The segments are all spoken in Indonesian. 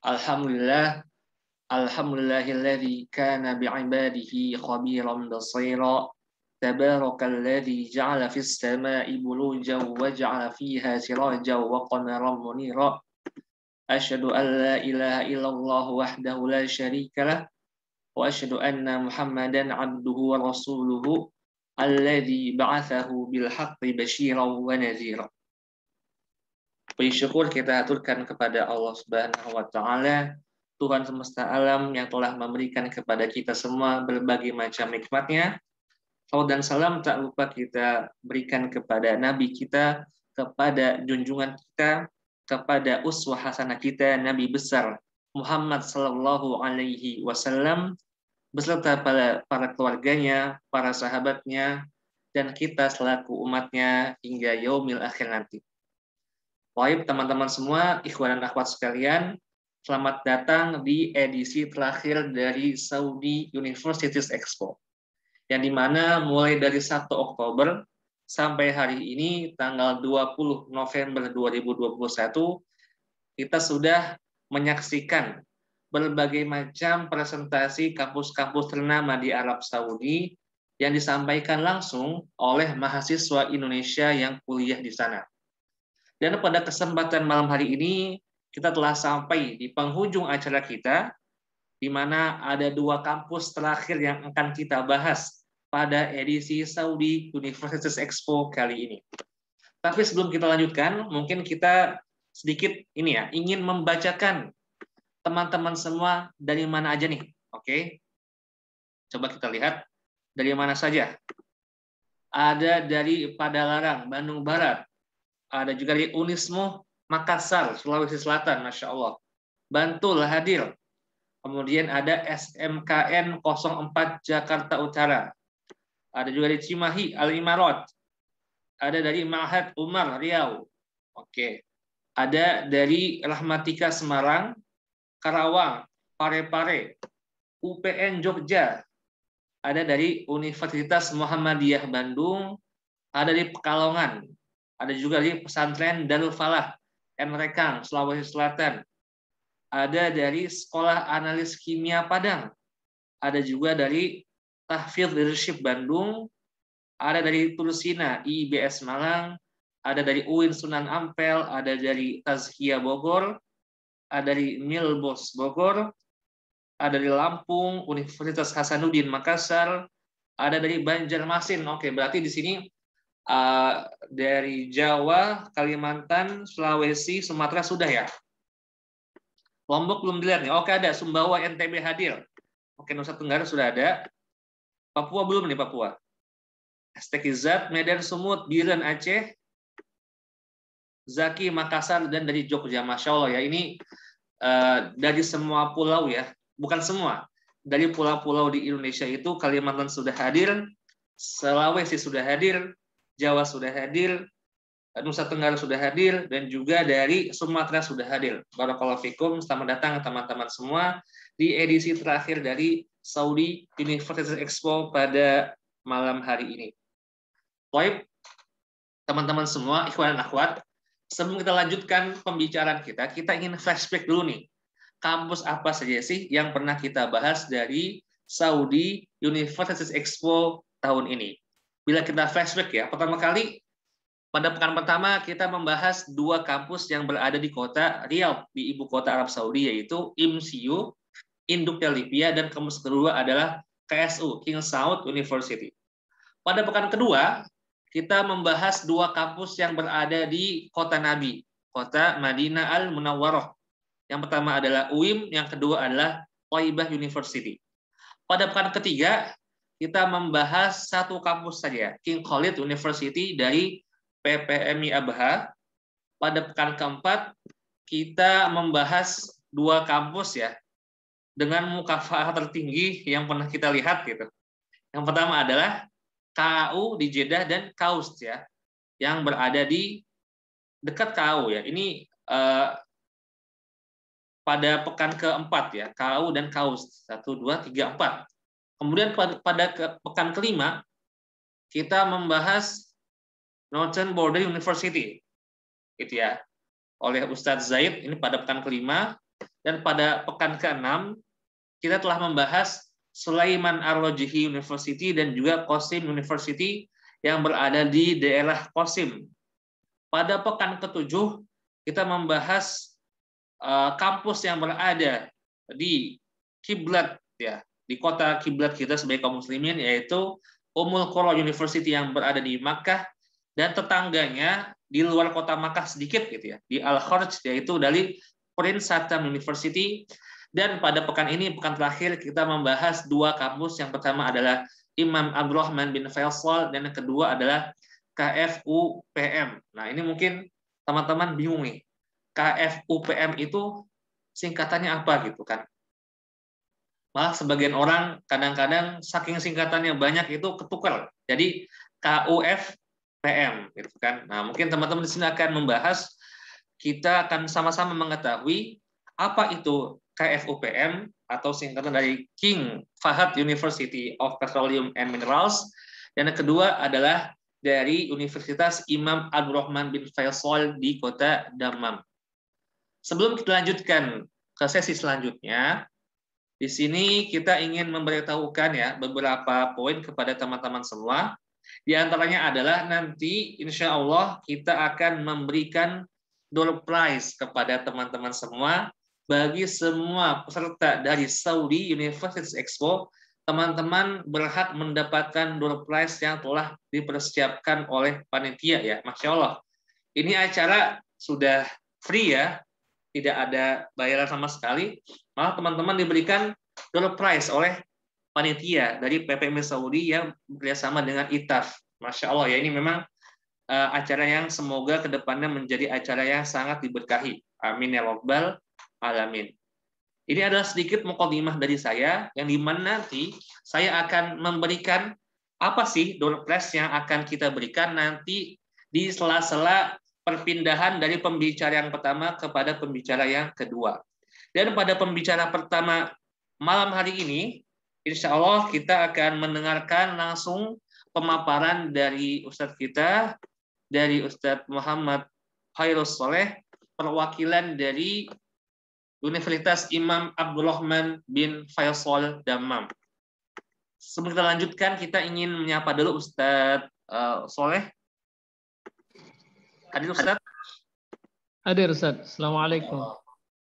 Alhamdulillah, alhamdulillahilladzi kana bi'ibadihi khabiran basira. Tabarakalladzi ja'ala fis sama'i burujan wa ja'ala fiha sirajan wa qamaran munira. Asyhadu an la ilaha illallah wahdahu la syarika lah wa asyhadu anna Muhammadan 'abduhu wa rasuluhu alladzi ba'atsahu bil haqqi basyiran wa nadhira. Puji syukur kita aturkan kepada Allah Subhanahu wa taala, Tuhan semesta alam yang telah memberikan kepada kita semua berbagai macam nikmat-Nya. Salawat dan salam tak lupa kita berikan kepada Nabi kita, kepada junjungan kita, kepada uswah hasanah kita, Nabi besar Muhammad sallallahu alaihi wasallam beserta para keluarganya, para sahabatnya, dan kita selaku umatnya hingga yaumil akhir nanti. Baik teman-teman semua, ikhwan dan akhwat sekalian, selamat datang di edisi terakhir dari Saudi Universities Expo. Yang dimana mulai dari 1 Oktober sampai hari ini tanggal 20 November 2021, kita sudah menyaksikan berbagai macam presentasi kampus-kampus ternama di Arab Saudi yang disampaikan langsung oleh mahasiswa Indonesia yang kuliah di sana. Dan pada kesempatan malam hari ini, kita telah sampai di penghujung acara kita, di mana ada 2 kampus terakhir yang akan kita bahas pada edisi Saudi Universities Expo kali ini. Tapi sebelum kita lanjutkan, mungkin kita sedikit ingin membacakan teman-teman semua dari mana aja nih. Oke? Coba kita lihat dari mana saja. Ada dari Padalarang, Bandung Barat. Ada juga di Unismo Makassar, Sulawesi Selatan, Masya Allah. Bantul hadir. Kemudian ada SMKN 04 Jakarta Utara. Ada juga di Cimahi, Al-Imarat. Ada dari Ma'had Umar, Riau. Oke. Ada dari Rahmatika Semarang, Karawang, Parepare, UPN Jogja. Ada dari Universitas Muhammadiyah Bandung. Ada di Pekalongan. Ada juga di pesantren Darul Falah, Enrekang, Sulawesi Selatan. Ada dari Sekolah Analis Kimia Padang. Ada juga dari Tahfidz Leadership Bandung. Ada dari Tursina, IIBS Malang. Ada dari UIN Sunan Ampel. Ada dari Tazkiyah Bogor. Ada dari Milbos Bogor. Ada dari Lampung, Universitas Hasanuddin Makassar. Ada dari Banjarmasin. Oke, berarti di sini dari Jawa, Kalimantan, Sulawesi, Sumatera sudah ya. Lombok belum dilihat nih. Oke, ada Sumbawa, NTB hadir. Oke, Nusa Tenggara sudah ada. Papua belum nih, Papua. Astekizat, Medan, Sumut, Biren, Aceh, Zaki, Makassar, dan dari Jogja. Masya Allah ya, ini dari semua pulau ya. Bukan semua. Dari pulau-pulau di Indonesia itu, Kalimantan sudah hadir, Sulawesi sudah hadir, Jawa sudah hadir, Nusa Tenggara sudah hadir, dan juga dari Sumatera sudah hadir. Barakallahu fikum, selamat datang teman-teman semua di edisi terakhir dari Saudi Universities Expo pada malam hari ini. Baik, teman-teman semua, ikhwan dan akhwat, sebelum kita lanjutkan pembicaraan kita ingin flashback dulu nih. Kampus apa saja sih yang pernah kita bahas dari Saudi Universities Expo tahun ini? Bila kita flashback ya, pertama kali pada pekan pertama kita membahas 2 kampus yang berada di kota Riyadh, di ibu kota Arab Saudi, yaitu IMCU, Induk Libya, dan kampus kedua adalah KSU, King Saud University. Pada pekan kedua, kita membahas 2 kampus yang berada di kota Nabi, kota Madinah Al-Munawwarah. Yang pertama adalah UIM, yang kedua adalah Thaibah University. Pada pekan ketiga, kita membahas 1 kampus saja, King Khalid University dari PPMI Abha. Pada pekan keempat, kita membahas 2 kampus ya, dengan mukafa'ah tertinggi yang pernah kita lihat gitu. Yang pertama adalah KAU di Jeddah dan KAUST ya, yang berada di dekat KAU ya. Ini pada pekan keempat ya, KAU dan KAUST 1, 2, 3, 4. Kemudian pada pekan kelima, kita membahas Northern Border University, gitu ya, oleh Ustadz Zaid. Ini pada pekan kelima. Dan pada pekan ke-6 kita telah membahas Sulaiman Ar-Rajihi University dan juga Qasim University yang berada di daerah Qasim. Pada pekan ke-7 kita membahas kampus yang berada di kiblat ya, di kota kiblat kita sebagai kaum muslimin, yaitu Ummul Qura University yang berada di Makkah, dan tetangganya di luar kota Makkah sedikit gitu ya, di Al-Kharj, yaitu dari Prince Satam University. Dan pada pekan ini, pekan terakhir, kita membahas dua kampus. Yang pertama adalah Imam Abdurrahman bin Faisal, dan yang kedua adalah KFUPM. Nah, ini mungkin teman-teman bingung nih. KFUPM itu singkatannya apa gitu kan? Malah sebagian orang kadang-kadang saking singkatannya banyak itu ketukar. Jadi KUFPM gitu kan. Nah, mungkin teman-teman di sini akan membahas, kita akan sama-sama mengetahui apa itu KFUPM atau singkatan dari King Fahad University of Petroleum and Minerals, dan yang kedua adalah dari Universitas Imam Abdurrahman bin Faisal di kota Dammam. Sebelum kita lanjutkan ke sesi selanjutnya, di sini kita ingin memberitahukan ya beberapa poin kepada teman-teman semua. Di antaranya adalah nanti insya Allah kita akan memberikan door prize kepada teman-teman semua. Bagi semua peserta dari Saudi University Expo, teman-teman berhak mendapatkan door prize yang telah dipersiapkan oleh panitia ya. Masya Allah. Ini acara sudah free ya, tidak ada bayaran sama sekali. Malah teman-teman diberikan door prize oleh panitia dari PPM Saudi yang bekerjasama dengan ITAF. Masya Allah ya, ini memang acara yang semoga kedepannya menjadi acara yang sangat diberkahi. Amin ya Rabbal Alamin. Ini adalah sedikit mukadimah dari saya, yang dimana nanti saya akan memberikan apa sih door prize yang akan kita berikan nanti di sela-sela perpindahan dari pembicara yang pertama kepada pembicara yang kedua. Dan pada pembicara pertama malam hari ini, insya Allah kita akan mendengarkan langsung pemaparan dari Ustadz kita, dari Ustadz Muhammad Khairus Soleh, perwakilan dari Universitas Imam Abdurrahman bin Faisal Dammam. Sebelum kita lanjutkan, kita ingin menyapa dulu Ustadz Soleh. Hadir Ustadz? Hadir Ustadz. Assalamualaikum.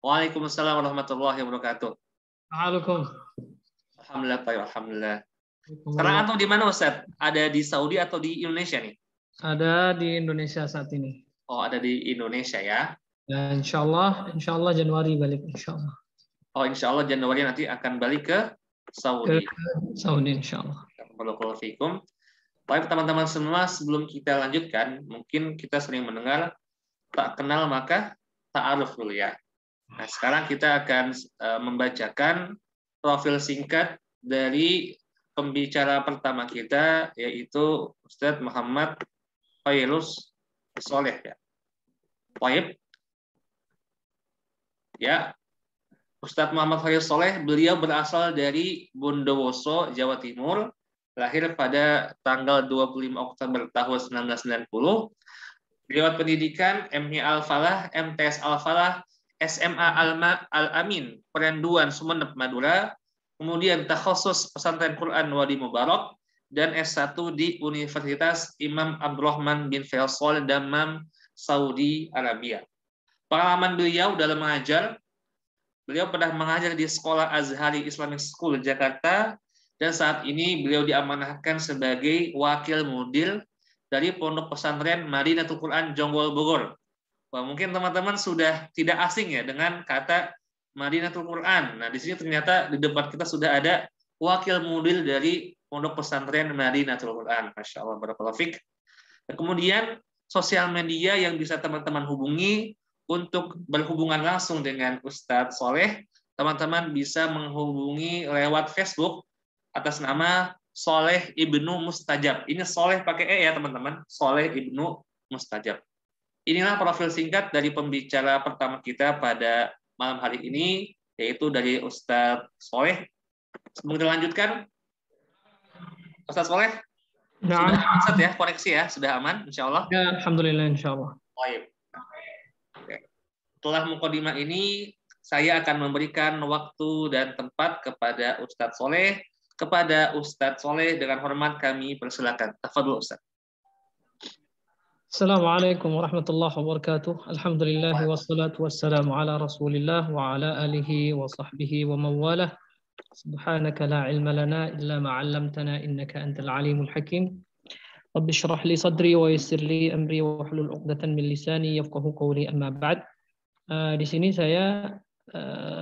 Waalaikumsalam warahmatullahi wabarakatuh. Waalaikumsalam. Alhamdulillah, alhamdulillah. Sekarang antum di mana Ustadz? Ada di Saudi atau di Indonesia nih? Ada di Indonesia saat ini. Oh, ada di Indonesia ya. Ya, insya Allah Januari balik insya Allah. Oh, insya Allah Januari nanti akan balik ke Saudi. Ke Saudi insya Allah. Baik teman-teman semua, sebelum kita lanjutkan, mungkin kita sering mendengar tak kenal maka ta'aruf dulu ya. Nah, sekarang kita akan membacakan profil singkat dari pembicara pertama kita, yaitu Ustadz Muhammad Khairus Soleh ya. Baik. Ya, Ustadz Muhammad Khairus Soleh, beliau berasal dari Bondowoso, Jawa Timur, lahir pada tanggal 25 Oktober tahun 1990. Lewat pendidikan MI Al-Falah, MTS Al-Falah, SMA Al-Amin, Perenduan Sumeneb, Madura, kemudian takhusus Pesantren Quran Wadi Mubarak, dan S1 di Universitas Imam Abdurrahman bin Faisal Dammam, Saudi Arabia. Pengalaman beliau dalam mengajar, beliau pernah mengajar di Sekolah Azhari Islamic School Jakarta, dan saat ini beliau diamanahkan sebagai wakil mudir dari Pondok Pesantren Madinatul Quran Jonggol Bogor. Wah, mungkin teman-teman sudah tidak asing ya dengan kata Madinatul Quran. Nah, di sini ternyata di depan kita sudah ada wakil mudir dari Pondok Pesantren Madinatul Quran. Masya Allah, barakallahu fiik. Kemudian sosial media yang bisa teman-teman hubungi untuk berhubungan langsung dengan Ustadz Soleh, teman-teman bisa menghubungi lewat Facebook atas nama Soleh Ibnu Mustajab. Ini Soleh pakai E ya teman-teman, Soleh Ibnu Mustajab. Inilah profil singkat dari pembicara pertama kita pada malam hari ini, yaitu dari Ustadz Soleh. Sebelum kita lanjutkan, Ustadz Soleh, sudah aman ya, koneksi ya, sudah aman, insya Allah. Ya, alhamdulillah insya Allah. Baik. Setelah mukadimah ini, saya akan memberikan waktu dan tempat kepada Ustadz Soleh. Kepada Ustadz Soleh dengan hormat kami persilakan. Tafadhol Ustadz. Assalamualaikum warahmatullahi wabarakatuh. Alhamdulillah wassalatu wassalamu ala Rasulillah wa ala alihi wa sahbihi wa mawalah. Subhanaka la ilma lana illa ma 'allamtana innaka antal alimul hakim. Rabbi shrah li sadri wa yassir li amri wa hlul 'uqdatan min lisani yafqahu qawli amma ba'd. Di sini saya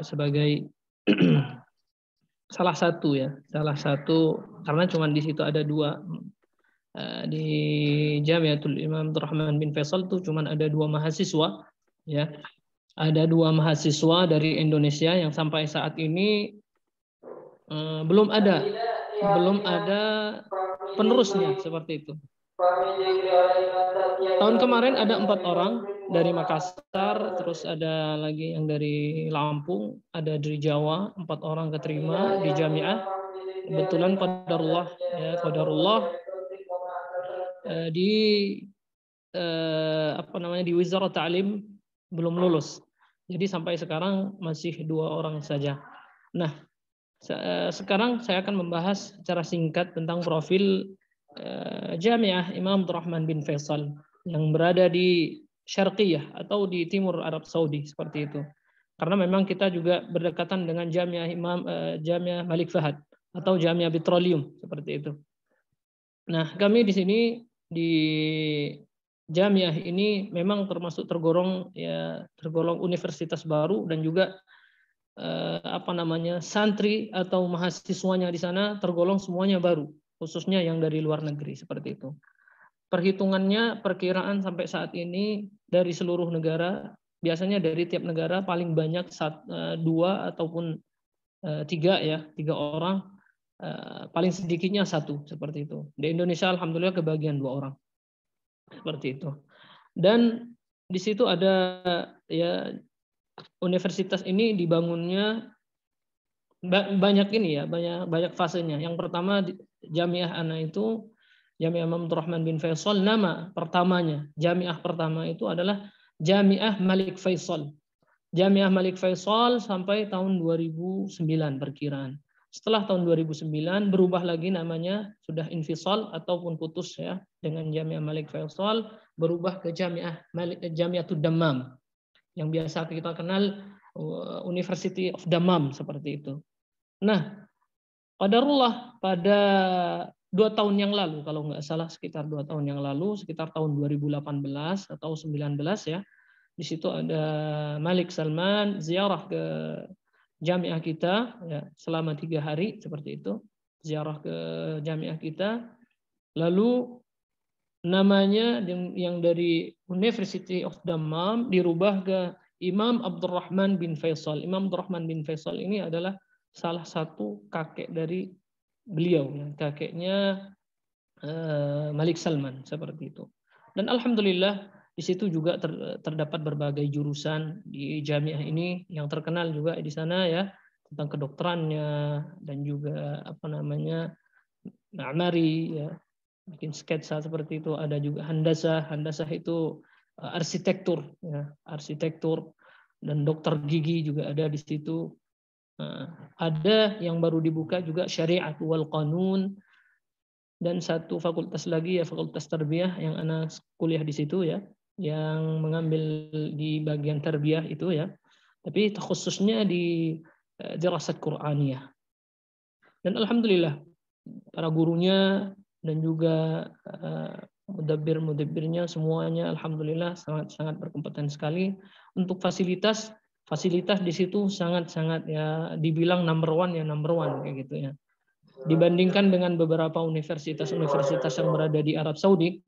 sebagai salah satu karena cuma di situ ada dua. Di Jamiatul Imam Abdurrahman bin Faisal tuh cuman ada dua mahasiswa, ya. Ada dua mahasiswa dari Indonesia yang sampai saat ini belum ada penerusnya seperti itu. Tahun kemarin ada 4 orang dari Makassar, terus ada lagi yang dari Lampung, ada dari Jawa, 4 orang keterima di Jamiah. Kebetulan qadarullah di di Wizarah Ta'lim belum lulus. Jadi sampai sekarang masih 2 orang saja. Nah, sekarang saya akan membahas secara singkat tentang profil Jamiah Imam Abdurrahman bin Faisal yang berada di Syarqiyah atau di timur Arab Saudi seperti itu. Karena memang kita juga berdekatan dengan Jamiah Malik Fahad atau Jamiah Petroleum seperti itu. Nah, kami di sini di Jamiah ini memang tergolong universitas baru dan juga santri atau mahasiswanya di sana tergolong semuanya baru, khususnya yang dari luar negeri seperti itu. Perhitungannya perkiraan sampai saat ini dari seluruh negara, biasanya dari tiap negara paling banyak 2 ataupun 3 orang, paling sedikitnya 1 seperti itu. Di Indonesia alhamdulillah kebagian 2 orang. Seperti itu. Dan di situ ada universitas ini dibangunnya banyak fasenya. Yang pertama Jamiah Ana itu Jamiah Imam Abdurrahman bin Faisal, nama pertamanya, Jamiah pertama itu adalah Jamiah Malik Faisal. Jamiah Malik Faisal sampai tahun 2009 perkiraan. Setelah tahun 2009 berubah lagi namanya, sudah infisal ataupun putus ya dengan Jamiah Malik Faisal, berubah ke Jamiatud Dammam yang biasa kita kenal University of Dammam seperti itu. Nah, qadarullah pada 2 tahun yang lalu, kalau nggak salah sekitar 2 tahun yang lalu, sekitar tahun 2018 atau 19 ya, di situ ada Malik Salman ziarah ke Jamiah kita ya, selama 3 hari seperti itu, ziarah ke Jamiah kita. Lalu namanya yang dari University of Dammam dirubah ke Imam Abdurrahman bin Faisal. Imam Abdurrahman bin Faisal ini adalah salah satu kakek dari beliau, kakeknya Malik Salman seperti itu. Dan alhamdulillah di situ juga terdapat berbagai jurusan di Jamiah ini yang terkenal juga di sana ya, tentang kedokterannya dan juga ma'mari ya, bikin sketsa seperti itu. Ada juga handasah itu arsitektur ya, arsitektur, dan dokter gigi juga ada di situ. Ada yang baru dibuka juga syariat wal qanun, dan satu fakultas lagi ya, fakultas tarbiyah yang anak kuliah di situ ya, yang mengambil di bagian tarbiyah itu ya, tapi khususnya di dirasat Qur'aniyah. Dan alhamdulillah para gurunya dan juga mudabbirnya semuanya alhamdulillah sangat berkompeten sekali. Untuk fasilitas di situ sangat ya dibilang number one kayak gitu ya. Dibandingkan dengan beberapa universitas yang berada di Arab Saudi,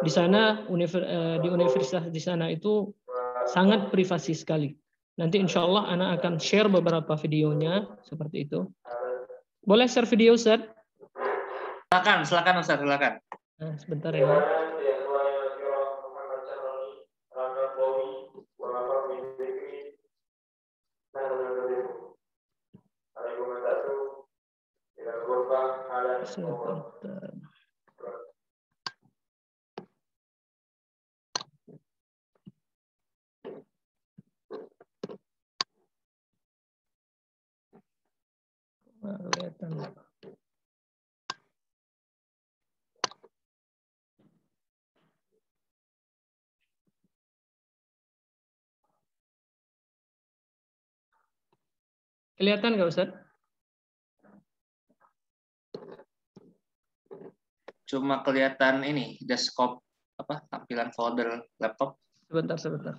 di sana di universitas di sana itu sangat privasi sekali. Nanti insya Allah Ana akan share beberapa videonya seperti itu. Boleh share video Ustaz? Silakan Ustaz, silakan. Nah, sebentar ya. Sebentar. Kelihatan. Kelihatan nggak Ustaz? Cuma kelihatan ini desktop apa tampilan folder laptop. Sebentar.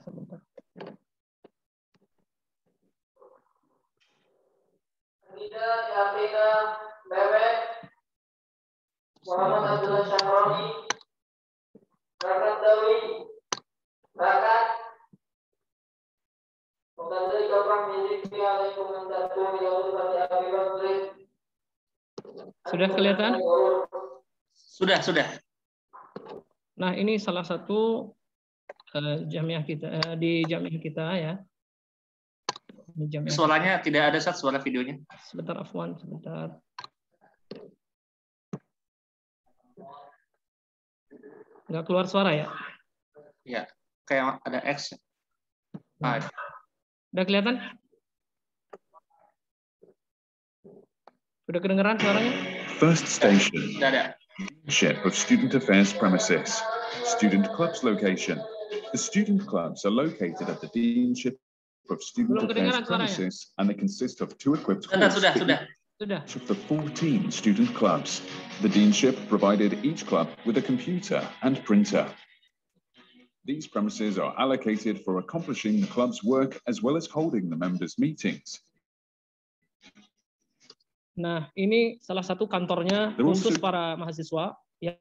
Tidak Yafina Bebek Muhammad Abdullah Syahroni Rakat Dawi Rakat Mengandai kapang miliki alaikum antakum yaudul fati abi bakri. Sudah kelihatan? Sudah. Nah, ini salah satu jamiah kita di jamiah kita ya. Ini jamiah Suaranya tidak ada Ustaz, suara videonya. Sebentar, Afwan, sebentar. Nggak keluar suara ya? Ya, kayak ada X. Udah kelihatan? Udah kedengeran suaranya? First station, Sudah ada. Deanship of Student Affairs premises, Student Clubs location. The student clubs are located at the Deanship of Student Belum Affairs kedengeran suaranya. premises and they consist of 2 equipped halls Sudah. of the 14 student clubs. The Deanship provided each club with a computer and printer. These premises are allocated for accomplishing the club's work as well as holding the members' meetings. Nah, ini salah satu kantornya Terus- khusus para mahasiswa yang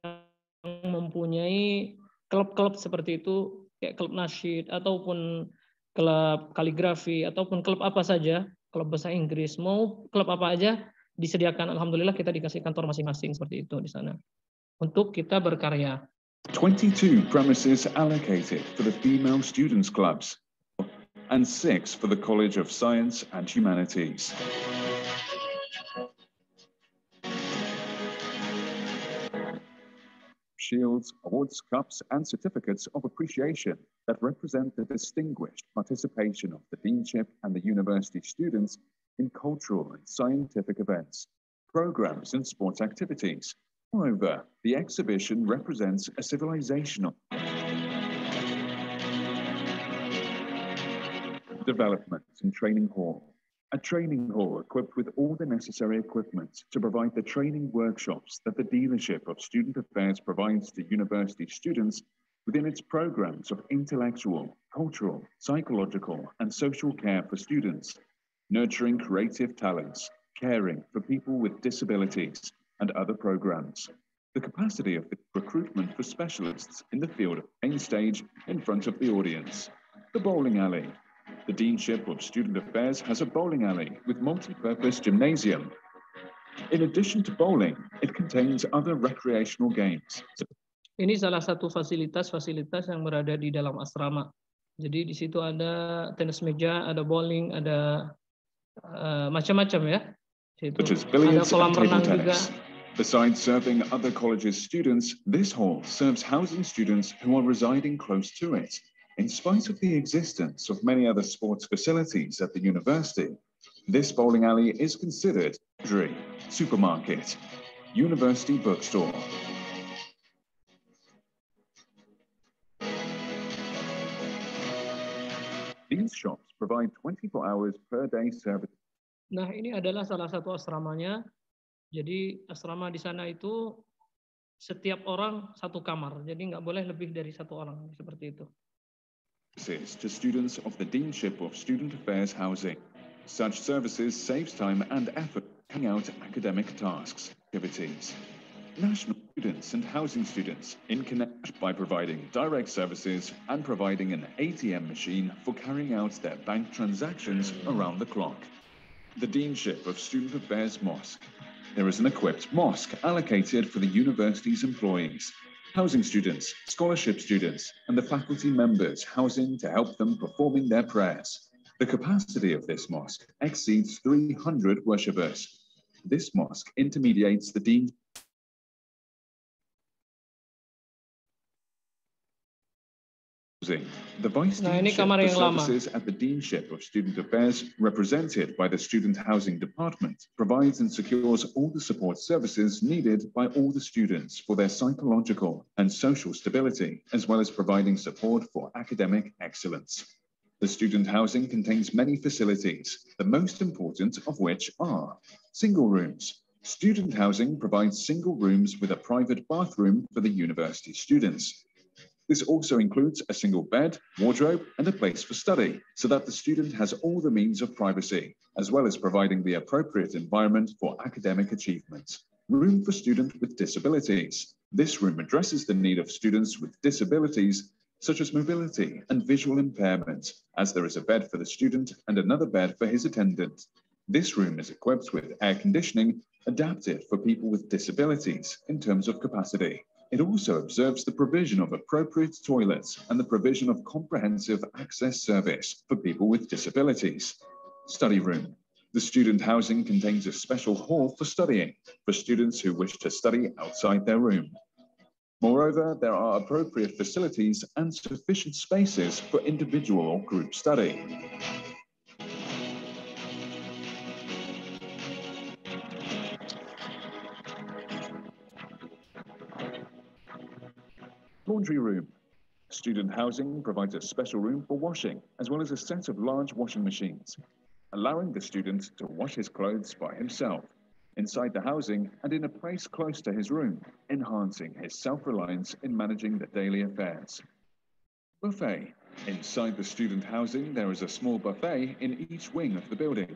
mempunyai klub-klub seperti itu, kayak klub nasyid ataupun klub kaligrafi ataupun klub apa saja, klub bahasa Inggris, mau klub apa aja disediakan. Alhamdulillah kita dikasih kantor masing-masing seperti itu di sana untuk kita berkarya. 22 premises allocated for the female students' clubs and 6 for the College of Science and Humanities. Shields, awards, cups, and certificates of appreciation that represent the distinguished participation of the Deanship and the university students in cultural and scientific events, programs, and sports activities. Moreover, the exhibition represents a civilizational development and training hall. A training hall equipped with all the necessary equipment to provide the training workshops that the Dealership of Student Affairs provides to university students within its programs of intellectual, cultural, psychological, and social care for students, nurturing creative talents, caring for people with disabilities, and other programs. The capacity of the recruitment for specialists in the field of main stage in front of the audience. The bowling alley. The Deanship of Student Affairs has a bowling alley with multi-purpose gymnasium. In addition to bowling, it contains other recreational games. Ini salah satu fasilitas yang berada di dalam asrama. Jadi di situ ada tenis meja, ada bowling, ada macam-macam ya. Situ. Such as Ada billiards kolam and table renang juga. tennis. Besides serving other colleges' students, this hall serves housing students who are residing close to it. In spite of the existence of many other sports facilities at the university, this bowling alley is considered a supermarket, university bookstore. These shops provide 24 hours per day service. Nah, ini adalah salah satu asramanya. Jadi asrama di sana itu setiap orang satu kamar. Jadi nggak boleh lebih dari satu orang seperti itu. To students of the Deanship of Student Affairs Housing. Such services saves time and effort carrying out academic tasks, activities. National students and housing students in connection by providing direct services and providing an ATM machine for carrying out their bank transactions around the clock. The Deanship of Student Affairs Mosque. There is an equipped mosque allocated for the university's employees, housing students, scholarship students, and the faculty members housing to help them performing their prayers. The capacity of this mosque exceeds 300 worshippers. This mosque intermediates the Dean The Vice Nah, ini Deanship kamar for yang lama. Services at the Deanship of Student Affairs, represented by the Student Housing Department, provides and secures all the support services needed by all the students for their psychological and social stability, as well as providing support for academic excellence. The student housing contains many facilities, the most important of which are single rooms. Student housing provides single rooms with a private bathroom for the university students. This also includes a single bed, wardrobe, and a place for study, so that the student has all the means of privacy, as well as providing the appropriate environment for academic achievement. Room for students with disabilities. This room addresses the need of students with disabilities, such as mobility and visual impairment, as there is a bed for the student and another bed for his attendant. This room is equipped with air conditioning adapted for people with disabilities in terms of capacity. It also observes the provision of appropriate toilets and the provision of comprehensive access service for people with disabilities. Study room. The student housing contains a special hall for studying for students who wish to study outside their room. Moreover, there are appropriate facilities and sufficient spaces for individual or group study. Laundry room. Student housing provides a special room for washing, as well as a set of large washing machines, allowing the student to wash his clothes by himself, inside the housing and in a place close to his room, enhancing his self-reliance in managing the daily affairs. Buffet. Inside the student housing, there is a small buffet in each wing of the building.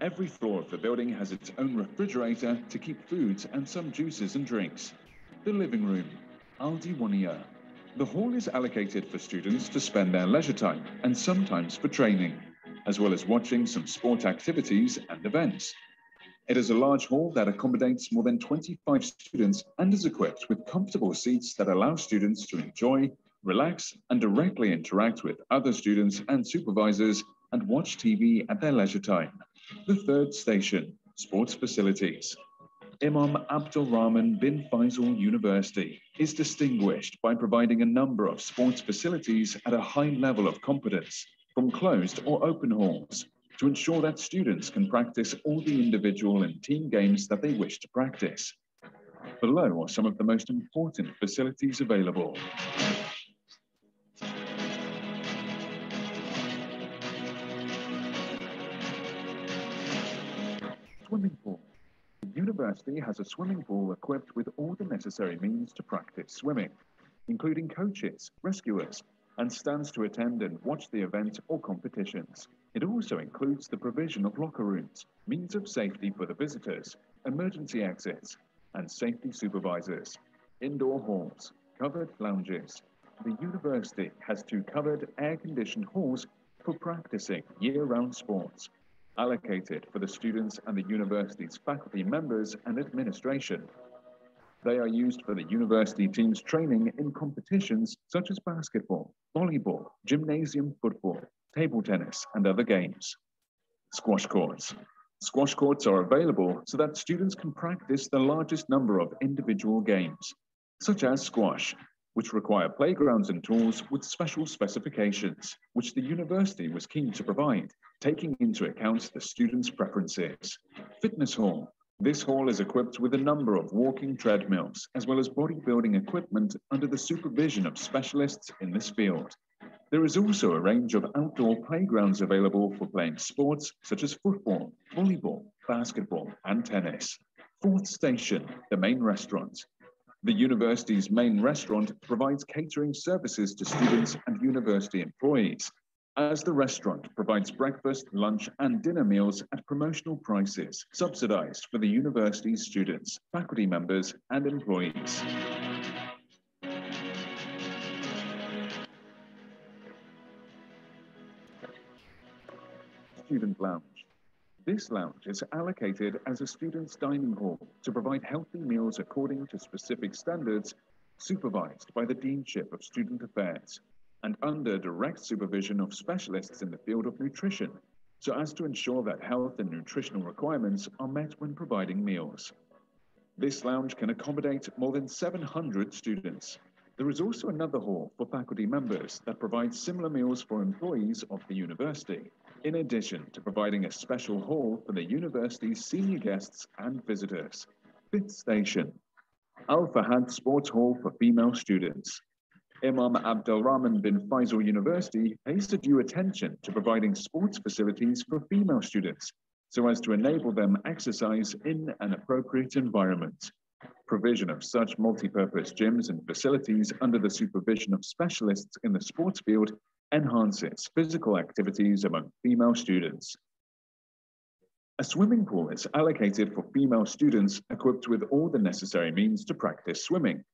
Every floor of the building has its own refrigerator to keep foods and some juices and drinks. The living room. Aldiwania. The hall is allocated for students to spend their leisure time and sometimes for training, as well as watching some sport activities and events. It is a large hall that accommodates more than 25 students and is equipped with comfortable seats that allow students to enjoy, relax, and directly interact with other students and supervisors and watch TV at their leisure time. The third station, sports facilities. Imam Abdul Rahman bin Faisal University is distinguished by providing a number of sports facilities at a high level of competence, from closed or open halls, to ensure that students can practice all the individual and team games that they wish to practice. Below are some of the most important facilities available. Swimming pool. The university has a swimming pool equipped with all the necessary means to practice swimming, including coaches, rescuers, and stands to attend and watch the event or competitions. It also includes the provision of locker rooms, means of safety for the visitors, emergency exits, and safety supervisors, indoor halls, covered lounges. The university has 2 covered air-conditioned halls for practicing year-round sports, allocated for the students and the university's faculty members and administration. They are used for the university team's training in competitions such as basketball, volleyball, gymnasium football, table tennis, and other games. Squash courts. Squash courts are available so that students can practice the largest number of individual games, such as squash, which require playgrounds and tools with special specifications, which the university was keen to provide, taking into account the students' preferences. Fitness hall. This hall is equipped with a number of walking treadmills, as well as bodybuilding equipment under the supervision of specialists in this field. There is also a range of outdoor playgrounds available for playing sports such as football, volleyball, basketball, and tennis. Fourth station, the main restaurant. The university's main restaurant provides catering services to students and university employees, as the restaurant provides breakfast, lunch, and dinner meals at promotional prices, subsidized for the university's students, faculty members, and employees. Student lounge. This lounge is allocated as a student's dining hall to provide healthy meals according to specific standards, supervised by the Deanship of Student Affairs, and under direct supervision of specialists in the field of nutrition, so as to ensure that health and nutritional requirements are met when providing meals. This lounge can accommodate more than 700 students. There is also another hall for faculty members that provides similar meals for employees of the university, in addition to providing a special hall for the university's senior guests and visitors. Fifth station, Al Fahad Sports Hall for female students. Imam Abdulrahman bin Faisal University pays due attention to providing sports facilities for female students so as to enable them exercise in an appropriate environment. Provision of such multi-purpose gyms and facilities under the supervision of specialists in the sports field enhances physical activities among female students. A swimming pool is allocated for female students equipped with all the necessary means to practice swimming.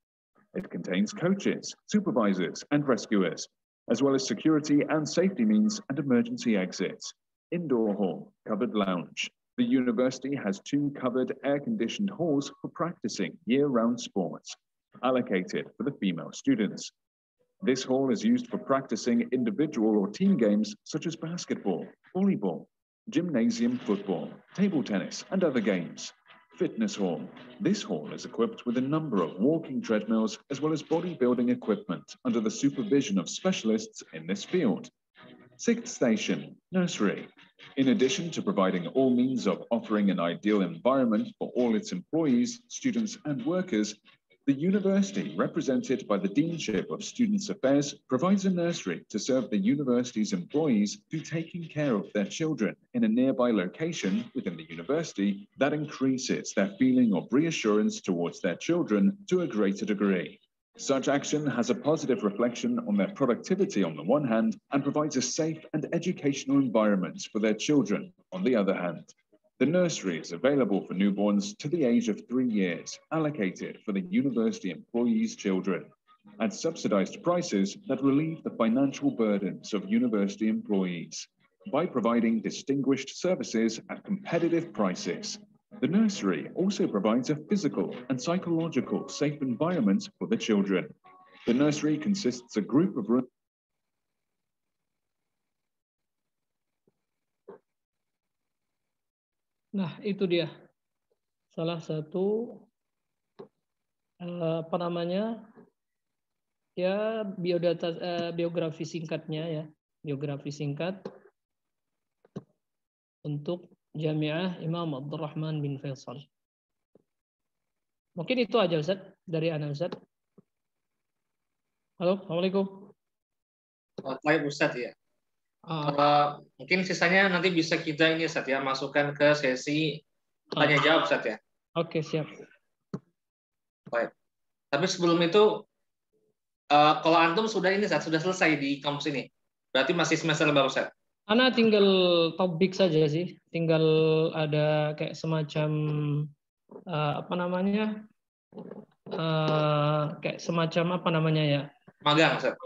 It contains coaches, supervisors, and rescuers, as well as security and safety means and emergency exits. Indoor hall, covered lounge. The university has 2 covered air-conditioned halls for practicing year-round sports, allocated for the female students. This hall is used for practicing individual or team games such as basketball, volleyball, gymnasium football, table tennis, and other games. Fitness hall. This hall is equipped with a number of walking treadmills as well as bodybuilding equipment under the supervision of specialists in this field. Sixth station, nursery. In addition to providing all means of offering an ideal environment for all its employees, students, and workers, the university, represented by the Deanship of Students' Affairs, provides a nursery to serve the university's employees through taking care of their children in a nearby location within the university that increases their feeling of reassurance towards their children to a greater degree. Such action has a positive reflection on their productivity on the one hand and provides a safe and educational environment for their children on the other hand. The nursery is available for newborns to the age of 3 years, allocated for the university employees' children, at subsidized prices that relieve the financial burdens of university employees by providing distinguished services at competitive prices. The nursery also provides a physical and psychological safe environment for the children. The nursery consists of a group of rooms. Nah, itu dia salah satu ya biografi singkatnya ya, biografi singkat untuk Jamiah Imam Abdurrahman bin Faisal. Mungkin itu aja Ustaz dari Ana Ustaz. Halo, Assalamualaikum. Baik Ustaz ya. Mungkin sisanya nanti bisa kita ini Ustaz ya, masukkan ke sesi tanya jawab Ustaz ya. Oke, siap. Baik. Tapi sebelum itu kalau antum sudah ini Ustaz, sudah selesai di kampus ini. Berarti masih semester berapa Ustaz? Ana tinggal topik saja sih, tinggal ada kayak semacam kayak semacam ya? Magang Ustaz.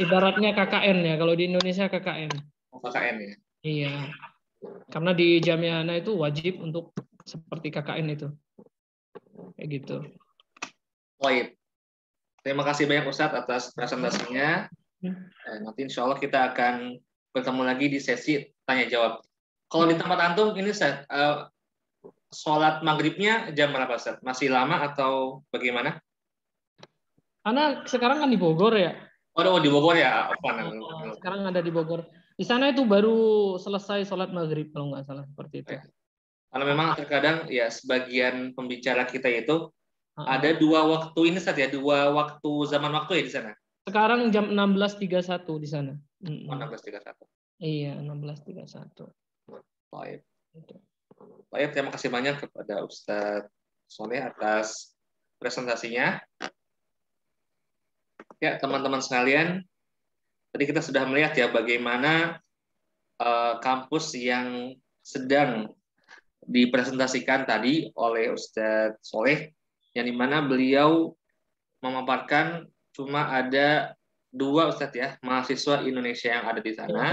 Ibaratnya KKN ya, kalau di Indonesia KKN. Oh, KKN ya. Iya. Karena di Jamiah Ana itu wajib untuk seperti KKN itu. Kayak gitu. Baik. Terima kasih banyak Ustaz atas presentasinya. Nanti insya Allah kita akan bertemu lagi di sesi tanya jawab. Kalau di tempat antum ini Ustaz, sholat maghribnya jam berapa Ustaz? Masih lama atau bagaimana? Ana sekarang kan di Bogor ya. Oh di Bogor ya. Sekarang ada di Bogor. Di sana itu baru selesai sholat maghrib kalau nggak salah seperti itu. Karena memang terkadang ya sebagian pembicara kita itu ada 2 waktu ini Ustaz ya, 2 waktu zaman waktu ya di sana. Sekarang jam 16.31 di sana. 16.31. Iya, 16.31. Baik. Baik, terima kasih banyak kepada Ustadz Soleh atas presentasinya. Ya, teman-teman sekalian, tadi kita sudah melihat ya bagaimana kampus yang sedang dipresentasikan tadi oleh Ustadz Soleh, yang dimana beliau memaparkan cuma ada 2 Ustadz ya, mahasiswa Indonesia yang ada di sana,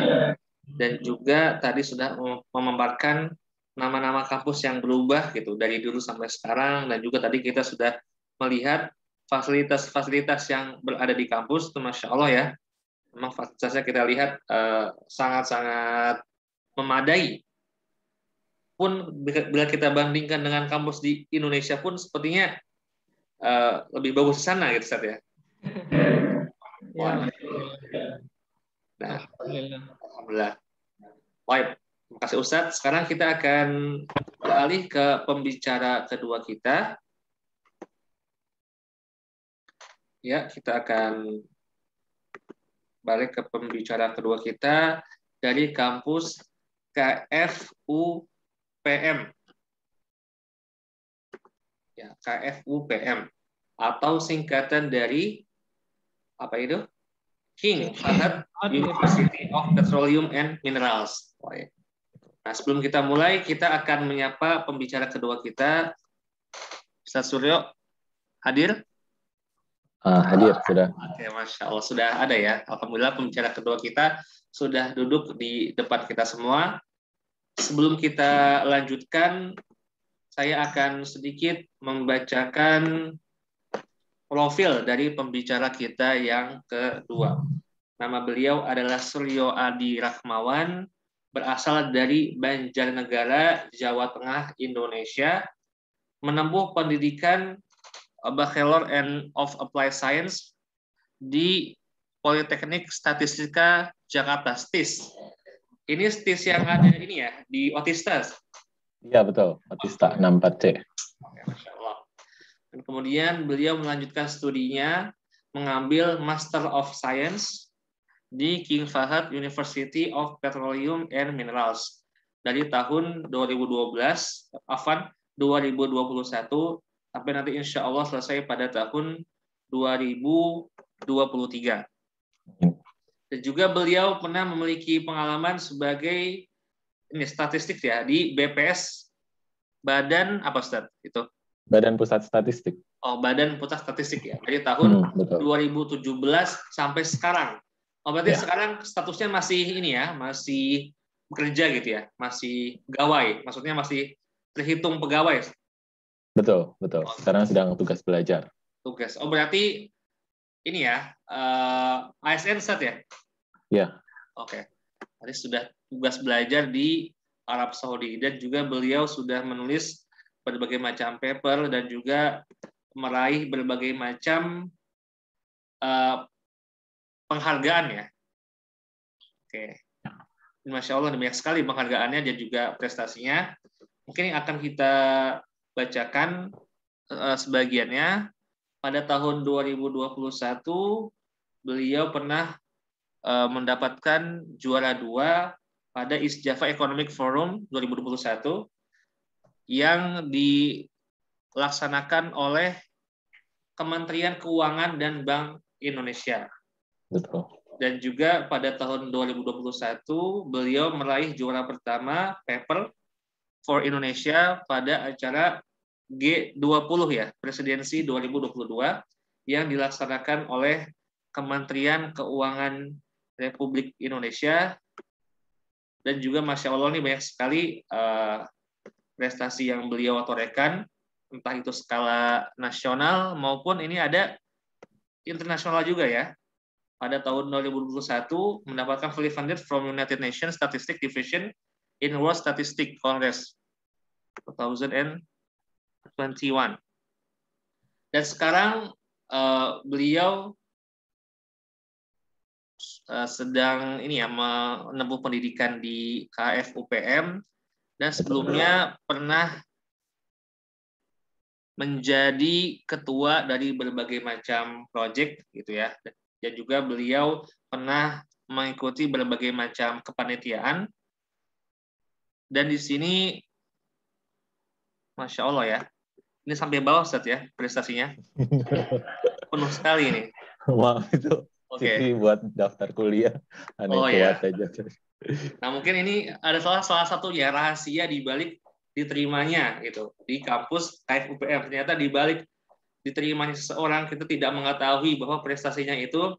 dan juga tadi sudah memaparkan nama-nama kampus yang berubah gitu dari dulu sampai sekarang, dan juga tadi kita sudah melihat fasilitas-fasilitas yang berada di kampus, itu Masya Allah ya, memang fasilitasnya kita lihat sangat-sangat memadai. Pun bila kita bandingkan dengan kampus di Indonesia pun sepertinya lebih bagus di sana gitu Ustadz ya. Ya. Nah, Alhamdulillah. alhamdulillah. Baik, terima kasih Ustadz. Sekarang kita akan beralih ke pembicara kedua kita. Ya, kita akan balik ke pembicara kedua kita dari kampus KFUPM. Ya, KFUPM atau singkatan dari apa itu? King Fahd University of Petroleum and Minerals. Nah, sebelum kita mulai, kita akan menyapa pembicara kedua kita. Ustaz Suryo, hadir? Hadir, sudah. Oke, Masya Allah, sudah ada ya. Alhamdulillah, pembicara kedua kita sudah duduk di depan kita semua. Sebelum kita lanjutkan, saya akan sedikit membacakan profil dari pembicara kita yang kedua. Nama beliau adalah Suryo Adi Rahmawan, berasal dari Banjarnegara, Jawa Tengah, Indonesia, menempuh pendidikan Bachelor of Applied Science di Politeknik Statistika Jakarta, STIS. Ini STIS yang ada ini ya, di Otista. Iya, betul. Otista 64C. Masya Allah. Dan kemudian beliau melanjutkan studinya, mengambil Master of Science di King Fahd University of Petroleum and Minerals dari tahun 2021 sampai nanti insya Allah selesai pada tahun 2023. Dan juga beliau pernah memiliki pengalaman sebagai statistik ya di BPS, Badan apa Ustaz? Itu Badan Pusat Statistik. Oh, Badan Pusat Statistik ya, dari tahun betul. 2017 sampai sekarang. Oh, berarti sekarang statusnya masih ini ya, masih bekerja gitu ya, masih pegawai, maksudnya masih terhitung pegawai. Betul, betul. Sekarang sedang tugas belajar. Tugas. Oh, berarti ini ya, ASN Ustaz ya? Iya. Oke. Tadi sudah tugas belajar di Arab Saudi dan juga beliau sudah menulis berbagai macam paper dan juga meraih berbagai macam penghargaan ya. Oke. Masya Allah, banyak sekali penghargaannya dan juga prestasinya. Mungkin yang akan kita bacakan sebagiannya. Pada tahun 2021 beliau pernah mendapatkan juara 2 pada East Java Economic Forum 2021 yang dilaksanakan oleh Kementerian Keuangan dan Bank Indonesia. Betul. Dan juga pada tahun 2021 beliau meraih juara pertama paper for Indonesia pada acara G20 ya, Presidensi 2022 yang dilaksanakan oleh Kementerian Keuangan Republik Indonesia. Dan juga Masya Allah ini banyak sekali prestasi yang beliau torehkan, entah itu skala nasional maupun ini ada internasional juga ya. Pada tahun 2021 mendapatkan fully funded from United Nations Statistics Division in World Statistics Congress 2021. Dan sekarang beliau sedang ini ya menempuh pendidikan di KFUPM dan sebelumnya pernah menjadi ketua dari berbagai macam proyek gitu ya. Dan juga beliau pernah mengikuti berbagai macam kepanitiaan. Dan di sini Masya Allah ya. Ini sampai bawah Ustaz ya prestasinya. Penuh sekali ini. Wah, itu CV buat daftar kuliah. Kuat aja. Nah, mungkin ini ada salah satu ya rahasia di balik diterimanya gitu di kampus KFUPM. Ternyata di balik diterimanya seseorang kita tidak mengetahui bahwa prestasinya itu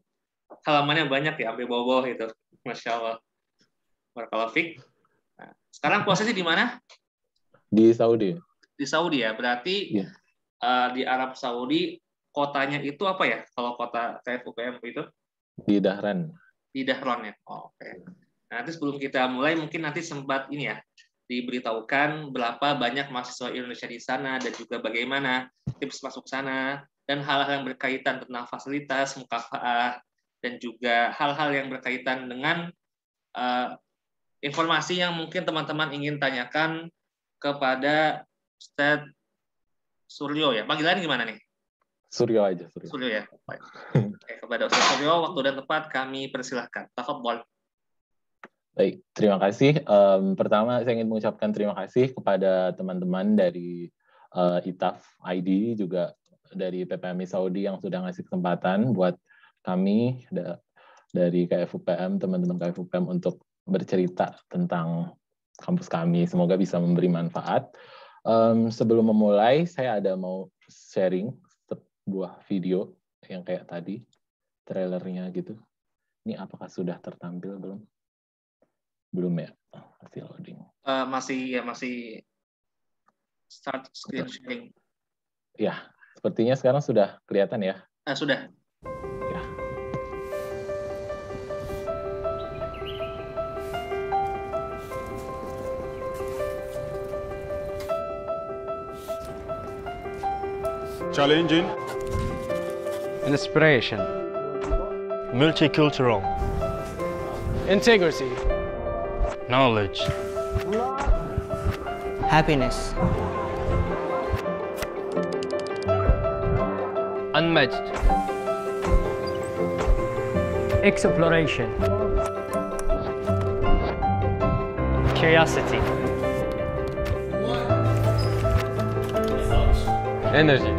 halamannya banyak ya, sampai bawah-bawah itu. Masya Allah. Barakallahu fiik. Nah, sekarang posisi di mana? Di Saudi. Di Saudi ya, berarti di Arab Saudi kotanya itu apa ya? Kalau kota KFUPM itu? Di Dahran. Di Dahran ya. Oh, oke. Nah, nanti sebelum kita mulai mungkin nanti sempat ini ya diberitahukan berapa banyak mahasiswa Indonesia di sana dan juga bagaimana tips masuk sana dan hal-hal yang berkaitan tentang fasilitas, mukafaah, dan juga hal-hal yang berkaitan dengan informasi yang mungkin teman-teman ingin tanyakan kepada Ustadz Suryo ya. Panggilan gimana nih? Suryo aja. Suryo ya. Oke, kepada Ustadz Suryo, waktu dan tempat kami persilahkan. Tafadhol. Baik, terima kasih. Pertama, saya ingin mengucapkan terima kasih kepada teman-teman dari ITAF ID, juga dari PPMI Saudi yang sudah ngasih kesempatan buat kami dari KFUPM, teman-teman KFUPM untuk bercerita tentang kampus kami. Semoga bisa memberi manfaat. Sebelum memulai, saya ada mau sharing sebuah video yang kayak tadi, trailernya gitu. Ini apakah sudah tertampil belum? Belum ya, masih loading. Masih start screen sharing. Ya, sepertinya sekarang sudah kelihatan ya. Sudah. Ya. Challenging, inspiration, multicultural, integrity, knowledge, happiness, unmatched, exploration, curiosity, energy,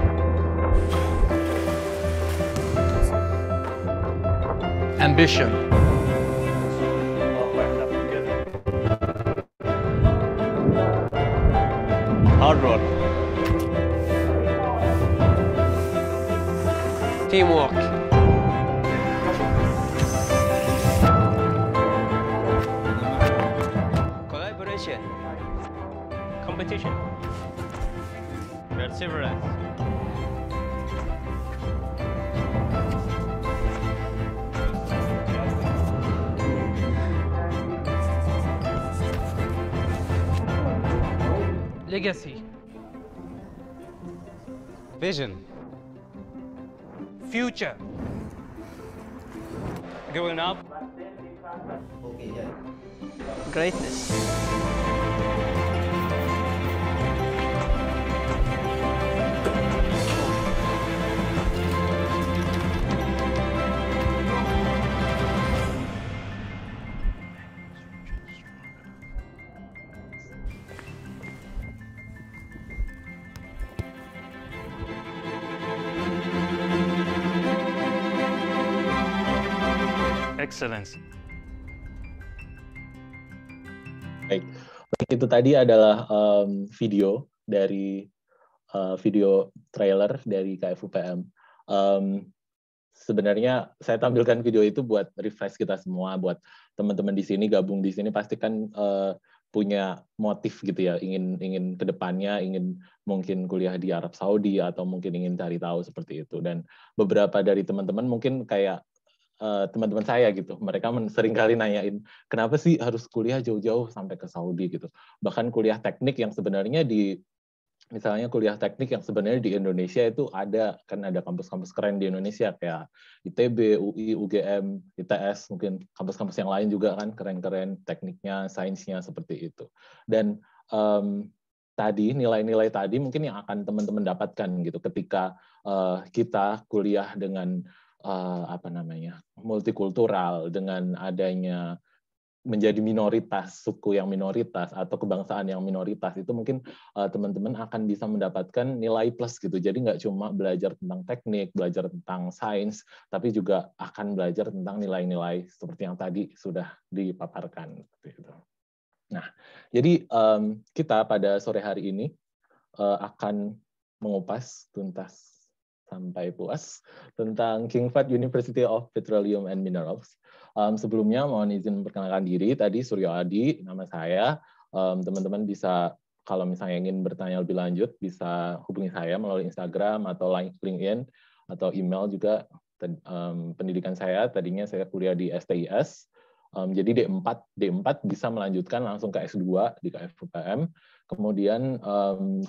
ambition, hard work, teamwork, collaboration, competition, perseverance, legacy, vision, future, growing up, greatness, excellence. Baik, itu tadi adalah video dari video trailer dari KFUPM. Sebenarnya saya tampilkan video itu buat refresh kita semua, buat teman-teman di sini gabung di sini pasti kan punya motif gitu ya, ingin ke depannya, ingin mungkin kuliah di Arab Saudi atau mungkin ingin cari tahu seperti itu. Dan beberapa dari teman-teman mungkin kayak teman-teman saya gitu, mereka sering kali nanyain kenapa sih harus kuliah jauh-jauh sampai ke Saudi gitu. Bahkan kuliah teknik yang sebenarnya misalnya kuliah teknik yang sebenarnya di Indonesia itu ada kampus-kampus keren di Indonesia kayak ITB, UI, UGM, ITS, mungkin kampus-kampus yang lain juga kan keren-keren tekniknya, sainsnya seperti itu. Dan tadi nilai-nilai tadi mungkin yang akan teman-teman dapatkan gitu ketika kita kuliah dengan multikultural, dengan adanya menjadi minoritas, suku yang minoritas atau kebangsaan yang minoritas, itu mungkin teman-teman akan bisa mendapatkan nilai plus gitu. Jadi nggak cuma belajar tentang teknik, belajar tentang sains, tapi juga akan belajar tentang nilai-nilai seperti yang tadi sudah dipaparkan. Nah, jadi kita pada sore hari ini akan mengupas tuntas sampai puas tentang King Fahd University of Petroleum and Minerals. Sebelumnya mohon izin memperkenalkan diri, tadi Suryo Adi, nama saya. Teman-teman bisa, kalau misalnya ingin bertanya lebih lanjut, bisa hubungi saya melalui Instagram atau LinkedIn, atau email juga. Pendidikan saya, tadinya saya kuliah di STIS, jadi D4 bisa melanjutkan langsung ke S2 di KFUPM. Kemudian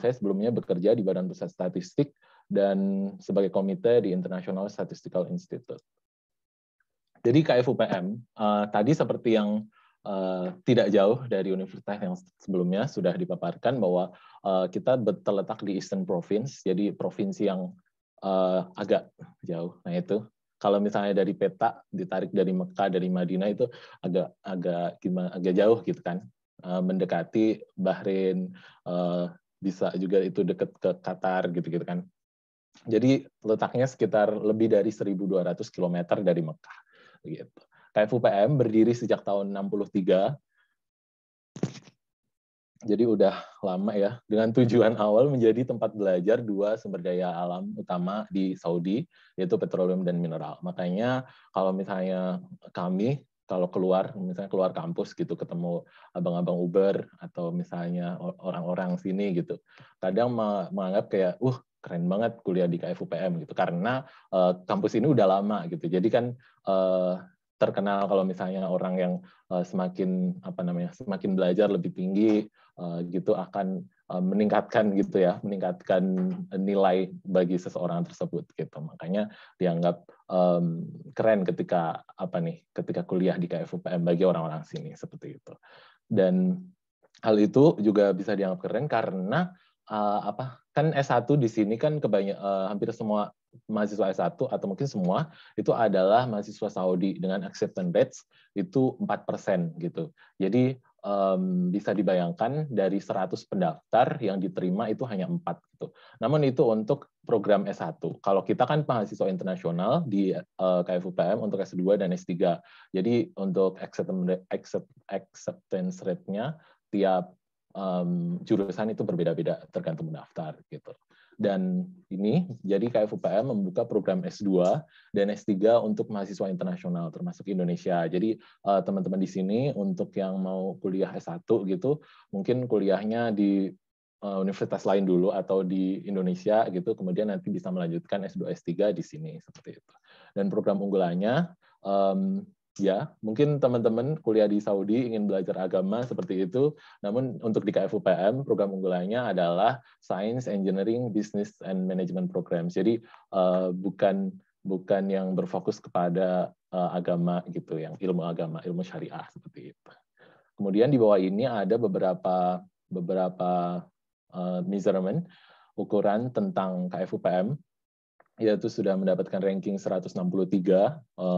saya sebelumnya bekerja di Badan Pusat Statistik dan sebagai komite di International Statistical Institute. Jadi KFUPM tadi seperti yang tidak jauh dari universitas yang sebelumnya sudah dipaparkan bahwa kita terletak di Eastern Province, jadi provinsi yang agak jauh. Nah itu kalau misalnya dari peta ditarik dari Mekah, dari Madinah itu agak jauh gitu kan, mendekati Bahrain, bisa juga itu dekat ke Qatar gitu kan. Jadi letaknya sekitar lebih dari 1.200 km dari Mekah. Gitu. KFUPM berdiri sejak tahun 63, jadi udah lama ya, dengan tujuan awal menjadi tempat belajar dua sumber daya alam utama di Saudi, yaitu petroleum dan mineral. Makanya kalau misalnya kami, kalau misalnya keluar kampus gitu, ketemu abang-abang Uber, atau misalnya orang-orang sini gitu, kadang menganggap kayak, keren banget kuliah di KFUPM gitu, karena kampus ini udah lama gitu. Jadi kan terkenal kalau misalnya orang yang semakin belajar lebih tinggi gitu akan meningkatkan nilai bagi seseorang tersebut gitu. Makanya dianggap keren ketika kuliah di KFUPM bagi orang-orang sini seperti itu. Dan hal itu juga bisa dianggap keren karena kan S1 di sini kan hampir semua mahasiswa S1 atau mungkin semua itu adalah mahasiswa Saudi dengan acceptance rates itu 4% gitu. Jadi bisa dibayangkan dari 100 pendaftar yang diterima itu hanya 4 gitu. Namun itu untuk program S1. Kalau kita kan mahasiswa internasional di KFUPM untuk S2 dan S3. Jadi untuk acceptance rate-nya tiap jurusan itu berbeda-beda tergantung pendaftar gitu. Dan ini jadi KFUPM membuka program S2 dan S3 untuk mahasiswa internasional termasuk Indonesia. Jadi teman-teman di sini untuk yang mau kuliah S1 gitu, mungkin kuliahnya di universitas lain dulu atau di Indonesia gitu, kemudian nanti bisa melanjutkan S2 S3 di sini seperti itu. Dan program unggulannya ya, mungkin teman-teman kuliah di Saudi ingin belajar agama seperti itu, namun untuk di KFUPM, program unggulannya adalah Science, Engineering, Business, and Management Program. Jadi bukan yang berfokus kepada agama gitu, yang ilmu agama, ilmu syariah seperti itu. Kemudian di bawah ini ada beberapa measurement, ukuran tentang KFUPM, yaitu sudah mendapatkan ranking 163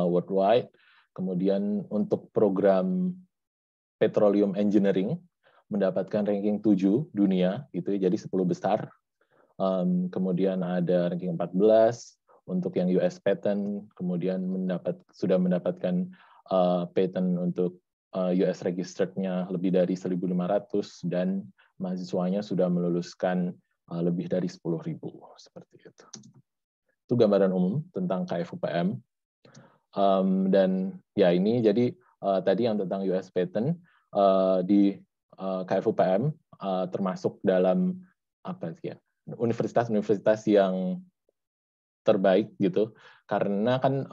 worldwide. Kemudian untuk program Petroleum Engineering mendapatkan ranking 7 dunia, gitu, jadi 10 besar. Kemudian ada ranking 14 untuk yang US patent, kemudian sudah mendapatkan patent untuk US registered-nya lebih dari 1.500 dan mahasiswanya sudah meluluskan lebih dari 10.000 seperti itu. Itu gambaran umum tentang KFUPM. Dan ya ini jadi tadi yang tentang US patent di KFUPM termasuk dalam universitas-universitas yang terbaik gitu, karena kan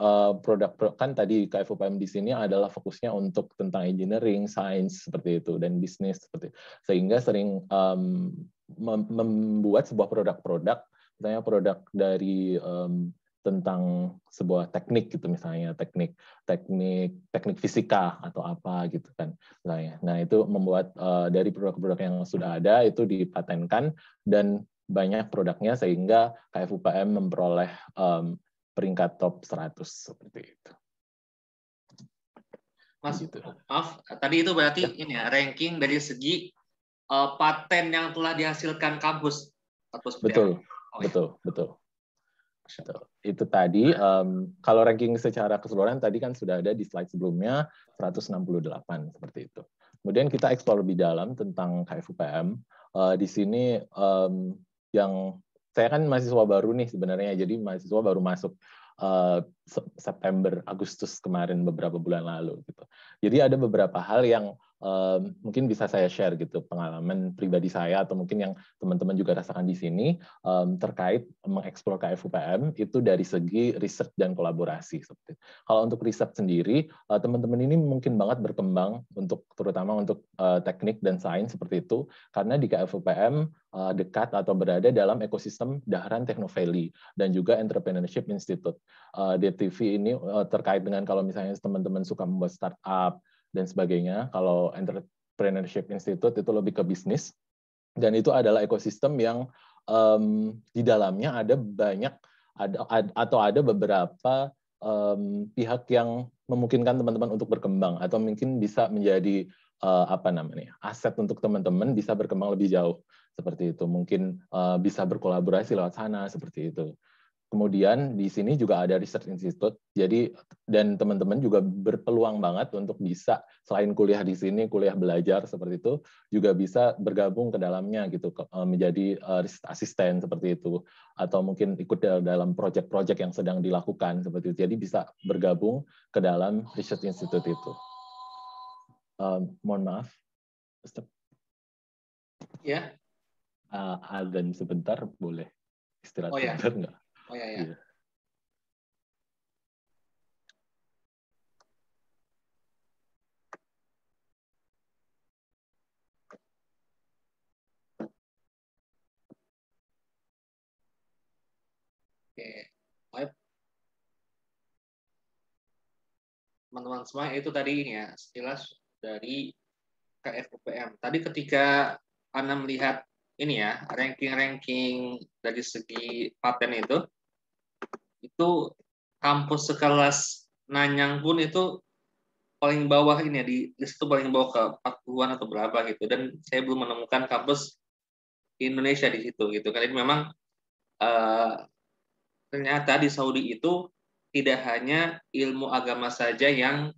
kan tadi KFUPM di sini adalah fokusnya untuk tentang engineering, science seperti itu, dan bisnis seperti itu. Sehingga sering membuat sebuah produk-produk, misalnya produk dari tentang sebuah teknik gitu, misalnya teknik fisika atau apa gitu kan misalnya. Nah itu membuat dari produk-produk yang sudah ada itu dipatenkan dan banyak produknya sehingga KFUPM memperoleh peringkat top 100 seperti itu. Mas, gitu. maaf, tadi itu berarti ini ya, ranking dari segi paten yang telah dihasilkan kampus. Betul, betul. Itu tadi, kalau ranking secara keseluruhan tadi kan sudah ada di slide sebelumnya, 168 seperti itu. Kemudian kita eksplor lebih dalam tentang KFUPM. Di sini yang saya kan mahasiswa baru nih sebenarnya, jadi mahasiswa baru masuk September, Agustus kemarin beberapa bulan lalu gitu. Jadi ada beberapa hal yang mungkin bisa saya share gitu pengalaman pribadi saya atau mungkin yang teman-teman juga rasakan di sini terkait mengeksplor KFUPM itu dari segi riset dan kolaborasi. Kalau untuk riset sendiri, teman-teman ini mungkin banget berkembang terutama untuk teknik dan sains seperti itu karena di KFUPM dekat atau berada dalam ekosistem Dahran Techno Valley dan juga Entrepreneurship Institute. DTV ini terkait dengan kalau misalnya teman-teman suka membuat startup dan sebagainya. Kalau Entrepreneurship Institute itu lebih ke bisnis, dan itu adalah ekosistem yang di dalamnya ada beberapa pihak yang memungkinkan teman-teman untuk berkembang atau mungkin bisa menjadi aset untuk teman-teman bisa berkembang lebih jauh seperti itu. Mungkin bisa berkolaborasi lewat sana seperti itu. Kemudian di sini juga ada Research Institute, jadi dan teman-teman juga berpeluang banget untuk bisa selain kuliah di sini, kuliah belajar seperti itu, juga bisa bergabung ke dalamnya gitu, menjadi research assistant seperti itu, atau mungkin ikut dalam proyek-proyek yang sedang dilakukan seperti itu. Jadi bisa bergabung ke dalam Research Institute itu. Mohon maaf, Ustaz. Ya. Azan sebentar, boleh istirahat sebentar nggak? Oh ya. Iya. Oke. Baik. Teman-teman semua itu tadi ini ya, sekilas dari KFUPM. Tadi ketika Anda melihat ini ya, ranking-ranking dari segi paten itu kampus sekelas Nanyang pun itu paling bawah ini ya, di list itu paling bawah ke 40-an atau berapa gitu, dan saya belum menemukan kampus di Indonesia di situ gitu kan. Jadi memang ternyata di Saudi itu tidak hanya ilmu agama saja yang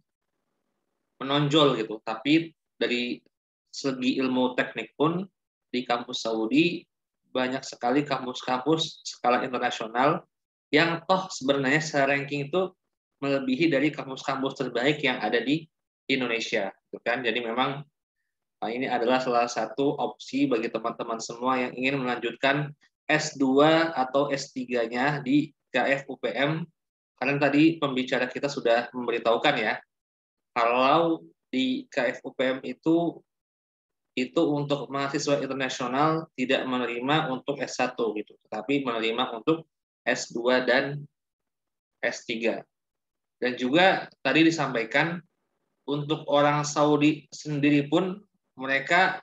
menonjol gitu, tapi dari segi ilmu teknik pun di kampus Saudi banyak sekali kampus-kampus skala internasional yang toh sebenarnya secara ranking itu melebihi dari kampus-kampus terbaik yang ada di Indonesia, gitu kan. Jadi memang ini adalah salah satu opsi bagi teman-teman semua yang ingin melanjutkan S2 atau S3-nya di KFUPM. Karena tadi pembicara kita sudah memberitahukan ya, kalau di KFUPM itu untuk mahasiswa internasional tidak menerima untuk S1 gitu, tetapi menerima untuk S2 dan S3. Dan juga tadi disampaikan untuk orang Saudi sendiri pun mereka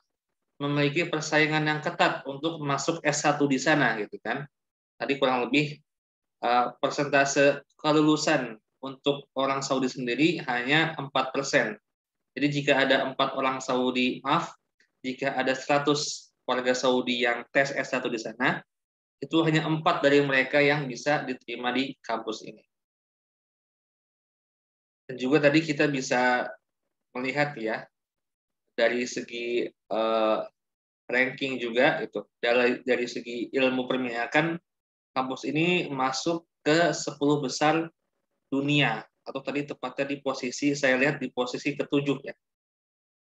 memiliki persaingan yang ketat untuk masuk S1 di sana gitu kan. Tadi kurang lebih persentase kelulusan untuk orang Saudi sendiri hanya 4%. Jadi jika ada 100 warga Saudi yang tes S1 di sana, itu hanya 4 dari mereka yang bisa diterima di kampus ini. Dan juga tadi kita bisa melihat ya, dari segi ranking juga itu, dari segi ilmu perminyakan, kampus ini masuk ke 10 besar dunia, atau tadi tepatnya di posisi, saya lihat di posisi ke-7 ya.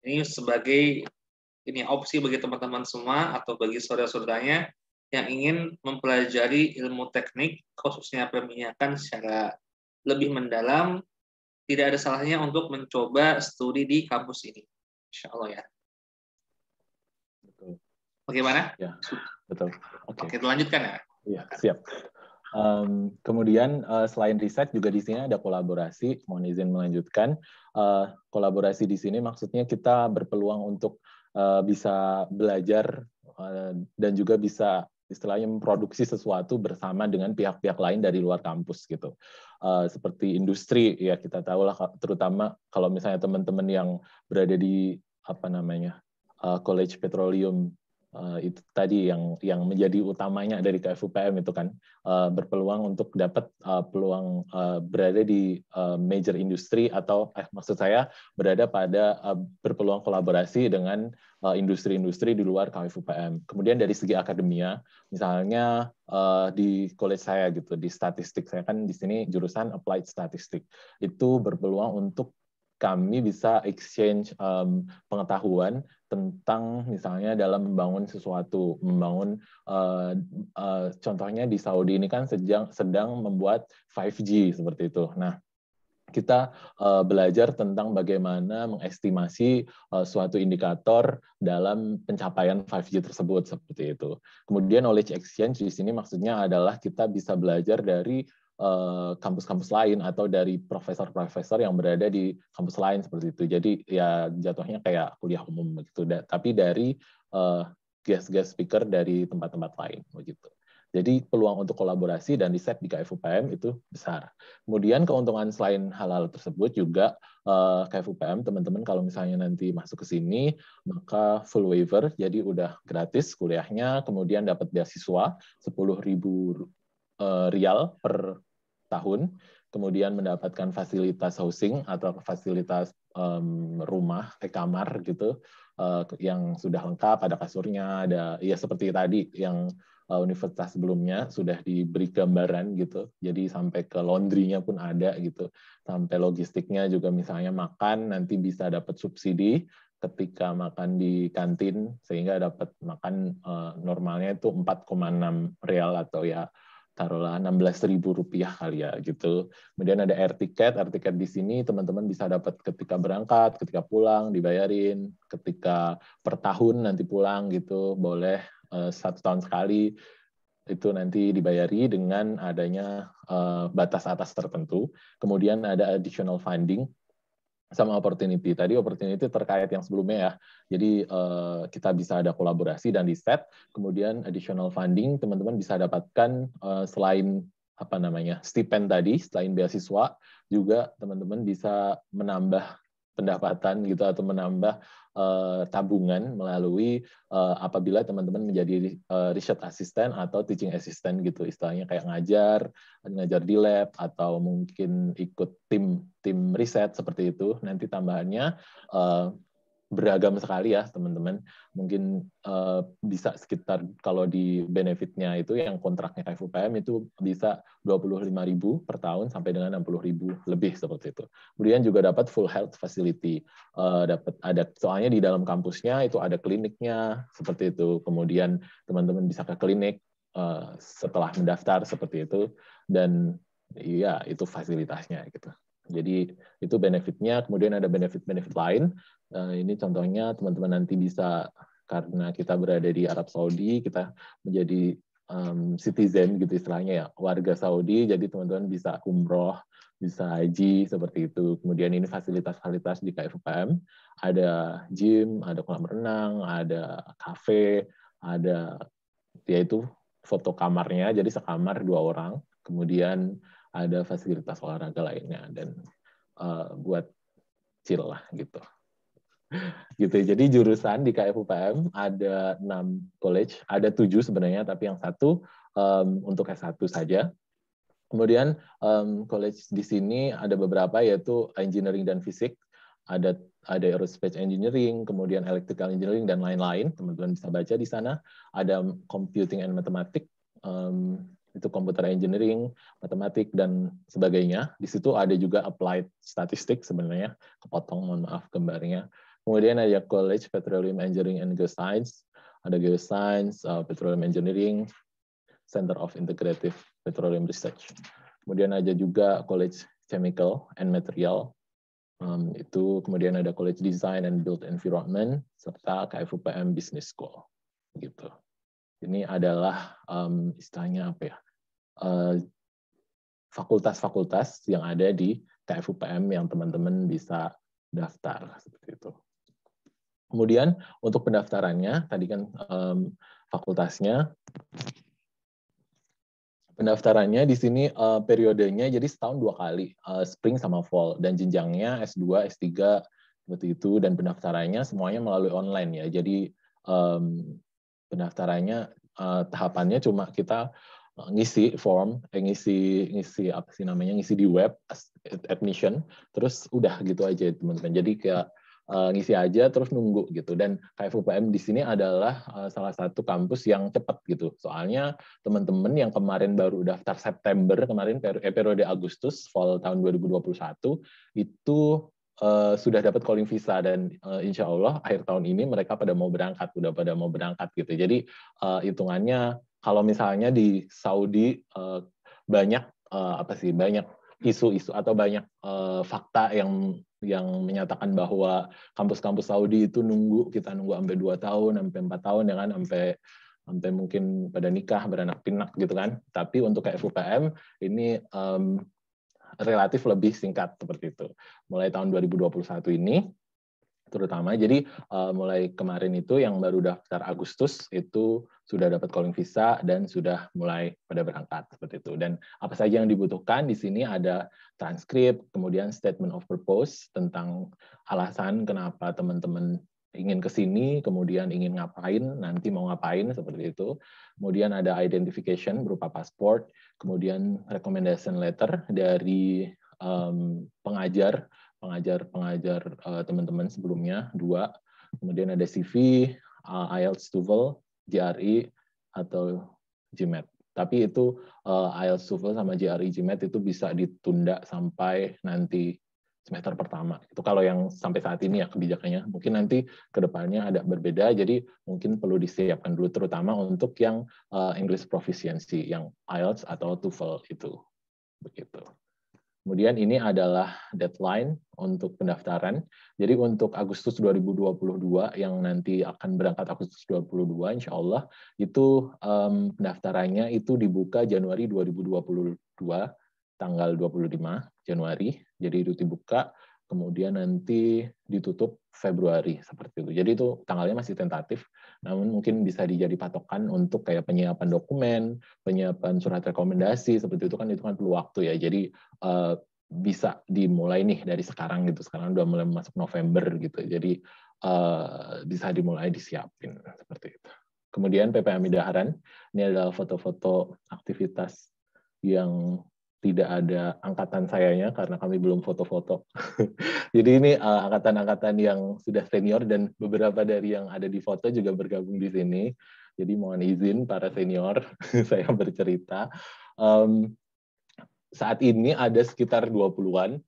Ini sebagai opsi bagi teman-teman semua atau bagi saudara-saudaranya yang ingin mempelajari ilmu teknik, khususnya perminyakan secara lebih mendalam, tidak ada salahnya untuk mencoba studi di kampus ini. Insya Allah ya. Betul. Bagaimana? Ya, betul. Oke, lanjutkan ya. Iya, siap. Kemudian selain riset juga di sini ada kolaborasi. Mohon izin melanjutkan. Kolaborasi di sini maksudnya kita berpeluang untuk bisa belajar dan juga bisa istilahnya memproduksi sesuatu bersama dengan pihak-pihak lain dari luar kampus gitu. Seperti industri ya, kita tahu lah, terutama kalau misalnya teman-teman yang berada di College Petroleum itu tadi yang menjadi utamanya dari KFUPM itu kan berpeluang untuk dapat peluang berada di major industri atau maksud saya berada pada berpeluang kolaborasi dengan industri-industri di luar KFUPM. Kemudian dari segi akademia, misalnya di college saya gitu, di statistik, saya kan di sini jurusan Applied Statistics, itu berpeluang untuk kami bisa exchange pengetahuan tentang misalnya dalam membangun sesuatu, contohnya di Saudi ini kan sedang membuat 5G seperti itu. Nah, kita belajar tentang bagaimana mengestimasi suatu indikator dalam pencapaian 5G tersebut seperti itu. Kemudian knowledge exchange di sini maksudnya adalah kita bisa belajar dari kampus-kampus lain atau dari profesor-profesor yang berada di kampus lain seperti itu. Jadi ya jatuhnya kayak kuliah umum begitu, tapi dari guest speaker dari tempat-tempat lain begitu. Jadi peluang untuk kolaborasi dan riset di KFUPM itu besar. Kemudian keuntungan selain hal-hal tersebut juga KFUPM, teman-teman kalau misalnya nanti masuk ke sini, maka full waiver, jadi udah gratis kuliahnya, kemudian dapat beasiswa 10.000 rial per tahun, kemudian mendapatkan fasilitas housing atau fasilitas rumah, kamar gitu, yang sudah lengkap, ada kasurnya, ada ya seperti tadi yang universitas sebelumnya sudah diberi gambaran gitu, jadi sampai ke laundry-nya pun ada gitu, sampai logistiknya juga misalnya makan nanti bisa dapat subsidi ketika makan di kantin, sehingga dapat makan normalnya itu 4,6 rial atau ya taruhlah 16.000 rupiah kali ya gitu. Kemudian ada air ticket di sini teman-teman bisa dapat ketika berangkat, ketika pulang dibayarin, ketika per tahun nanti pulang gitu boleh 1 tahun sekali itu nanti dibayari dengan adanya batas atas tertentu. Kemudian ada additional funding sama opportunity. Tadi opportunity terkait yang sebelumnya ya. Jadi kita bisa ada kolaborasi dan riset, kemudian additional funding teman-teman bisa dapatkan selain stipend tadi, selain beasiswa, juga teman-teman bisa menambah pendapatan gitu atau menambah tabungan melalui apabila teman-teman menjadi research assistant atau teaching assistant gitu, istilahnya kayak ngajar di lab atau mungkin ikut tim riset seperti itu. Nanti tambahannya beragam sekali ya teman-teman. Mungkin bisa sekitar kalau di benefitnya itu yang kontraknya KFUPM itu bisa 25.000 per tahun sampai dengan 60.000 lebih seperti itu. Kemudian juga dapat full health facility. Dapat ada soalnya di dalam kampusnya itu ada kliniknya seperti itu. Kemudian teman-teman bisa ke klinik setelah mendaftar seperti itu, dan iya itu fasilitasnya gitu. Jadi itu benefitnya. Kemudian ada benefit-benefit lain. Ini contohnya teman-teman nanti bisa, karena kita berada di Arab Saudi, kita menjadi citizen gitu istilahnya ya, warga Saudi, jadi teman-teman bisa umroh, bisa haji seperti itu. Kemudian ini fasilitas-fasilitas di KFUPM, ada gym, ada kolam renang, ada kafe, ada yaitu foto kamarnya, jadi sekamar 2 orang. Kemudian ada fasilitas olahraga lainnya dan buat chill lah gitu. Gitu. Jadi jurusan di KFUPM ada 6 college, ada 7 sebenarnya, tapi yang 1 untuk S1 saja. Kemudian college di sini ada beberapa, yaitu engineering dan fisik, ada aerospace engineering, kemudian electrical engineering dan lain-lain. Teman-teman bisa baca di sana. Ada computing and mathematics, itu computer engineering, matematik dan sebagainya. Di situ ada juga applied statistics sebenarnya, kepotong mohon maaf gambarnya. Kemudian ada College Petroleum Engineering and Geoscience, ada Geoscience, Petroleum Engineering, Center of Integrative Petroleum Research. Kemudian ada juga College Chemical and Material, itu kemudian ada College Design and Built Environment, serta KFUPM Business School. Gitu. Ini adalah istilahnya apa ya? Fakultas-fakultas yang ada di KFUPM yang teman-teman bisa daftar seperti itu. Kemudian untuk pendaftarannya, tadi kan fakultasnya, pendaftarannya di sini periodenya jadi setahun 2 kali, spring sama fall, dan jenjangnya S2, S3 seperti itu, dan pendaftarannya semuanya melalui online ya. Jadi pendaftarannya tahapannya cuma kita ngisi form, ngisi apa sih namanya, ngisi di web admission, terus udah gitu aja teman-teman. Jadi kayak ngisi aja terus nunggu gitu. Dan KFUPM di sini adalah salah satu kampus yang cepat gitu. Soalnya teman-teman yang kemarin baru daftar September kemarin periode Agustus fall tahun 2021 itu sudah dapat calling visa dan insya Allah akhir tahun ini mereka udah pada mau berangkat gitu. Jadi hitungannya kalau misalnya di Saudi banyak banyak isu-isu atau banyak fakta yang menyatakan bahwa kampus-kampus Saudi itu kita nunggu sampai 2 tahun, sampai 4 tahun ya kan, sampai mungkin pada nikah, beranak pinak gitu kan. Tapi untuk KFUPM ini relatif lebih singkat seperti itu. Mulai tahun 2021 ini terutama, jadi mulai kemarin itu yang baru daftar Agustus itu sudah dapat calling visa dan sudah mulai pada berangkat seperti itu. Dan apa saja yang dibutuhkan di sini ada transkrip, kemudian statement of purpose tentang alasan kenapa teman-teman ingin ke sini, kemudian ingin ngapain, nanti mau ngapain seperti itu. Kemudian ada identification berupa pasport, kemudian recommendation letter dari pengajar teman-teman sebelumnya 2, kemudian ada CV, IELTS, TOEFL, GRE atau GMAT. Tapi itu IELTS, TOEFL sama GRE, GMAT itu bisa ditunda sampai nanti semester pertama. Itu kalau yang sampai saat ini ya kebijakannya. Mungkin nanti ke depannya ada berbeda, jadi mungkin perlu disiapkan dulu terutama untuk yang English proficiency, yang IELTS atau TOEFL itu. Begitu. Kemudian ini adalah deadline untuk pendaftaran. Jadi untuk Agustus 2022 yang nanti akan berangkat Agustus 2022, insya Allah itu pendaftarannya itu dibuka Januari 2022, tanggal 25 Januari. Jadi itu dibuka, kemudian nanti ditutup Februari seperti itu. Jadi itu tanggalnya masih tentatif, namun mungkin bisa dijadi patokan untuk kayak penyiapan dokumen, penyiapan surat rekomendasi seperti itu kan perlu waktu ya. Jadi bisa dimulai nih dari sekarang gitu. Sekarang udah mulai masuk November gitu. Jadi bisa dimulai disiapin seperti itu. Kemudian PPAMI Daharan, ini adalah foto-foto aktivitas yang tidak ada angkatan sayanya karena kami belum foto-foto. Jadi ini angkatan-angkatan yang sudah senior dan beberapa dari yang ada di foto juga bergabung di sini. Jadi mohon izin para senior saya bercerita. Saat ini ada sekitar 20-an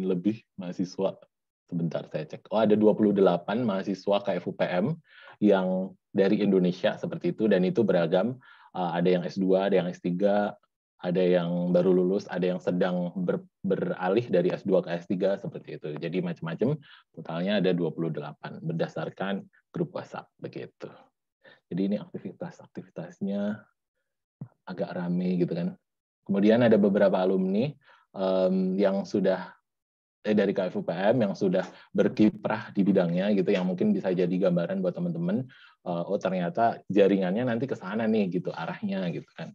lebih mahasiswa. Sebentar saya cek. Oh, ada 28 mahasiswa KFUPM yang dari Indonesia seperti itu dan itu beragam. Ada yang S2, ada yang S3, ada yang baru lulus, ada yang sedang beralih dari S2 ke S3 seperti itu. Jadi macam-macam, totalnya ada 28 berdasarkan grup WhatsApp begitu. Jadi ini aktivitasnya agak rame gitu kan. Kemudian ada beberapa alumni yang sudah dari KFUPM yang sudah berkiprah di bidangnya gitu, yang mungkin bisa jadi gambaran buat teman-teman. Oh ternyata jaringannya nanti ke sana nih gitu arahnya gitu kan.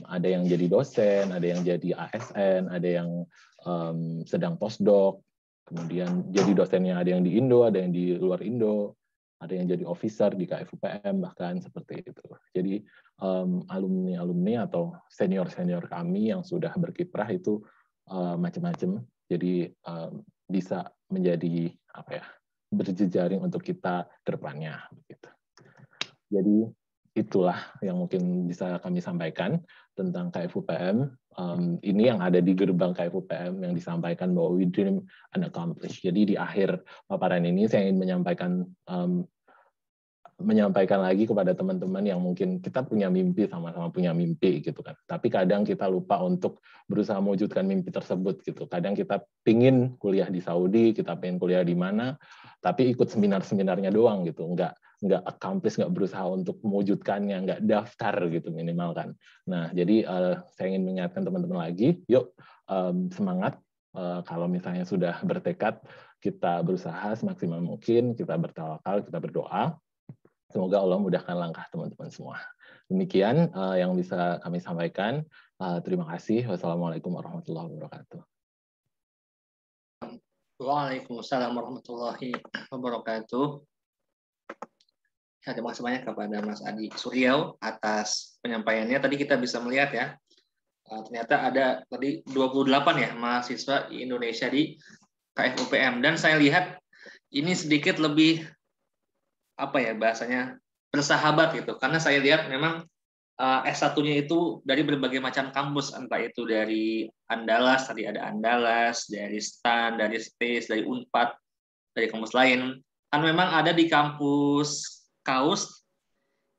Ada yang jadi dosen, ada yang jadi ASN, ada yang sedang postdoc, kemudian jadi dosennya ada yang di Indo, ada yang di luar Indo, ada yang jadi officer di KFUPM bahkan seperti itu. Jadi alumni atau senior kami yang sudah berkiprah itu macam-macam. Jadi bisa menjadi berjejaring untuk kita ke depannya begitu. Jadi itulah yang mungkin bisa kami sampaikan tentang KFUPM. Ini yang ada di gerbang KFUPM yang disampaikan bahwa we dream and accomplish. Jadi di akhir paparan ini saya ingin menyampaikan lagi kepada teman-teman yang mungkin kita punya mimpi, sama-sama punya mimpi gitu kan. Tapi kadang kita lupa untuk berusaha mewujudkan mimpi tersebut gitu. Kadang kita pingin kuliah di Saudi, kita pengen kuliah di mana, tapi ikut seminar-seminarnya doang gitu. Nggak accomplish, nggak berusaha untuk mewujudkannya, nggak daftar gitu minimal kan. Nah, jadi saya ingin mengingatkan teman-teman lagi, yuk semangat. Kalau misalnya sudah bertekad, kita berusaha semaksimal mungkin, kita bertawakal, kita berdoa. Semoga Allah mudahkan langkah teman-teman semua. Demikian yang bisa kami sampaikan. Terima kasih. Wassalamualaikum warahmatullahi wabarakatuh. Waalaikumsalam warahmatullahi wabarakatuh. Terima kasih banyak kepada Mas Adi Suryo atas penyampaiannya. Tadi kita bisa melihat ya, ternyata ada tadi 28 ya mahasiswa di Indonesia di KFUPM. Dan saya lihat ini sedikit lebih bahasanya bersahabat gitu, karena saya lihat memang S1-nya itu dari berbagai macam kampus, entah itu dari Andalas, tadi ada Andalas, dari STAN, dari SPACE, dari Unpad, dari kampus lain. Kan memang ada di kampus KAUS,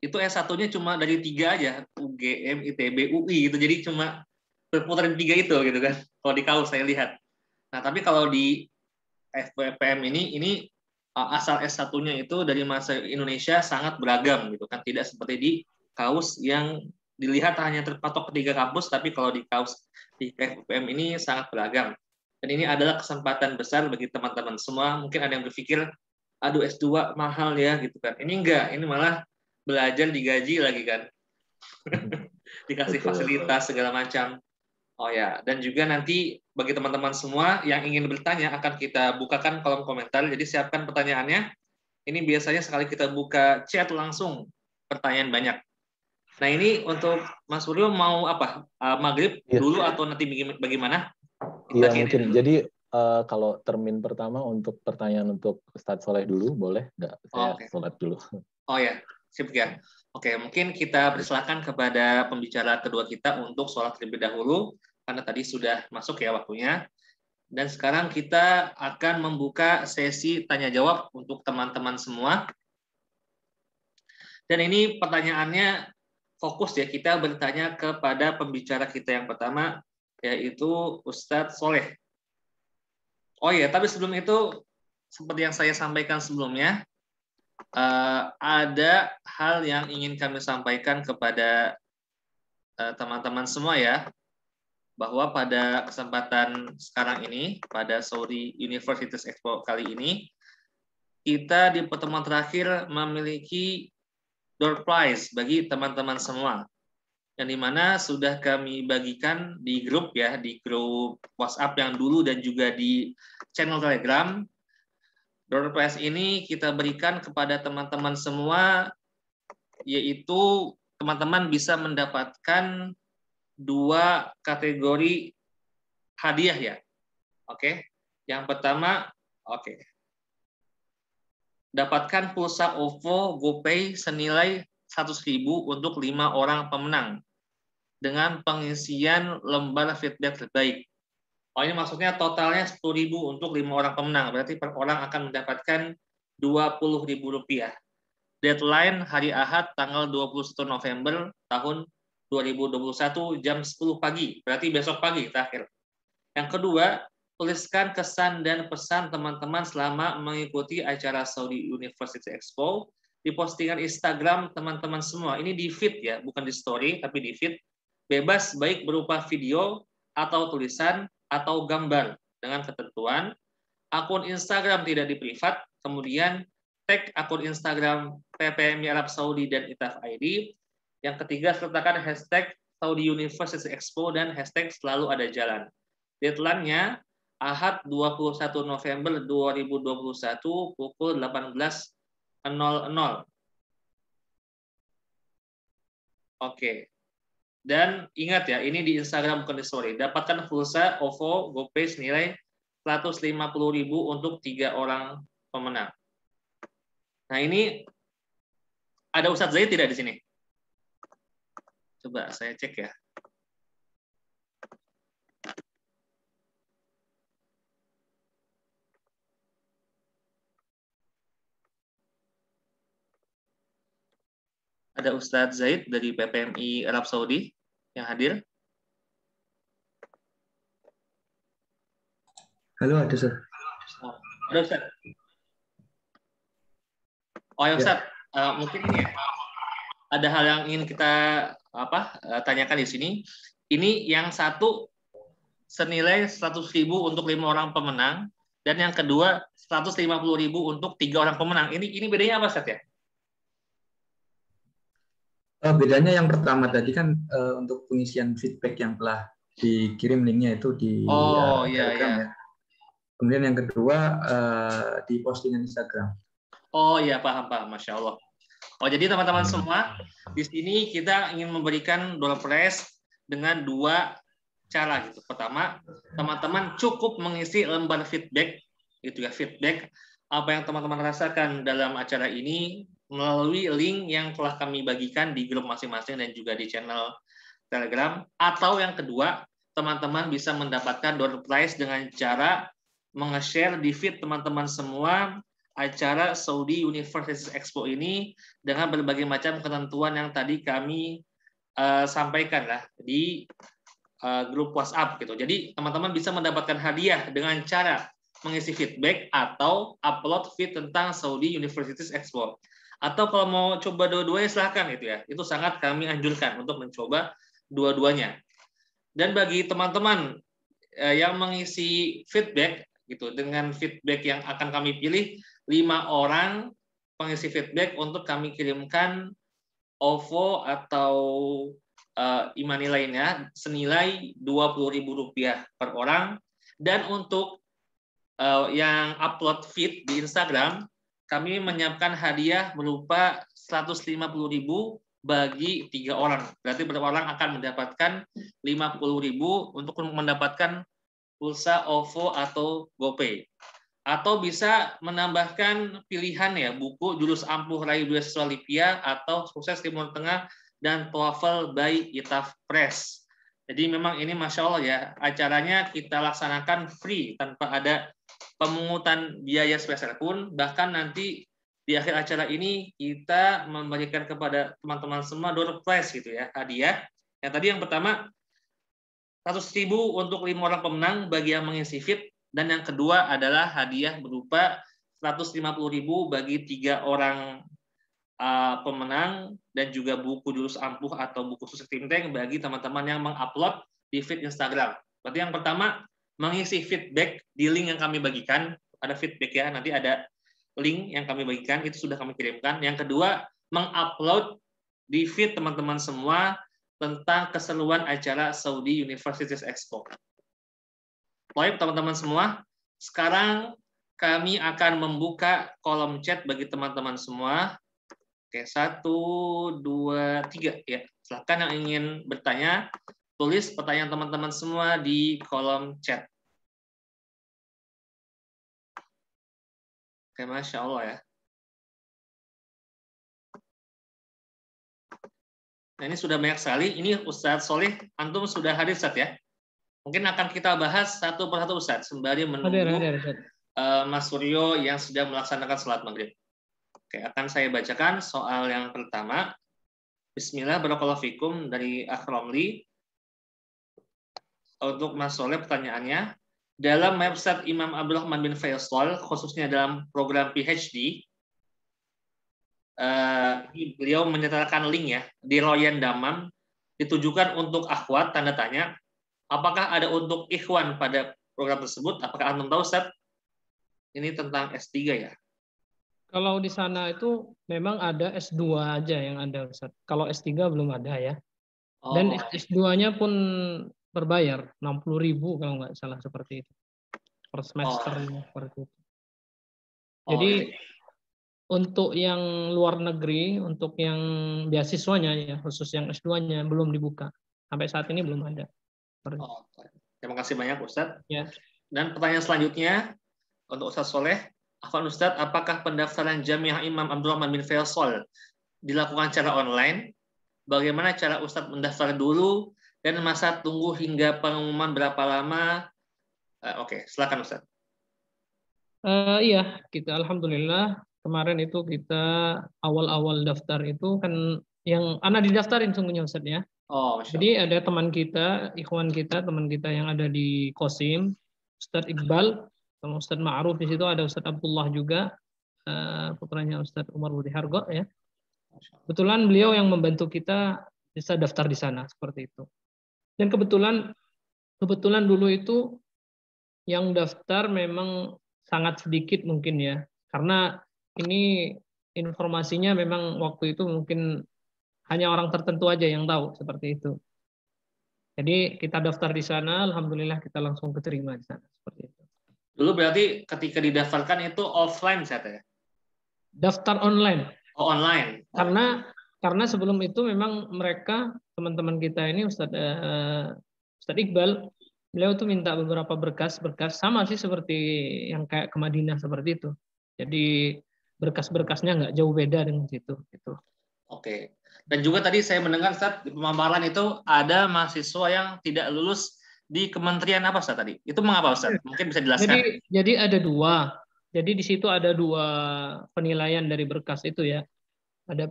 itu S1-nya cuma dari 3 aja, UGM, ITB, UI gitu. Jadi cuma berputar di 3 itu gitu kan. Kalau di KAUS saya lihat. Nah, tapi kalau di FPM ini asal S1-nya itu dari masa Indonesia sangat beragam gitu kan. Tidak seperti di KAUS yang dilihat hanya terpatok ke 3 kampus, tapi kalau di KAUS di FPM ini sangat beragam. Dan ini adalah kesempatan besar bagi teman-teman semua. Mungkin ada yang berpikir, aduh S2 mahal ya gitu kan. Ini enggak, ini malah belajar digaji lagi kan. Dikasih fasilitas segala macam. Oh ya, dan juga nanti bagi teman-teman semua yang ingin bertanya akan kita bukakan kolom komentar. Jadi siapkan pertanyaannya. Ini biasanya sekali kita buka chat langsung pertanyaan banyak. Nah, ini untuk Mas Suryo mau apa? Maghrib dulu atau nanti bagaimana? Iya, mungkin. Jadi kalau termin pertama untuk pertanyaan untuk Ustadz Soleh dulu, boleh nggak? Saya sholat dulu. Oh ya, sip ya. Oke, mungkin kita persilakan kepada pembicara kedua kita untuk sholat terlebih dahulu, karena tadi sudah masuk ya waktunya. Dan sekarang kita akan membuka sesi tanya-jawab untuk teman-teman semua. Dan ini pertanyaannya fokus ya, kita bertanya kepada pembicara kita yang pertama, yaitu Ustadz Soleh. Oh ya, tapi sebelum itu, seperti yang saya sampaikan sebelumnya, ada hal yang ingin kami sampaikan kepada teman-teman semua ya, bahwa pada kesempatan sekarang ini, pada Saudi Universities Expo kali ini, kita di pertemuan terakhir memiliki door prize bagi teman-teman semua, yang dimana sudah kami bagikan di grup ya, di grup WhatsApp yang dulu dan juga di channel Telegram. Door prize ini kita berikan kepada teman-teman semua, yaitu teman-teman bisa mendapatkan 2 kategori hadiah ya. Oke. Yang pertama, dapatkan pulsa OVO GoPay senilai 100.000 untuk 5 orang pemenang dengan pengisian lembar feedback terbaik. Oh, ini maksudnya totalnya 10.000 untuk 5 orang pemenang. Berarti per orang akan mendapatkan Rp20.000. Deadline hari Ahad tanggal 21 November tahun 2021 jam 10 pagi. Berarti besok pagi terakhir. Yang kedua, tuliskan kesan dan pesan teman-teman selama mengikuti acara Saudi University Expo di postingan Instagram teman-teman semua. Ini di feed ya, bukan di story, tapi di feed. Bebas baik berupa video atau tulisan atau gambar dengan ketentuan akun Instagram tidak di-privat, kemudian tag akun Instagram PPMI Arab Saudi dan ITAF ID. Yang ketiga, sertakan hashtag Saudi University Expo dan hashtag selalu ada jalan. Deadline-nya Ahad 21 November 2021 pukul 18.00. Oke. Dan ingat ya, ini di Instagram bukan di story. Dapatkan pulsa OVO GoPay senilai 150.000 untuk 3 orang pemenang. Nah, ini ada Ustadz Zaid tidak di sini? Coba saya cek ya. Ada Ustadz Zaid dari PPMI Arab Saudi yang hadir. Halo, ada Ustaz. Ada Ustadz. Oh ya Ustadz, mungkin ini ya, ada hal yang ingin kita tanyakan di sini. Ini yang satu senilai 100.000 untuk 5 orang pemenang, dan yang kedua 150.000 untuk 3 orang pemenang. Ini bedanya apa Ustadz ya? Bedanya yang pertama tadi kan untuk pengisian feedback yang telah dikirim linknya itu di Telegram ya. Kemudian yang kedua di postingan Instagram. Oh iya, paham, Masya Allah. Oh, jadi teman-teman semua, di sini kita ingin memberikan door prize dengan 2 cara gitu. Pertama, teman-teman cukup mengisi lembar feedback, gitu ya, feedback apa yang teman-teman rasakan dalam acara ini, melalui link yang telah kami bagikan di grup masing-masing dan juga di channel Telegram. Atau yang kedua, teman-teman bisa mendapatkan door prize dengan cara menge-share di feed teman-teman semua acara Saudi University Expo ini dengan berbagai macam ketentuan yang tadi kami sampaikan lah di grup WhatsApp gitu. Jadi teman-teman bisa mendapatkan hadiah dengan cara mengisi feedback atau upload feed tentang Saudi University Expo. Atau kalau mau coba dua-duanya silahkan gitu ya. Itu sangat kami anjurkan untuk mencoba dua-duanya. Dan bagi teman-teman yang mengisi feedback gitu dengan feedback yang akan kami pilih 5 orang pengisi feedback untuk kami kirimkan OVO atau e-money lainnya senilai Rp20.000 per orang. Dan untuk yang upload feed di Instagram, kami menyiapkan hadiah berupa Rp150.000 bagi 3 orang. Berarti berapa orang akan mendapatkan Rp50.000 untuk mendapatkan pulsa OVO atau GoPay. Atau bisa menambahkan pilihan ya, buku Jurus Ampuh Raih Beasiswa Lipia atau Sukses Timur Tengah dan TOEFL by Itaf Press. Jadi memang ini Masya Allah ya, acaranya kita laksanakan free tanpa ada pemungutan biaya spesial pun. Bahkan nanti di akhir acara ini kita memberikan kepada teman-teman semua door prize gitu ya, hadiah. Yang tadi yang pertama 100.000 untuk 5 orang pemenang bagi yang mengisi feed. Dan yang kedua adalah hadiah berupa 150.000 bagi 3 orang pemenang dan juga buku Jurus Ampuh atau buku Sukses Tim Tank bagi teman-teman yang mengupload di feed Instagram. Berarti yang pertama mengisi feedback di link yang kami bagikan, ada feedback ya, nanti ada link yang kami bagikan, itu sudah kami kirimkan. Yang kedua mengupload di feed teman-teman semua tentang keseruan acara Saudi University Expo. Baik teman-teman semua, sekarang kami akan membuka kolom chat bagi teman-teman semua. Oke, 1, 2, 3 ya. Silakan yang ingin bertanya, tulis pertanyaan teman-teman semua di kolom chat. Oke, Masya Allah ya. Nah, ini sudah banyak sekali. Ini Ustadz Solih, antum sudah hadir Ustadz ya? Mungkin akan kita bahas satu persatu Ustadz sembari menunggu Mas Suryo yang sedang melaksanakan sholat maghrib. Oke, akan saya bacakan soal yang pertama. Bismillah, barakallahu fikum dari Akhramli. Untuk Mas Soleh pertanyaannya, dalam website Imam Abdurrahman bin Faisal, khususnya dalam program PhD, beliau menyertakan link ya di Royan Damam ditujukan untuk akhwat tanda tanya. Apakah ada untuk ikhwan pada program tersebut? Apakah antum tahu Ustaz? Ini tentang S3 ya. Kalau di sana itu memang ada S2 aja yang ada Ustaz. Kalau S3 belum ada ya. Dan S2-nya pun berbayar 60.000 kalau nggak salah seperti itu. Per semesternya seperti itu. Jadi untuk yang luar negeri, untuk yang beasiswanya ya, khusus yang S2-nya belum dibuka. Sampai saat ini belum ada. Terima kasih banyak Ustadz. Ya. Dan pertanyaan selanjutnya untuk Ustadz Soleh, Afwan Ustadz, apakah pendaftaran Jamiah Imam Abdurrahman bin Faisal dilakukan secara online? Bagaimana cara Ustadz mendaftar dulu dan masa tunggu hingga pengumuman berapa lama? Oke, silakan Ustadz. Iya, kita alhamdulillah kemarin itu kita awal-awal daftar itu kan yang anak didaftarin sungguhnya Ustadz ya. Jadi ada teman kita, ikhwan kita, teman kita yang ada di Qasim, Ustadz Iqbal, sama Ustadz Ma'ruf di situ ada Ustadz Abdullah juga, putranya Ustadz Umar Budi Hargo ya. Kebetulan beliau yang membantu kita bisa daftar di sana seperti itu. Dan kebetulan dulu itu yang daftar memang sangat sedikit mungkin ya, karena ini informasinya memang waktu itu mungkin hanya orang tertentu aja yang tahu seperti itu. Jadi kita daftar di sana, alhamdulillah kita langsung keterima di sana seperti itu. Dulu berarti ketika didaftarkan itu offline saya ya? Daftar online. Oh, online. Karena sebelum itu memang mereka teman-teman kita ini Ustadz Iqbal, beliau tuh minta beberapa berkas sama sih seperti yang kayak ke Madinah seperti itu. Jadi berkas-berkasnya nggak jauh beda dengan situ. Gitu. Oke. Dan juga tadi saya mendengar Ustaz, di pemaparan itu ada mahasiswa yang tidak lulus di kementerian apa Ustaz tadi? Itu mengapa Ustaz? Mungkin bisa dijelaskan. Jadi ada dua. Jadi di situ ada dua penilaian dari berkas itu ya. Ada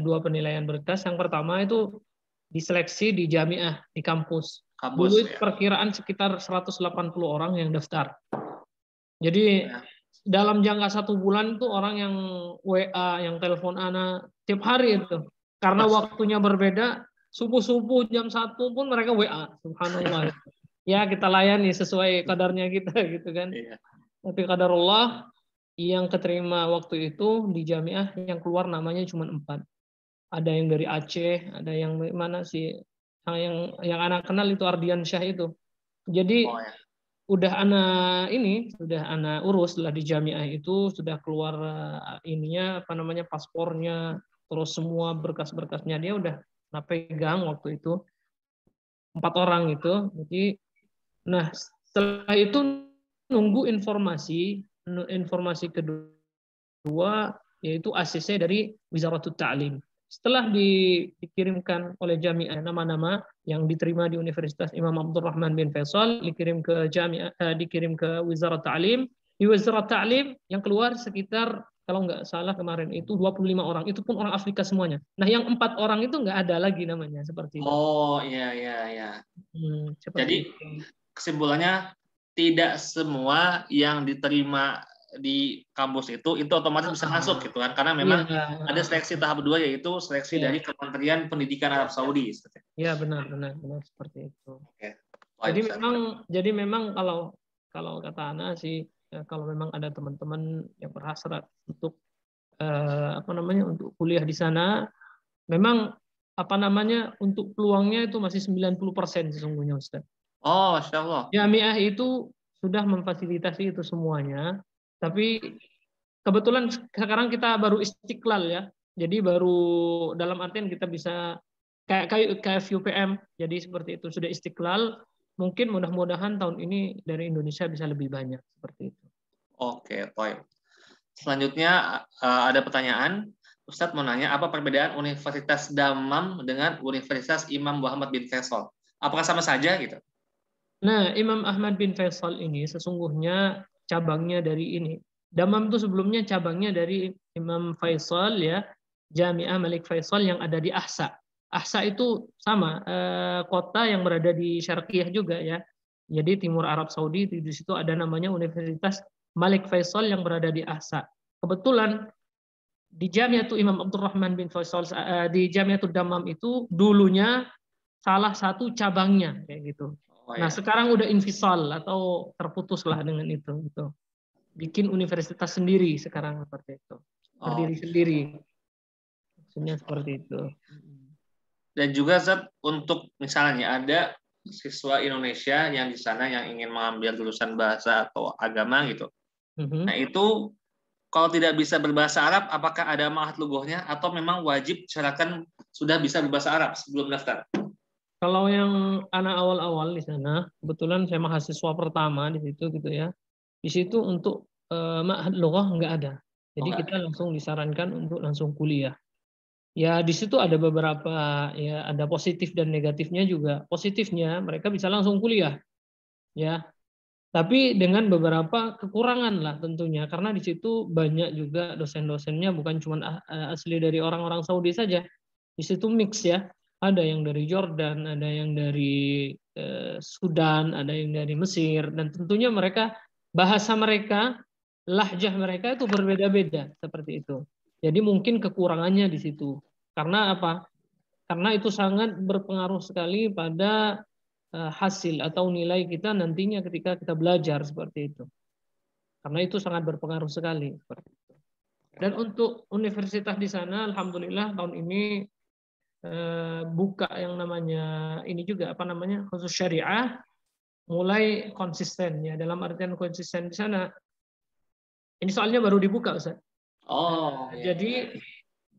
dua penilaian berkas. Yang pertama itu diseleksi di jamiah, di kampus. Dulu Ya. perkiraan sekitar 180 orang yang daftar. Jadi dalam jangka 1 bulan itu orang yang WA, yang telepon Ana tiap hari itu. Karena waktunya berbeda, subuh-subuh jam 1 pun mereka WA. Subhanallah. Ya kita layani sesuai kadarnya kita gitu kan. Tapi kadarullah yang keterima waktu itu di jamiah yang keluar namanya cuma 4. Ada yang dari Aceh, ada yang mana sih? Yang anak kenal itu Ardian Syah itu. Jadi sudah anak urus lah di jamiah itu, sudah keluar paspornya, terus semua berkas-berkasnya dia udah pegang waktu itu 4 orang itu. Jadi nah setelah itu nunggu informasi kedua yaitu ACC dari Wizaratul Ta'lim. Setelah dikirimkan oleh jamiah nama-nama yang diterima di Universitas Imam Abdurrahman bin Faisal, dikirim ke Wizarat Ta'lim. Di Wizarat Ta'lim yang keluar sekitar, kalau nggak salah kemarin itu 25 orang. Itu pun orang Afrika semuanya. Nah yang 4 orang itu nggak ada lagi namanya seperti itu. Oh iya. Jadi kesimpulannya tidak semua yang diterima di kampus itu otomatis bisa masuk gitu kan, karena memang ada seleksi tahap 2 yaitu seleksi dari Kementerian Pendidikan Arab Saudi. Iya benar seperti itu. Oke. Jadi memang kalau kata Ana sih, kalau memang ada teman-teman yang berhasrat untuk untuk kuliah di sana, memang untuk peluangnya itu masih 90% sesungguhnya Ustaz. Oh, Masya Allah. Jamiah itu sudah memfasilitasi itu semuanya. Tapi kebetulan sekarang kita baru istiqlal ya. Jadi baru dalam artian kita bisa kayak UPM. Jadi seperti itu sudah istiqlal. Mungkin mudah-mudahan tahun ini dari Indonesia bisa lebih banyak seperti itu. Oke, baik. Selanjutnya ada pertanyaan. Ustadz mau nanya, apa perbedaan Universitas Dammam dengan Universitas Imam Muhammad bin Faisal? Apakah sama saja gitu? Nah, Imam Ahmad bin Faisal ini sesungguhnya cabangnya dari ini. Dammam itu sebelumnya cabangnya dari Imam Faisal ya, Jami'ah Malik Faisal yang ada di Ahsa. Ahsa itu sama kota yang berada di Syarqiyah juga ya. Jadi timur Arab Saudi, di situ ada namanya Universitas Malik Faisal yang berada di Ahsa. Kebetulan di Jamiatul Imam Abdurrahman bin Faisal di Jamiatul Dammam itu dulunya salah satu cabangnya kayak gitu. Nah, sekarang udah infisal atau terputuslah dengan itu gitu. Bikin universitas sendiri sekarang seperti itu. Berdiri sendiri. Maksudnya seperti itu. Dan juga Zat, untuk misalnya ada siswa Indonesia yang di sana yang ingin mengambil jurusan bahasa atau agama gitu. Nah, itu kalau tidak bisa berbahasa Arab, apakah ada ma'had lughahnya atau memang wajib syaratkan sudah bisa berbahasa Arab sebelum daftar? Kalau yang anak awal-awal di sana, kebetulan saya mahasiswa pertama di situ gitu ya. Di situ untuk ma'had lughah nggak ada. Jadi kita langsung disarankan untuk langsung kuliah. Ya di situ ada beberapa ya, ada positif dan negatifnya juga. Positifnya mereka bisa langsung kuliah. Ya. Tapi dengan beberapa kekurangan lah tentunya, karena di situ banyak juga dosen-dosennya bukan cuma asli dari orang-orang Saudi saja. Di situ mix ya. Ada yang dari Jordan, ada yang dari Sudan, ada yang dari Mesir, dan tentunya mereka bahasa mereka, lahjah mereka itu berbeda-beda seperti itu. Jadi mungkin kekurangannya di situ. Karena apa? Karena itu sangat berpengaruh sekali pada hasil atau nilai kita nantinya ketika kita belajar seperti itu. Karena itu sangat berpengaruh sekali seperti itu. Dan untuk universitas di sana, alhamdulillah tahun ini buka yang namanya ini juga khusus syariah, mulai konsisten ya, dalam artian konsisten di sana. Ini soalnya baru dibuka Ustaz. Jadi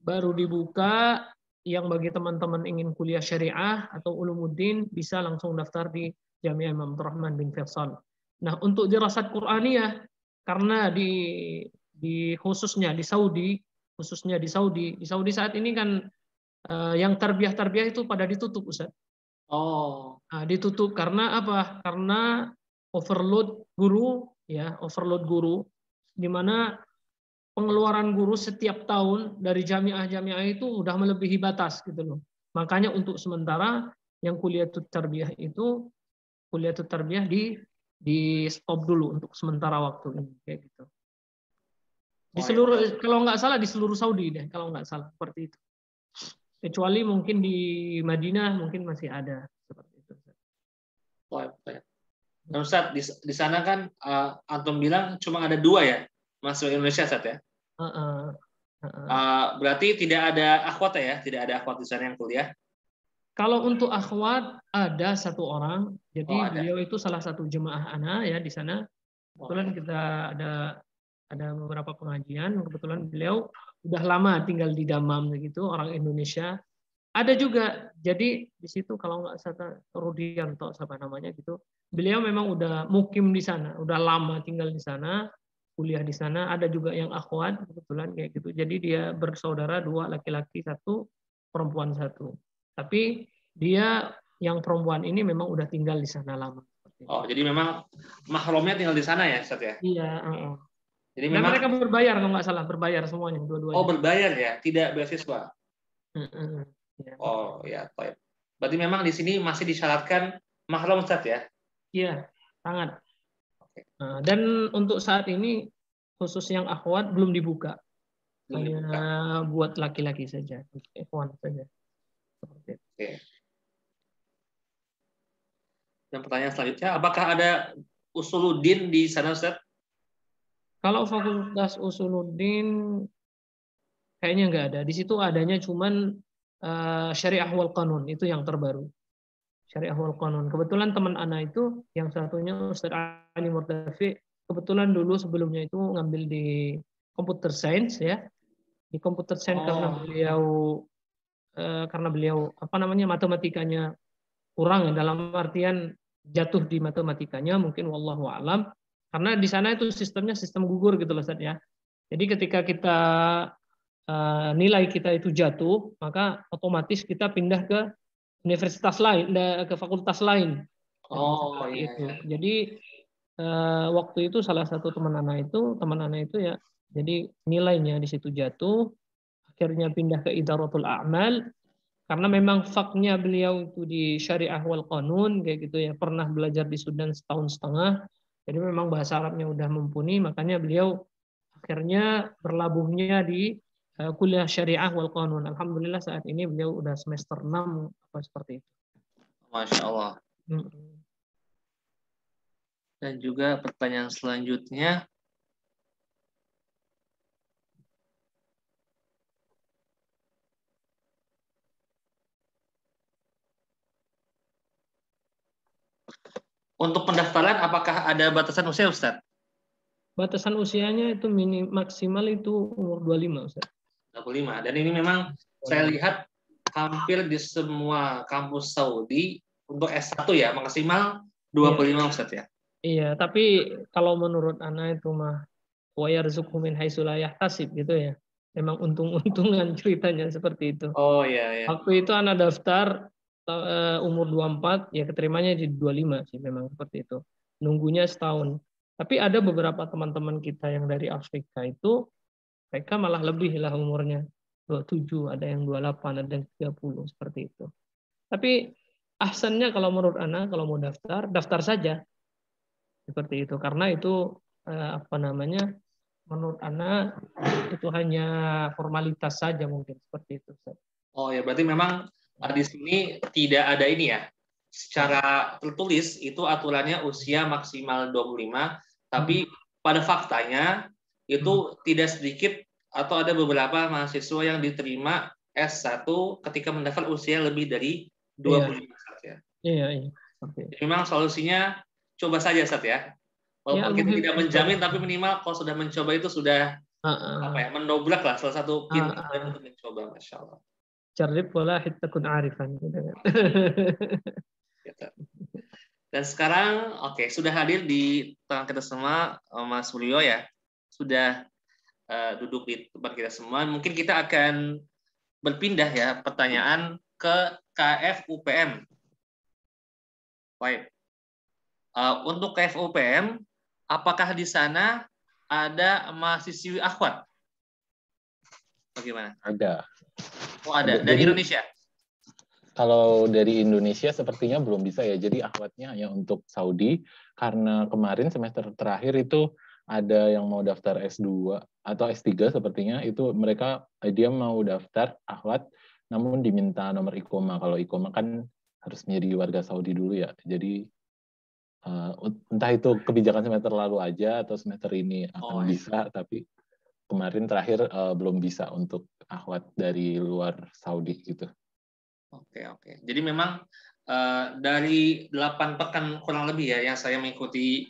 baru dibuka, yang bagi teman-teman ingin kuliah syariah atau ulumuddin bisa langsung daftar di Jami'ah Imam Abdurrahman bin Faisal. Nah, untuk dirasat Qur'aniyah, karena di khususnya di Saudi, di Saudi saat ini kan yang tarbiyah itu pada ditutup, Ustaz. Oh. Nah, ditutup karena apa? Karena overload guru, di mana pengeluaran guru setiap tahun dari jamiah-jamiah itu udah melebihi batas gitu loh. Makanya untuk sementara yang kuliah tarbiyah di stop dulu untuk sementara waktu ini kayak gitu. Di seluruh, kalau nggak salah di seluruh Saudi deh, kalau nggak salah seperti itu. Kecuali mungkin di Madinah mungkin masih ada seperti itu. Nah, Ustaz, di sana kan antum bilang cuma ada 2 ya masuk Indonesia, Ustaz ya? Berarti tidak ada akhwat ya? Tidak ada akhwat di sana yang kuliah? Kalau untuk akhwat ada 1 orang, jadi beliau itu salah satu jemaah ana ya di sana. Kebetulan kita ada beberapa pengajian, kebetulan beliau udah lama tinggal di Damam gitu, orang Indonesia. Ada juga, jadi di situ kalau nggak salah Rudianto siapa namanya gitu, beliau memang udah mukim di sana, udah lama tinggal di sana, kuliah di sana. Ada juga yang akhwat kebetulan kayak gitu. Jadi dia bersaudara 2, laki-laki 1, perempuan 1. Tapi dia yang perempuan ini memang udah tinggal di sana lama. Oh, jadi memang mahrumnya tinggal di sana ya, Ustaz ya? Iya. Jadi Dan memang mereka berbayar kalau nggak salah, berbayar semuanya, dua-duanya. Oh, berbayar ya, tidak beasiswa. Ya. Oh ya, baik. Berarti memang di sini masih disyaratkan mahram, Ustaz ya? Iya, sangat. Dan untuk saat ini khusus yang akhwat belum dibuka. Hanya buat laki-laki saja, ikhwan saja. Oke. Dan pertanyaan selanjutnya, apakah ada usuluddin di sana, Ustaz? Kalau fakultas usuluddin kayaknya nggak ada. Di situ adanya cuman syariah wal qanun, itu yang terbaru. Syariah wal qanun. Kebetulan teman ana itu yang satunya Ustaz Ali Murtafi, kebetulan dulu sebelumnya itu ngambil di computer science ya. Di computer science karena beliau matematikanya kurang ya, dalam artian jatuh di matematikanya mungkin wallahu alam, karena di sana itu sistemnya sistem gugur gitu loh Ustaz ya. Jadi ketika kita nilai kita itu jatuh, maka otomatis kita pindah ke universitas lain, ke fakultas lain. Oh iya. Itu. Jadi waktu itu salah satu teman anak itu ya, jadi nilainya di situ jatuh, akhirnya pindah ke Idaratul A'mal. Karena memang faknya beliau itu di syariah wal qanun kayak gitu ya, pernah belajar di Sudan 1,5 tahun, jadi memang bahasa Arabnya udah mumpuni, makanya beliau akhirnya berlabuhnya di kuliah syariah wal qanun. Alhamdulillah saat ini beliau udah semester 6 apa seperti itu. Masya Allah. Dan juga pertanyaan selanjutnya, untuk pendaftaran apakah ada batasan usia, Ustaz? Batasan usianya itu maksimal itu umur 25, Ustaz. 25. Dan ini memang saya lihat hampir di semua kampus Saudi untuk S1 ya, maksimal 25, Ustaz ya. Iya, tapi kalau menurut ana itu mah wa yarzuqhu min haitsu la yahtasib gitu ya. Memang untung-untungan ceritanya seperti itu. Oh iya. Waktu itu ana daftar umur 24, ya keterimanya di 25 sih, memang seperti itu. Nunggunya setahun. Tapi ada beberapa teman-teman kita yang dari Afrika itu, mereka malah lebih lah umurnya. 27, ada yang 28, ada yang 30, seperti itu. Tapi ahsannya kalau menurut ana, kalau mau daftar saja. Seperti itu. Karena itu, menurut ana, itu hanya formalitas saja mungkin, seperti itu. Oh ya, berarti memang di sini tidak ada ini ya. Secara tertulis itu aturannya usia maksimal 25, tapi pada faktanya itu tidak sedikit atau ada beberapa mahasiswa yang diterima S1 ketika mendaftar usia lebih dari 25 saja. Iya. Jadi memang solusinya coba saja, Ustaz ya. Walaupun kita tidak menjamin, tapi minimal kalau sudah mencoba itu sudah mendobrak lah salah satu pintu untuk mencoba, Masya Allah. Jarib wala hittakun arifan. Dan sekarang, sudah hadir di tengah kita semua Mas Suryo ya. Sudah duduk di tempat kita semua. Mungkin kita akan berpindah ya pertanyaan ke KFUPM. Baik. Untuk KFUPM, apakah di sana ada mahasiswi akhwat? Bagaimana? Ada. Oh, ada. Dari Indonesia? Kalau dari Indonesia sepertinya belum bisa ya. Jadi akhwatnya hanya untuk Saudi, karena kemarin semester terakhir itu ada yang mau daftar S2 atau S3 sepertinya, itu dia mau daftar akhwat, namun diminta nomor iqomah. Kalau iqomah kan harus menjadi warga Saudi dulu ya. Jadi entah itu kebijakan semester lalu aja atau semester ini akan bisa, tapi kemarin terakhir belum bisa untuk akhwat dari luar Saudi gitu. Oke. Jadi memang dari 8 pekan kurang lebih ya yang saya mengikuti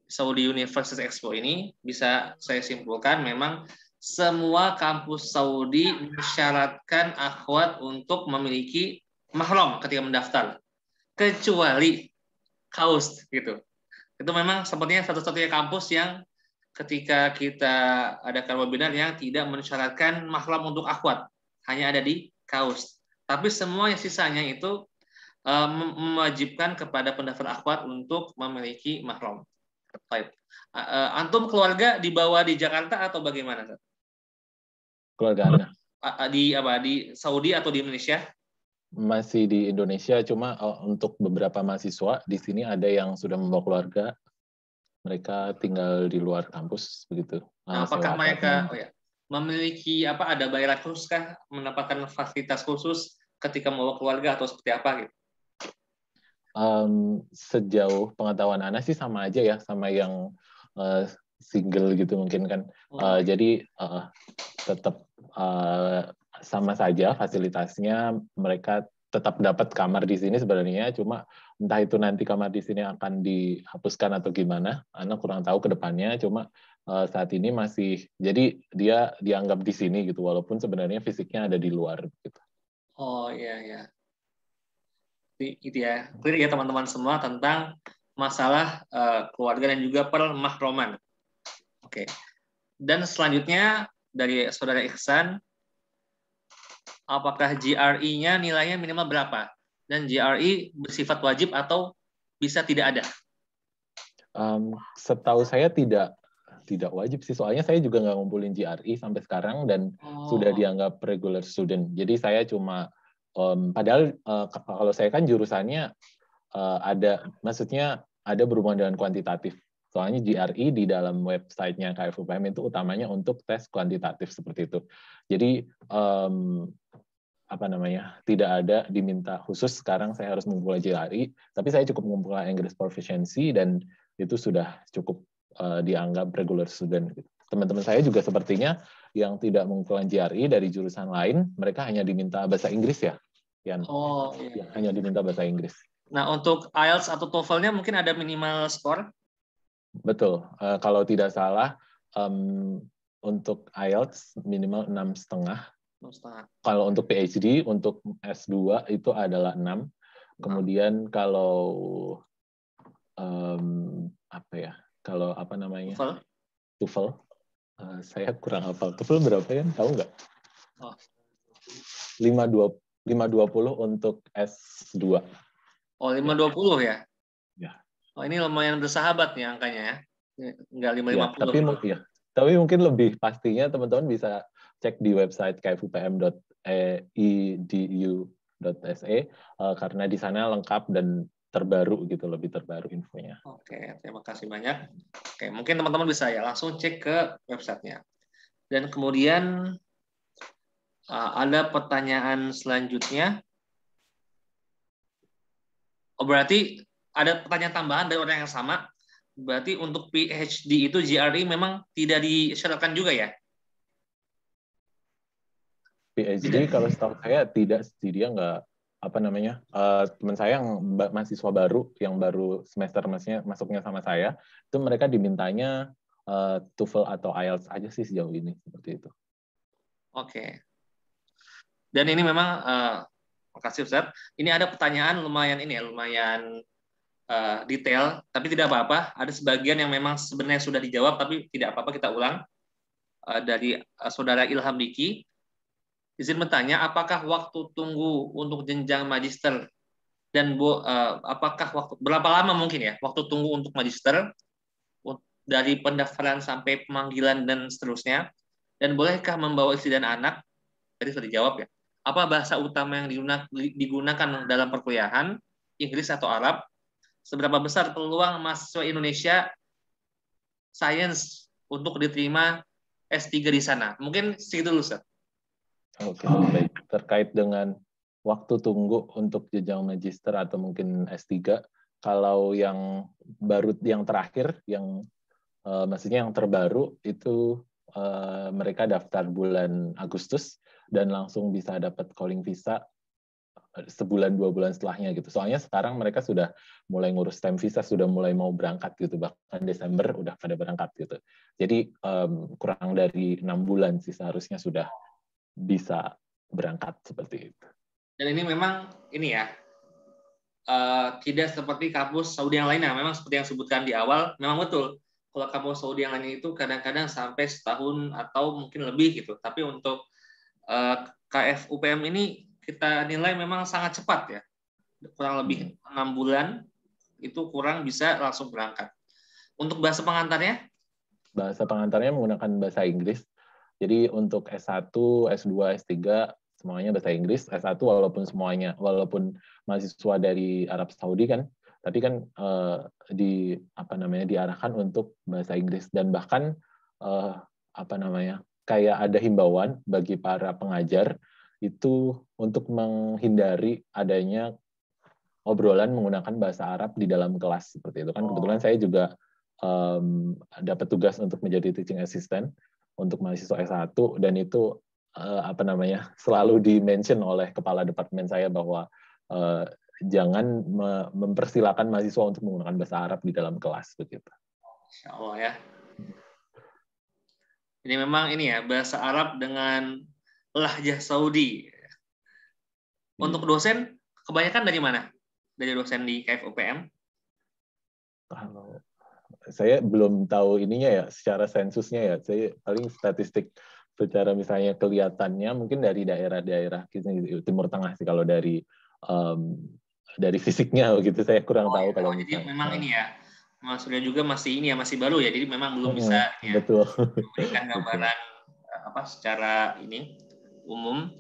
Saudi University Expo ini, bisa saya simpulkan memang semua kampus Saudi mensyaratkan akhwat untuk memiliki mahram ketika mendaftar, kecuali KAUST gitu. Itu memang sepertinya satu-satunya kampus yang ketika kita adakan webinar yang tidak mensyaratkan mahram untuk akhwat, hanya ada di KAUST. Tapi semua yang sisanya itu mewajibkan kepada pendaftar akhwat untuk memiliki mahram. Baik. Antum keluarga dibawa di Jakarta atau bagaimana? Keluarga Anda? Di Saudi atau di Indonesia? Masih di Indonesia, cuma untuk beberapa mahasiswa di sini ada yang sudah membawa keluarga, mereka tinggal di luar kampus begitu. Apakah mereka memiliki ada bayaran khusus kah, mendapatkan fasilitas khusus ketika membawa keluarga atau seperti apa gitu? Sejauh pengetahuan Ana sih sama aja ya, sama yang single gitu mungkin kan. Jadi tetap sama saja fasilitasnya, mereka tetap dapat kamar di sini sebenarnya, cuma entah itu nanti kamar di sini akan dihapuskan atau gimana, Ana kurang tahu ke depannya, cuma saat ini masih, jadi dia dianggap di sini gitu, walaupun sebenarnya fisiknya ada di luar gitu. Oh iya. Itu ya, clear ya teman-teman semua tentang masalah keluarga dan juga permahroman. Oke. Dan selanjutnya dari Saudara Ihsan, apakah GRE-nya nilainya minimal berapa? Dan GRE bersifat wajib atau bisa tidak ada? Setahu saya tidak wajib sih, soalnya saya juga nggak ngumpulin GRE sampai sekarang dan sudah dianggap regular student. Jadi saya cuma padahal kalau saya kan jurusannya maksudnya ada berhubungan dengan kuantitatif. Soalnya GRE di dalam websitenya KFUPM itu utamanya untuk tes kuantitatif seperti itu. Jadi tidak ada diminta khusus sekarang saya harus mengumpulkan GRE, tapi saya cukup mengumpulkan English Proficiency dan itu sudah cukup dianggap regular student. Teman-teman saya juga sepertinya yang tidak mengumpulkan GRE dari jurusan lain, mereka hanya diminta bahasa Inggris ya. Hanya diminta bahasa Inggris. Nah, untuk IELTS atau TOEFL-nya mungkin ada minimal skor? Betul. Kalau tidak salah, untuk IELTS minimal 6,5. Kalau untuk PhD, untuk S2 itu adalah 6. Kemudian kalau TOEFL, saya kurang hafal. TOEFL berapa ya? Tahu nggak? 520 untuk S2. Oh, 520 ya? Ya. Oh, ini lumayan bersahabat nih angkanya ya. Enggak 550. Ya, tapi mungkin lebih pastinya teman-teman bisa cek di website kfupm.edu.se karena di sana lengkap dan terbaru gitu, lebih terbaru infonya. Oke, terima kasih banyak. Oke, mungkin teman-teman bisa ya langsung cek ke websitenya. Dan kemudian ada pertanyaan selanjutnya. Oh, berarti ada pertanyaan tambahan dari orang yang sama. Berarti untuk PhD itu GRE memang tidak disyaratkan juga ya? PhD kalau setahu saya tidak, dia nggak teman saya yang mahasiswa baru yang baru semester masuknya sama saya itu mereka dimintanya TOEFL atau IELTS aja sih sejauh ini seperti itu. Oke. Dan ini memang makasih Ustaz. Ini ada pertanyaan lumayan detail, tapi tidak apa-apa. Ada sebagian yang memang sebenarnya sudah dijawab, tapi tidak apa-apa kita ulang. dari Saudara Ilham Diki. Izin bertanya, apakah waktu tunggu untuk jenjang magister dan apakah berapa lama mungkin ya waktu tunggu untuk magister dari pendaftaran sampai pemanggilan dan seterusnya? Dan bolehkah membawa istri dan anak? Tadi sudah dijawab ya. Apa bahasa utama yang digunakan dalam perkuliahan, Inggris atau Arab? Seberapa besar peluang mahasiswa Indonesia sains untuk diterima S3 di sana? Mungkin segitu dulu, Ustaz. Oke, baik. Terkait dengan waktu tunggu untuk jenjang magister atau mungkin S3, kalau yang baru, yang terakhir, yang maksudnya yang terbaru itu mereka daftar bulan Agustus dan langsung bisa dapat calling visa sebulan 2 bulan setelahnya gitu. Soalnya sekarang mereka sudah mulai ngurus STEM visa, sudah mulai mau berangkat gitu, bahkan Desember udah pada berangkat gitu. Jadi kurang dari 6 bulan sih seharusnya sudah bisa berangkat seperti itu. Dan ini memang ini ya tidak seperti kampus Saudi yang lainnya. Memang seperti yang disebutkan di awal, memang betul. Kalau kampus Saudi yang lainnya itu kadang-kadang sampai setahun atau mungkin lebih gitu. Tapi untuk KF UPM ini kita nilai memang sangat cepat ya. Kurang lebih 6 bulan itu kurang bisa langsung berangkat. Untuk bahasa pengantarnya? Bahasa pengantarnya menggunakan bahasa Inggris. Jadi untuk S1, S2, S3 semuanya bahasa Inggris. S1 walaupun mahasiswa dari Arab Saudi kan, tapi kan diarahkan untuk bahasa Inggris, dan bahkan kayak ada himbauan bagi para pengajar itu untuk menghindari adanya obrolan menggunakan bahasa Arab di dalam kelas seperti itu kan. Kebetulan saya juga dapat tugas untuk menjadi teaching assistant untuk mahasiswa S1, dan itu selalu di-mention oleh kepala departemen saya bahwa jangan mempersilakan mahasiswa untuk menggunakan bahasa Arab di dalam kelas begitu. Insya Allah ya. Jadi memang ini ya, bahasa Arab dengan lahjah Saudi. Untuk dosen kebanyakan dari mana? Dari dosen di KF UPM? Kalau saya belum tahu ininya ya, secara sensusnya ya. Saya paling statistik secara misalnya kelihatannya mungkin dari daerah-daerah Timur Tengah sih, kalau dari fisiknya gitu saya kurang tahu. Kalau jadi memang ini ya, Mas Surya juga masih baru ya, jadi memang belum bisa betul memberikan gambaran secara ini umum,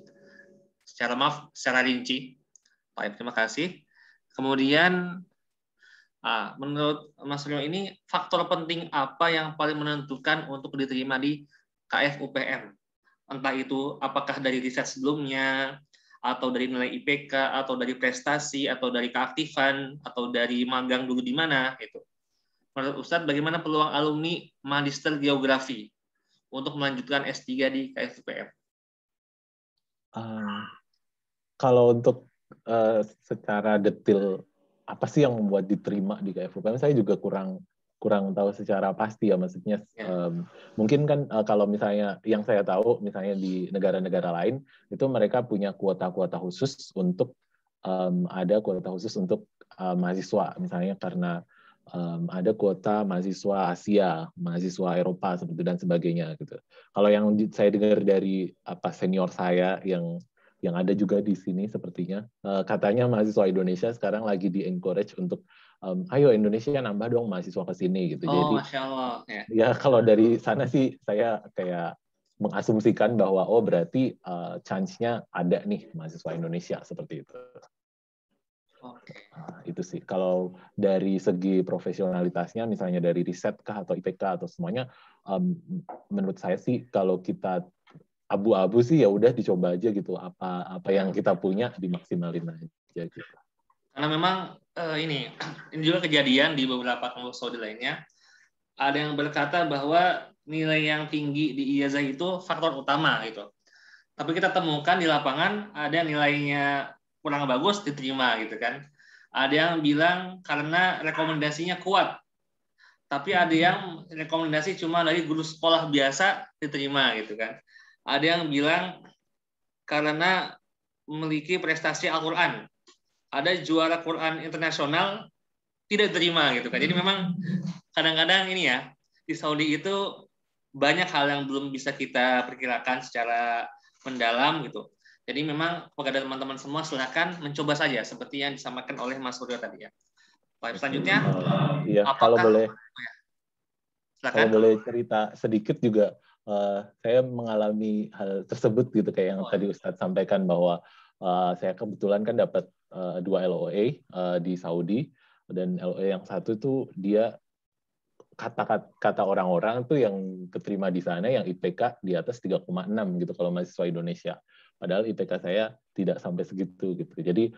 secara rinci. Baik, terima kasih. Kemudian menurut Mas Surya ini faktor penting apa yang paling menentukan untuk diterima di KF UPM? Entah itu apakah dari riset sebelumnya, atau dari nilai IPK, atau dari prestasi, atau dari keaktifan, atau dari magang dulu di mana gitu. Menurut Ustadz, bagaimana peluang alumni Magister Geografi untuk melanjutkan S3 di KF UPM? Kalau untuk secara detail apa sih yang membuat diterima di KF UPM, saya juga kurang tahu secara pasti ya, maksudnya mungkin kan kalau misalnya yang saya tahu misalnya di negara-negara lain itu mereka punya kuota-kuota khusus untuk ada kuota khusus untuk mahasiswa, misalnya karena ada kuota mahasiswa Asia, mahasiswa Eropa seperti dan sebagainya gitu. Kalau yang saya dengar dari senior saya yang ada juga di sini sepertinya katanya mahasiswa Indonesia sekarang lagi di-encourage untuk ayo Indonesia nambah dong mahasiswa ke sini gitu. Jadi Masya Allah. Ya kalau dari sana sih saya kayak mengasumsikan bahwa berarti chance-nya ada nih mahasiswa Indonesia seperti itu. Itu sih. Kalau dari segi profesionalitasnya, misalnya dari riset kah atau IPK atau semuanya, menurut saya sih kalau kita abu-abu sih ya udah dicoba aja gitu, apa yang kita punya dimaksimalin aja gitu. Karena memang ini juga kejadian di beberapa kampus Saudi lainnya, ada yang berkata bahwa nilai yang tinggi di ijazah itu faktor utama gitu. Tapi kita temukan di lapangan ada yang nilainya kurang bagus diterima gitu kan. Ada yang bilang karena rekomendasinya kuat. Tapi ada yang rekomendasi cuma dari guru sekolah biasa diterima gitu kan. Ada yang bilang karena memiliki prestasi Al-Qur'an. Ada juara Quran internasional tidak terima gitu kan. Jadi memang kadang-kadang ini ya, di Saudi itu banyak hal yang belum bisa kita perkirakan secara mendalam gitu. Jadi memang kepada teman-teman semua silakan mencoba saja seperti yang disampaikan oleh Mas Suryo tadi ya. Baik, selanjutnya, iya, kalau boleh cerita sedikit juga, saya mengalami hal tersebut gitu kayak yang tadi Ustadz sampaikan bahwa saya kebetulan kan dapat 2 LOA di Saudi, dan LOA yang satu tuh dia kata orang-orang tuh yang keterima di sana yang IPK di atas 3,6 gitu kalau mahasiswa Indonesia. Padahal IPK saya tidak sampai segitu gitu. Jadi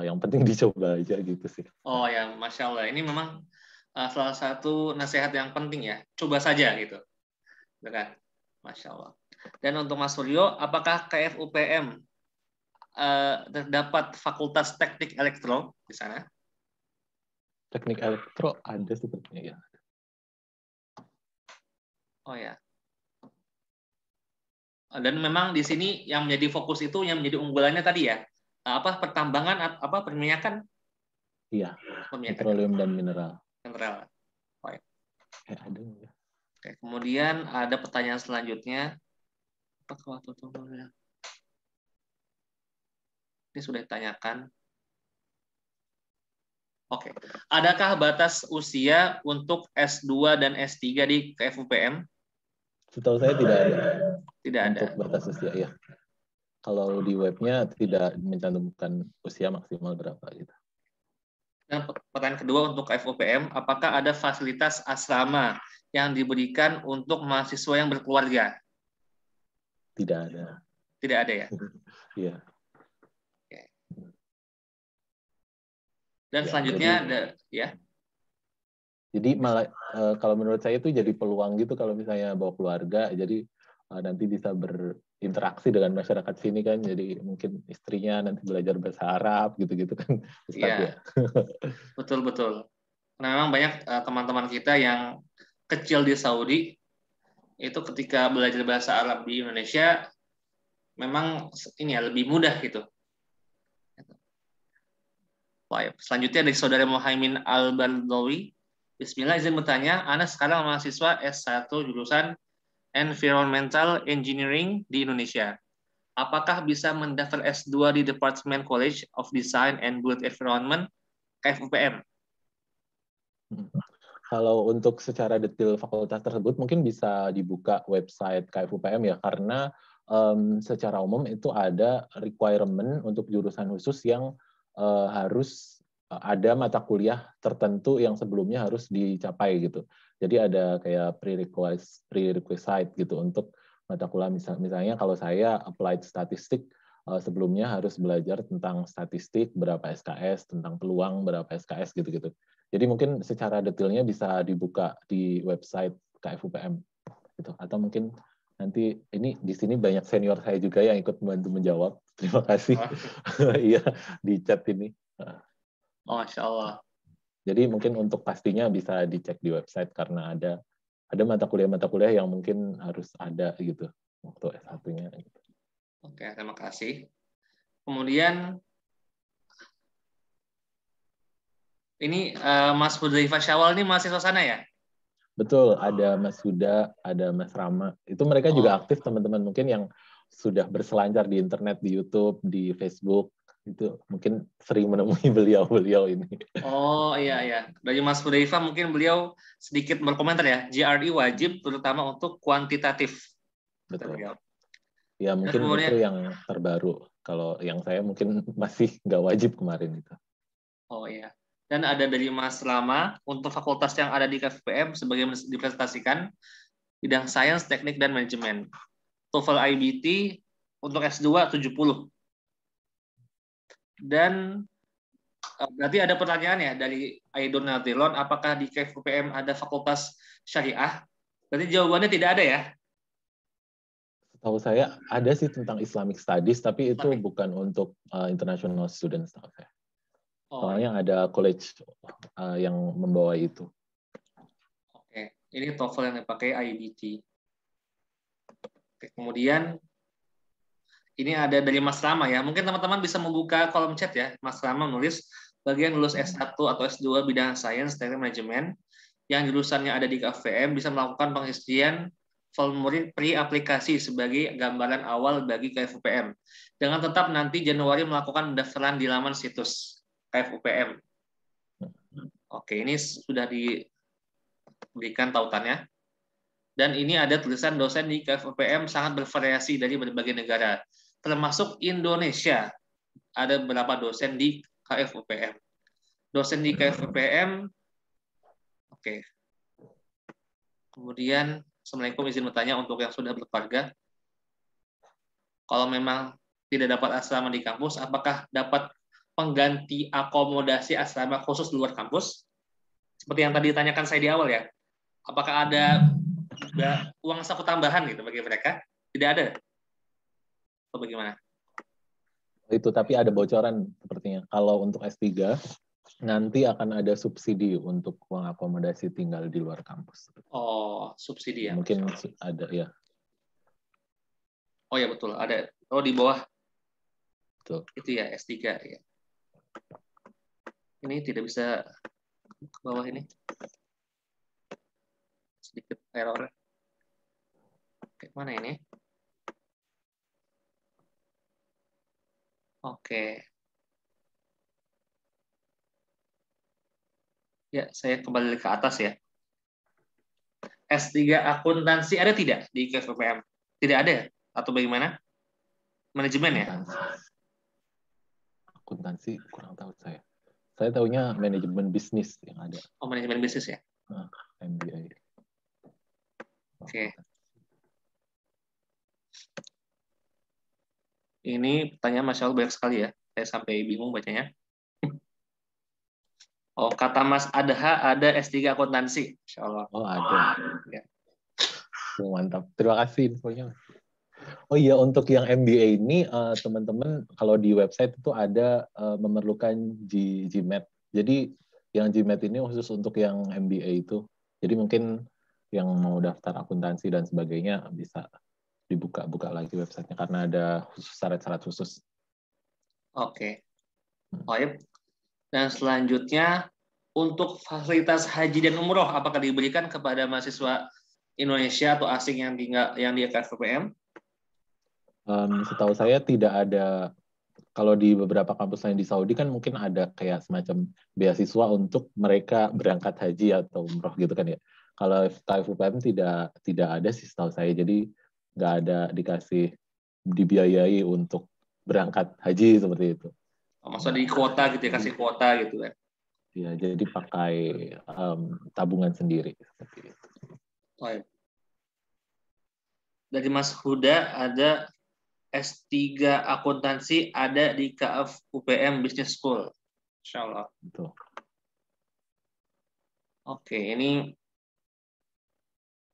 yang penting dicoba aja gitu sih. Oh ya, Masya Allah. Ini memang salah satu nasihat yang penting ya. Coba saja gitu. Kan? Masya Allah. Dan untuk Mas Suryo, apakah KFUPM terdapat fakultas teknik elektro di sana? Teknik elektro ada sepertinya ya. Oh ya. Dan memang di sini yang menjadi fokus itu, yang menjadi unggulannya tadi ya, pertambangan, perminyakan? Iya, petroleum dan mineral. Mineral. Oh, ya. Ada ya. Oke, kemudian ada pertanyaan selanjutnya. Ini sudah ditanyakan. Oke, adakah batas usia untuk S2 dan S3 di KFUPM? Setahu saya tidak ada. Tidak ada. Untuk batas usia ya. Kalau di webnya tidak mencantumkan usia maksimal berapa gitu. Dan pertanyaan kedua untuk KFUPM, apakah ada fasilitas asrama yang diberikan untuk mahasiswa yang berkeluarga? Tidak ada. Tidak ada ya? Iya. Dan selanjutnya ada ya. Jadi malah kalau menurut saya itu jadi peluang gitu kalau misalnya bawa keluarga, jadi nanti bisa berinteraksi dengan masyarakat sini kan, jadi mungkin istrinya nanti belajar bahasa Arab gitu-gitu kan, Ustaz ya. Betul. Nah, memang banyak teman-teman kita yang kecil di Saudi itu ketika belajar bahasa Arab di Indonesia memang ini ya lebih mudah gitu. Baik, selanjutnya dari saudara Muhaimin Al-Baldawi. Bismillah, izin bertanya, Ana sekarang mahasiswa S1 jurusan Environmental Engineering di Indonesia. Apakah bisa mendaftar S2 di Department College of Design and Built Environment KFUPM? Kalau untuk secara detail fakultas tersebut mungkin bisa dibuka website KFUPM ya, karena secara umum itu ada requirement untuk jurusan khusus yang harus ada mata kuliah tertentu yang sebelumnya harus dicapai gitu. Jadi ada kayak prerequisite gitu untuk mata kuliah. Misalnya kalau saya applied statistik, sebelumnya harus belajar tentang statistik berapa SKS, tentang peluang berapa SKS gitu-gitu. Jadi mungkin secara detailnya bisa dibuka di website KFUPM gitu. Atau mungkin nanti ini di sini banyak senior saya juga yang ikut membantu menjawab. Terima kasih. Iya, di chat ini. Masya Allah. Jadi mungkin untuk pastinya bisa dicek di website karena ada mata kuliah yang mungkin harus ada gitu waktu S1-nya. Gitu. Oke, terima kasih. Kemudian ini Mas Hudzaifah Syawal ini mahasiswa sana ya? Betul, ada Mas Huda, ada Mas Rama. Itu mereka juga aktif teman-teman mungkin yang sudah berselancar di internet, di YouTube, di Facebook. Itu mungkin sering menemui beliau ini. Oh iya. Dari Mas Hudzaifah mungkin beliau sedikit berkomentar ya. GRE wajib terutama untuk kuantitatif. Betul. Ya mungkin itu yang terbaru. Kalau yang saya mungkin masih nggak wajib kemarin itu. Oh iya. Dan ada dari Mas Rama, untuk fakultas yang ada di KFUPM sebagai dipresentasikan, bidang sains, teknik, dan manajemen. TOEFL IBT untuk S2 70. Dan berarti ada pertanyaan ya dari Aidon Natilon, apakah di KFUPM ada fakultas syariah? Berarti jawabannya tidak ada ya? Tahu saya ada sih tentang Islamic Studies, tapi itu bukan untuk international students. Soalnya ada college yang membawa itu. Oke, ini TOEFL yang dipakai IBT. Oke, kemudian ini ada dari Mas Rama ya. Mungkin teman-teman bisa membuka kolom chat ya. Mas Rama menulis bagi yang lulus S1 atau S2 bidang sains teknik manajemen yang jurusannya ada di KFUPM bisa melakukan pengisian formulir pre-aplikasi sebagai gambaran awal bagi KFUPM. Dengan tetap nanti Januari melakukan pendaftaran di laman situs KFUPM. Oke, ini sudah diberikan tautannya. Dan ini ada tulisan dosen di KFUPM sangat bervariasi dari berbagai negara, termasuk Indonesia. Ada beberapa dosen di KFUPM. Dosen di KFUPM, oke. Kemudian, Assalamualaikum, izin bertanya untuk yang sudah berkeluarga. Kalau memang tidak dapat asrama di kampus, apakah dapat pengganti akomodasi asrama khusus di luar kampus? Seperti yang tadi ditanyakan saya di awal ya. Apakah ada uang saku tambahan gitu bagi mereka? Tidak ada. Atau bagaimana? Itu, tapi ada bocoran sepertinya. Kalau untuk S3, nanti akan ada subsidi untuk uang akomodasi tinggal di luar kampus. Oh, subsidi ya? Mungkin ada, ya. Oh ya, betul. Ada. Oh, di bawah. Betul. Itu ya, S3. Ya. Ini tidak bisa ke bawah ini. Sedikit error. Oke, mana ini? Oke. Ya, saya kembali ke atas ya. S3 akuntansi ada tidak di KFUPM? Tidak ada atau bagaimana? Manajemen ya? Akuntansi kurang tahu saya. Saya tahunya manajemen bisnis yang ada. Oh, manajemen bisnis ya? MBA. Oke. Ini pertanyaan Masya Allah banyak sekali ya. Saya sampai bingung bacanya. Oh, kata Mas Adha ada S3 akuntansi. Insya Allah. Oh, ada. Ya. Mantap. Terima kasih infonya. Oh iya, untuk yang MBA ini, teman-teman kalau di website itu ada memerlukan GMAT. Jadi yang GMAT ini khusus untuk yang MBA itu. Jadi mungkin yang mau daftar akuntansi dan sebagainya bisa dibuka-buka lagi websitenya karena ada khusus syarat-syarat khusus. Oke. Baik. Dan selanjutnya, untuk fasilitas haji dan umroh, apakah diberikan kepada mahasiswa Indonesia atau asing yang di KFUPM? Setahu saya tidak ada. Kalau di beberapa kampus lain di Saudi kan mungkin ada kayak semacam beasiswa untuk mereka berangkat haji atau umroh gitu kan ya. Kalau KFUPM tidak ada sih setahu saya. Jadi nggak ada dikasih dibiayai untuk berangkat haji seperti itu. Maksudnya di kuota gitu ya, kasih kuota gitu kan? Ya, jadi pakai tabungan sendiri seperti itu. Baik. Dari Mas Huda ada S3 akuntansi ada di KFUPM Business School. Insya Allah. Betul. Oke, ini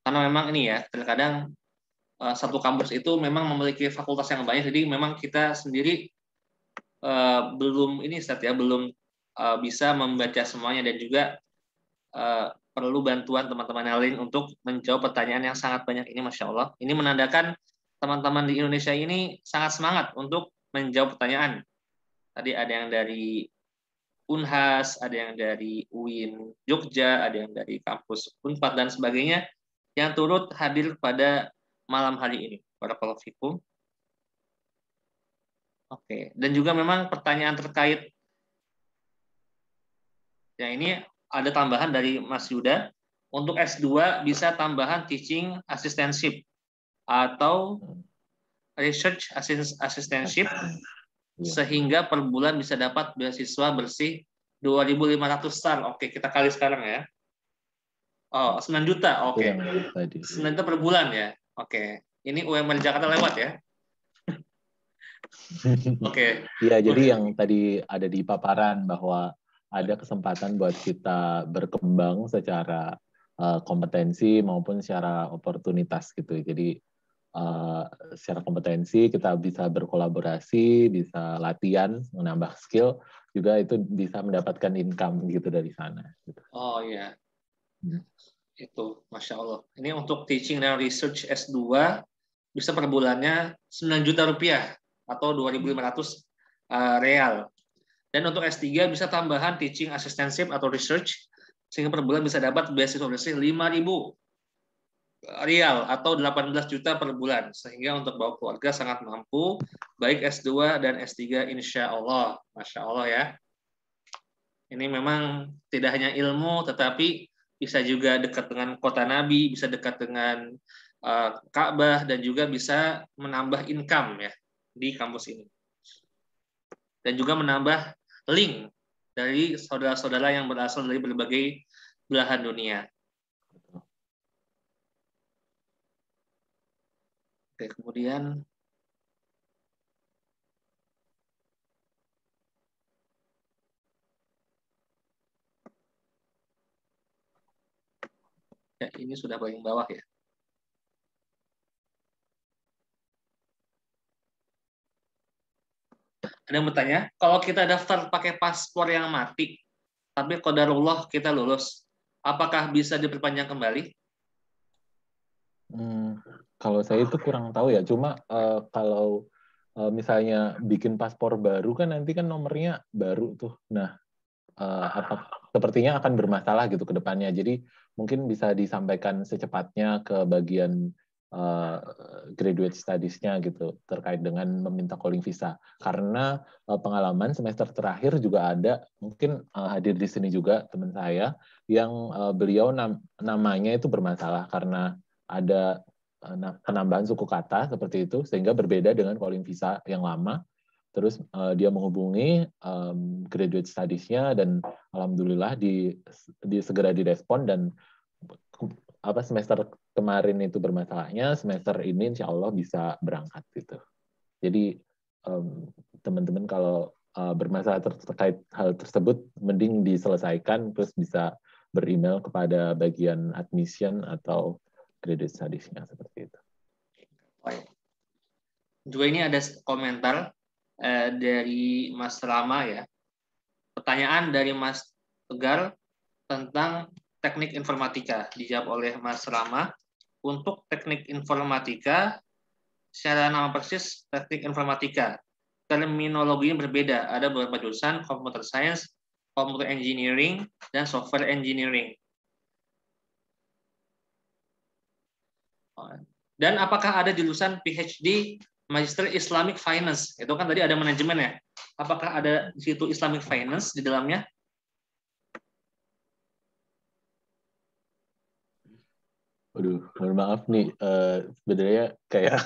karena memang ini ya, terkadang satu kampus itu memang memiliki fakultas yang banyak, jadi memang kita sendiri belum ini Ustaz ya, belum bisa membaca semuanya dan juga perlu bantuan teman-teman yang lain untuk menjawab pertanyaan yang sangat banyak ini, Masya Allah. Ini menandakan teman-teman di Indonesia ini sangat semangat untuk menjawab pertanyaan. Tadi ada yang dari Unhas, ada yang dari UIN Jogja, ada yang dari kampus Unpad dan sebagainya yang turut hadir pada malam hari ini. Barakallahu fikum. Oke, dan juga memang pertanyaan terkait ya ini ada tambahan dari Mas Yuda. Untuk S2 bisa tambahan teaching assistantship atau research assistantship sehingga per bulan bisa dapat beasiswa bersih 2.500 star. Oke, kita kali sekarang ya. Oh, 9 juta. Oke. 9 juta per bulan ya. Oke. Ini UMR Jakarta lewat ya. Oke. Iya, jadi yang tadi ada di paparan bahwa ada kesempatan buat kita berkembang secara kompetensi maupun secara oportunitas gitu. Jadi secara kompetensi kita bisa berkolaborasi, bisa latihan, menambah skill, juga itu bisa mendapatkan income gitu dari sana. Gitu. Oh iya. Itu, Masya Allah. Ini untuk teaching dan research S2 bisa per bulannya 9 juta rupiah atau 2.500 real. Dan untuk S3 bisa tambahan teaching assistantship atau research sehingga per bulan bisa dapat beasiswa bersih 5.000. rial atau 18 juta per bulan, sehingga untuk bawa keluarga sangat mampu, baik S2 dan S3 insya Allah. Masya Allah ya. Ini memang tidak hanya ilmu, tetapi bisa juga dekat dengan kota Nabi, bisa dekat dengan Ka'bah, dan juga bisa menambah income ya di kampus ini. Dan juga menambah link dari saudara-saudara yang berasal dari berbagai belahan dunia. Oke, kemudian ya, ini sudah paling bawah ya. Ada yang bertanya, kalau kita daftar pakai paspor yang mati, tapi qadarullah kita lulus, apakah bisa diperpanjang kembali? Kalau saya itu kurang tahu ya. Cuma kalau misalnya bikin paspor baru kan nanti kan nomornya baru tuh. Nah, sepertinya akan bermasalah gitu ke depannya. Jadi mungkin bisa disampaikan secepatnya ke bagian graduate studies-nya gitu terkait dengan meminta calling visa. Karena pengalaman semester terakhir juga ada, mungkin hadir di sini juga teman saya yang beliau namanya itu bermasalah karena ada penambahan suku kata seperti itu, sehingga berbeda dengan calling visa yang lama. Terus dia menghubungi graduate studies-nya dan alhamdulillah segera direspon, dan semester kemarin itu bermasalahnya, semester ini insya Allah bisa berangkat gitu. Jadi teman-teman kalau bermasalah terkait hal tersebut, mending diselesaikan terus bisa beremail kepada bagian admission atau graduate studies-nya seperti itu. Juga ini ada komentar dari Mas Rama ya. Pertanyaan dari Mas Tegar tentang teknik informatika, dijawab oleh Mas Rama. Untuk teknik informatika, secara nama persis teknik informatika, terminologinya berbeda. Ada beberapa jurusan, computer science, computer engineering, dan software engineering. Dan apakah ada jurusan PhD Magister Islamic Finance? Itu kan tadi ada manajemen ya. Apakah ada di situ Islamic Finance di dalamnya? Waduh, mohon maaf nih, sebenarnya kayak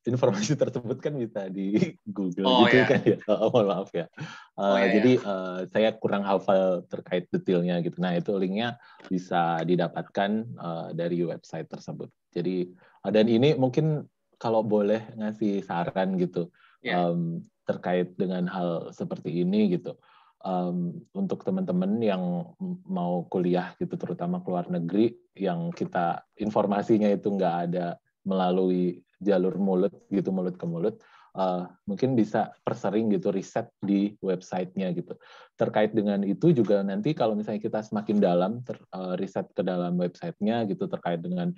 informasi tersebut kan bisa di Google gitu ya. Kan ya. Mohon maaf ya. Jadi saya kurang hafal terkait detailnya gitu. Nah itu linknya bisa didapatkan dari website tersebut. Jadi dan ini mungkin kalau boleh ngasih saran gitu terkait dengan hal seperti ini gitu. Untuk teman-teman yang mau kuliah gitu, terutama ke luar negeri, yang kita informasinya itu nggak ada melalui jalur mulut gitu, mulut ke mulut, mungkin bisa persering gitu riset di websitenya gitu. Terkait dengan itu juga nanti kalau misalnya kita semakin dalam riset ke dalam websitenya gitu terkait dengan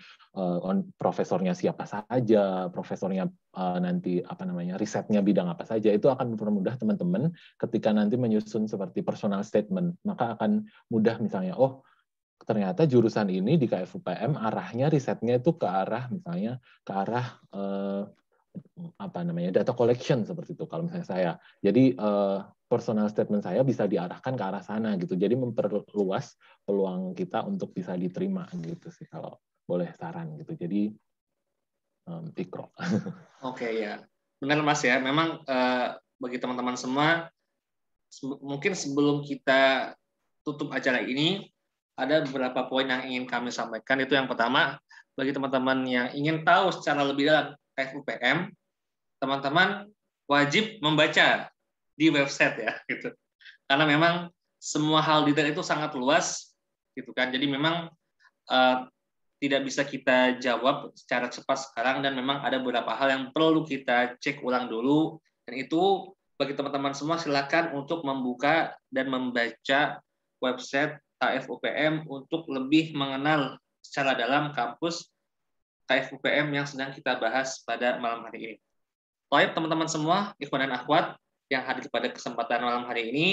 profesornya siapa saja, profesornya nanti risetnya bidang apa saja, itu akan mempermudah teman-teman ketika nanti menyusun seperti personal statement. Maka akan mudah misalnya, oh ternyata jurusan ini di KFUPM arahnya risetnya itu ke arah misalnya ke arah data collection seperti itu kalau misalnya saya. Jadi personal statement saya bisa diarahkan ke arah sana gitu. Jadi memperluas peluang kita untuk bisa diterima gitu sih kalau boleh saran gitu. Jadi Ikro. Oke ya, benar Mas ya. Memang bagi teman-teman semua, mungkin sebelum kita tutup acara ini ada beberapa poin yang ingin kami sampaikan. Itu yang pertama, bagi teman-teman yang ingin tahu secara lebih dalam KFUPM, teman-teman wajib membaca di website ya, gitu. Karena memang semua hal detail itu sangat luas, gitu kan. Jadi memang tidak bisa kita jawab secara cepat sekarang, dan memang ada beberapa hal yang perlu kita cek ulang dulu. Dan itu bagi teman-teman semua silakan untuk membuka dan membaca website KFUPM untuk lebih mengenal secara dalam kampus KFUPM yang sedang kita bahas pada malam hari ini. Baik teman-teman semua, ikhwan dan akhwat yang hadir pada kesempatan malam hari ini,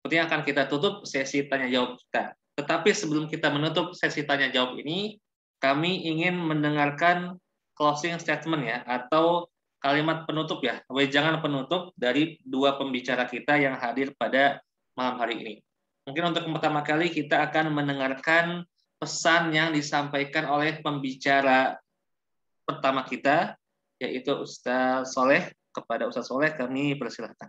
sepertinya akan kita tutup sesi tanya jawab kita. Tetapi sebelum kita menutup sesi tanya jawab ini, kami ingin mendengarkan closing statement ya, atau kalimat penutup ya, wejangan penutup dari dua pembicara kita yang hadir pada malam hari ini. Mungkin untuk pertama kali kita akan mendengarkan pesan yang disampaikan oleh pembicara pertama kita, yaitu Ustaz Soleh. Kepada Ustaz Soleh kami persilahkan.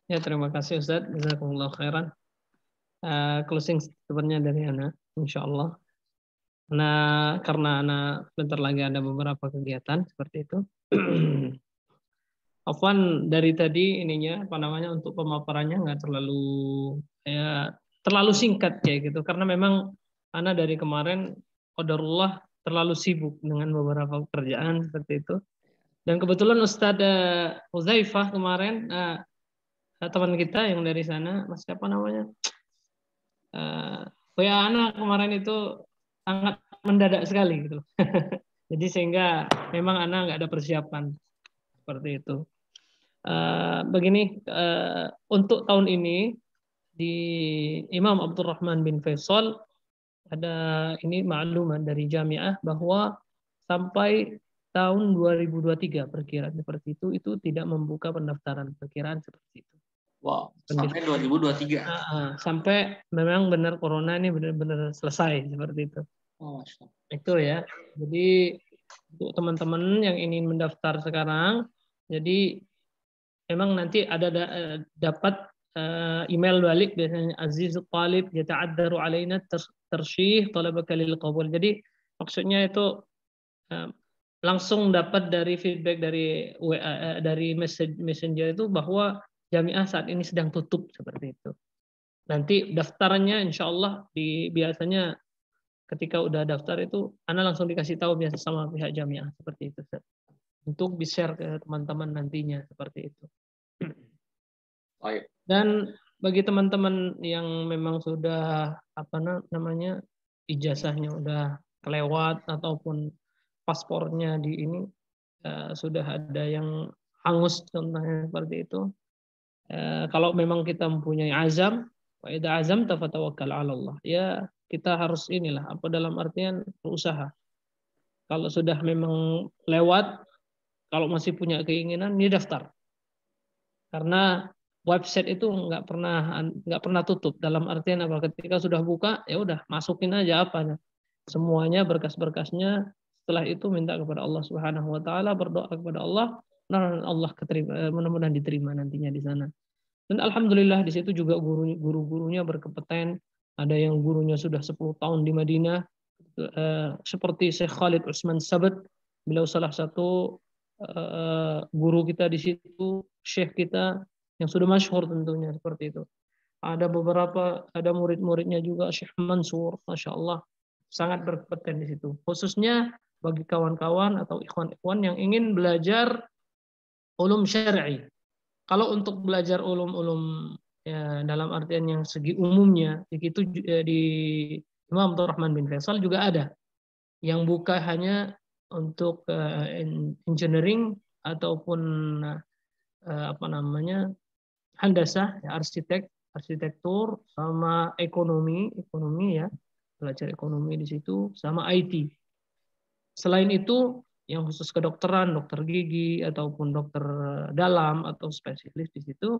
Ya, terima kasih Ustaz. Jazakumullah khairan. Closing statement-nya dari Ana, insya Allah. Nah, karena Ana bentar lagi ada beberapa kegiatan seperti itu. Afwan, dari tadi ininya apa namanya untuk pemaparannya nggak terlalu singkat kayak gitu, karena memang Ana dari kemarin qadarullah terlalu sibuk dengan beberapa pekerjaan seperti itu. Dan kebetulan Ustadz Huzaifah kemarin teman kita yang dari sana, Mas siapa namanya? WA Ana kemarin itu sangat mendadak sekali gitu. Jadi sehingga memang Ana nggak ada persiapan seperti itu. Begini, untuk tahun ini di Imam Abdurrahman bin Faisal ada ini maklumat dari Jamiah bahwa sampai tahun 2023 perkiraan seperti itu tidak membuka pendaftaran, perkiraan seperti itu. Wow, sampai 2023. Sampai memang benar corona ini benar-benar selesai seperti itu. Oh, itu ya. Jadi untuk teman-teman yang ingin mendaftar sekarang, jadi memang nanti ada dapat email balik biasanya Azizul Talib yata'addaru alaina tarsyih talabaka lil qabul. Jadi maksudnya itu langsung dapat dari feedback dari WA, dari messenger itu bahwa Jamiah saat ini sedang tutup seperti itu. Nanti daftarnya insya Allah biasanya ketika udah daftar itu Ana langsung dikasih tahu biasa sama pihak Jamiah seperti itu. Untuk di-share ke teman-teman nantinya seperti itu. Dan bagi teman-teman yang memang sudah ijazahnya udah kelewat ataupun paspornya di ini sudah ada yang hangus contohnya seperti itu. Kalau memang kita mempunyai azam, wa idza azamta fatawakkal 'ala Allah. Ya, kita harus dalam artian berusaha. Kalau sudah memang lewat, kalau masih punya keinginan, ini daftar. Karena website itu nggak pernah tutup. Dalam artian apa? Ketika sudah buka, ya udah masukin aja apanya. Semuanya berkas-berkasnya. Setelah itu minta kepada Allah Subhanahu wa taala, berdoa kepada Allah, Allah mudah-mudahan diterima nantinya di sana. Dan alhamdulillah di situ juga guru-gurunya berkompeten. Ada yang gurunya sudah 10 tahun di Madinah, seperti Syekh Khalid Utsman Sabat. Beliau salah satu guru kita di situ, syekh kita yang sudah masyhur tentunya seperti itu. Ada murid-muridnya juga, Syekh Mansur, Masya Allah, sangat berkompeten di situ. Khususnya bagi kawan-kawan atau ikhwan-ikhwan yang ingin belajar ulum syar'i. Kalau untuk belajar ulum-ulum ya, dalam artian yang segi umumnya, begitu di Imam Abdurrahman bin Faisal juga ada yang buka hanya untuk engineering ataupun handasah, ya, arsitektur sama ekonomi ya, belajar ekonomi di situ sama IT. Selain itu yang khusus kedokteran, dokter gigi ataupun dokter dalam atau spesialis di situ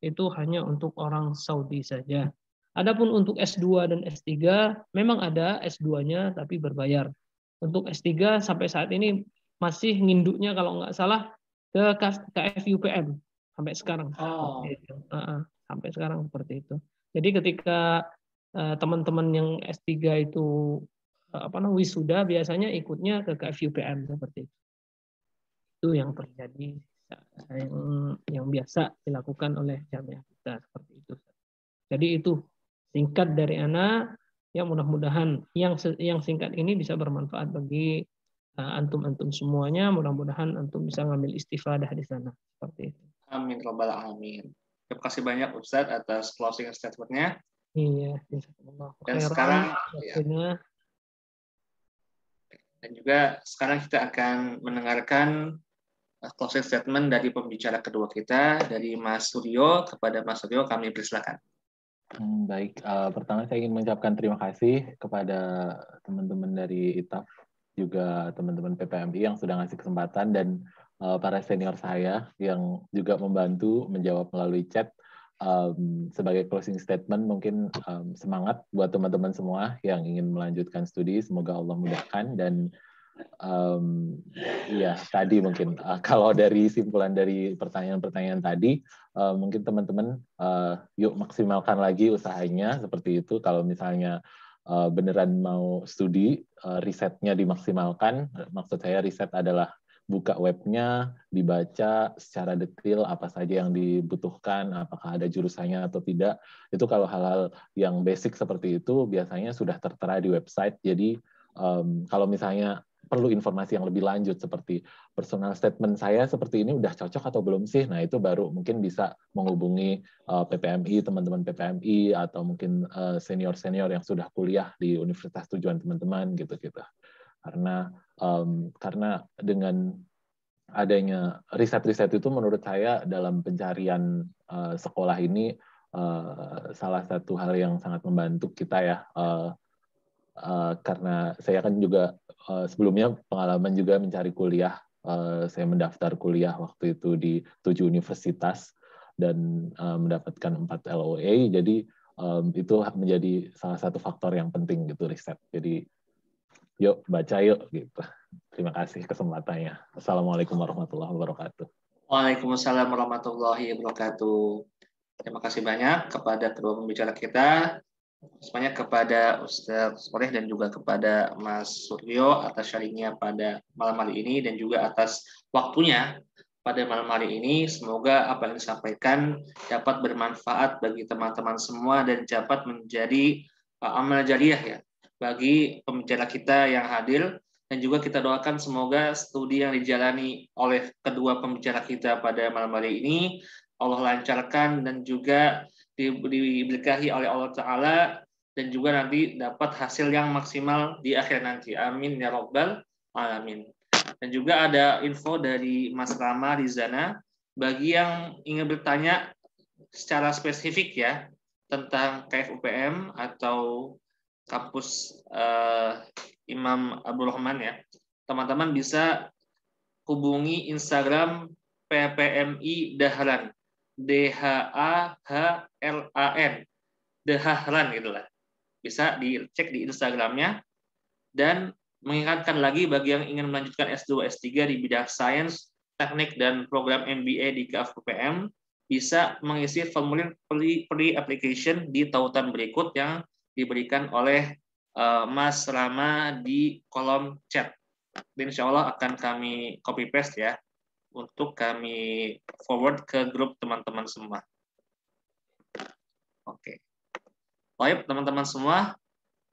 itu hanya untuk orang Saudi saja. Adapun untuk S2 dan S3 memang ada S2-nya tapi berbayar. Untuk S3 sampai saat ini masih nginduknya kalau nggak salah ke KFUPM sampai sekarang. Sampai sekarang seperti itu. Jadi ketika teman-teman yang S3 itu wisuda biasanya ikutnya ke KFUPM seperti itu. Itu yang terjadi, yang biasa dilakukan oleh jamiah kita seperti itu. Jadi itu singkat dari Ana. Ya mudah-mudahan yang singkat ini bisa bermanfaat bagi antum-antum semuanya. Mudah-mudahan antum bisa ngambil istifadah di sana seperti itu. Amin robbal alamin. Terima kasih banyak Ustadz atas closing statement-nya. Iya, dan sekarang ya. Dan juga sekarang kita akan mendengarkan closing statement dari pembicara kedua kita, dari Mas Suryo. Kepada Mas Suryo kami persilakan. Baik, pertama saya ingin mengucapkan terima kasih kepada teman-teman dari ITAF, juga teman-teman PPMI yang sudah ngasih kesempatan, dan para senior saya yang juga membantu menjawab melalui chat. Sebagai closing statement, mungkin semangat buat teman-teman semua yang ingin melanjutkan studi, semoga Allah mudahkan. Dan ya tadi mungkin kalau dari simpulan dari pertanyaan-pertanyaan tadi, mungkin teman-teman yuk maksimalkan lagi usahanya seperti itu. Kalau misalnya beneran mau studi, risetnya dimaksimalkan. Maksud saya riset adalah buka webnya, dibaca secara detail apa saja yang dibutuhkan, apakah ada jurusannya atau tidak. Itu kalau hal-hal yang basic seperti itu biasanya sudah tertera di website. Jadi kalau misalnya perlu informasi yang lebih lanjut seperti personal statement saya seperti ini udah cocok atau belum sih, nah itu baru mungkin bisa menghubungi PPMI, teman-teman PPMI, atau mungkin senior-senior yang sudah kuliah di universitas tujuan teman-teman gitu-gitu. Karena dengan adanya riset-riset itu menurut saya dalam pencarian sekolah ini salah satu hal yang sangat membantu kita ya, karena saya kan juga sebelumnya pengalaman juga mencari kuliah. Saya mendaftar kuliah waktu itu di 7 universitas dan mendapatkan 4 LOA, jadi itu menjadi salah satu faktor yang penting gitu, riset. Jadi yuk baca yuk gitu. Terima kasih kesempatannya. Assalamualaikum warahmatullahi wabarakatuh. Waalaikumsalam warahmatullahi wabarakatuh. Terima kasih banyak kepada kedua pembicara kita, semuanya kepada Ustaz Soleh dan juga kepada Mas Suryo atas sharingnya pada malam hari ini dan juga atas waktunya pada malam hari ini. Semoga apa yang disampaikan dapat bermanfaat bagi teman-teman semua dan dapat menjadi amal jariah ya bagi pembicara kita yang hadir, dan juga kita doakan semoga studi yang dijalani oleh kedua pembicara kita pada malam hari ini Allah lancarkan dan juga diberkahi oleh Allah Ta'ala, dan juga nanti dapat hasil yang maksimal di akhir nanti. Amin ya Rabbal Alamin. Dan juga ada info dari Mas Rama di sana, bagi yang ingin bertanya secara spesifik ya tentang KFUPM atau kampus Imam Abdul Rahman ya, teman-teman bisa hubungi Instagram PPMI Dahlan, DHAHLAN, Dahlan gitulah. Bisa dicek di Instagramnya. Dan mengingatkan lagi bagi yang ingin melanjutkan S2 S3 di bidang sains, teknik dan program MBA di KFUPM bisa mengisi formulir pre-application di tautan berikut yang diberikan oleh Mas Rama di kolom chat. Dan insya Allah akan kami copy paste ya untuk kami forward ke grup teman-teman semua. Oke. Baik teman-teman semua,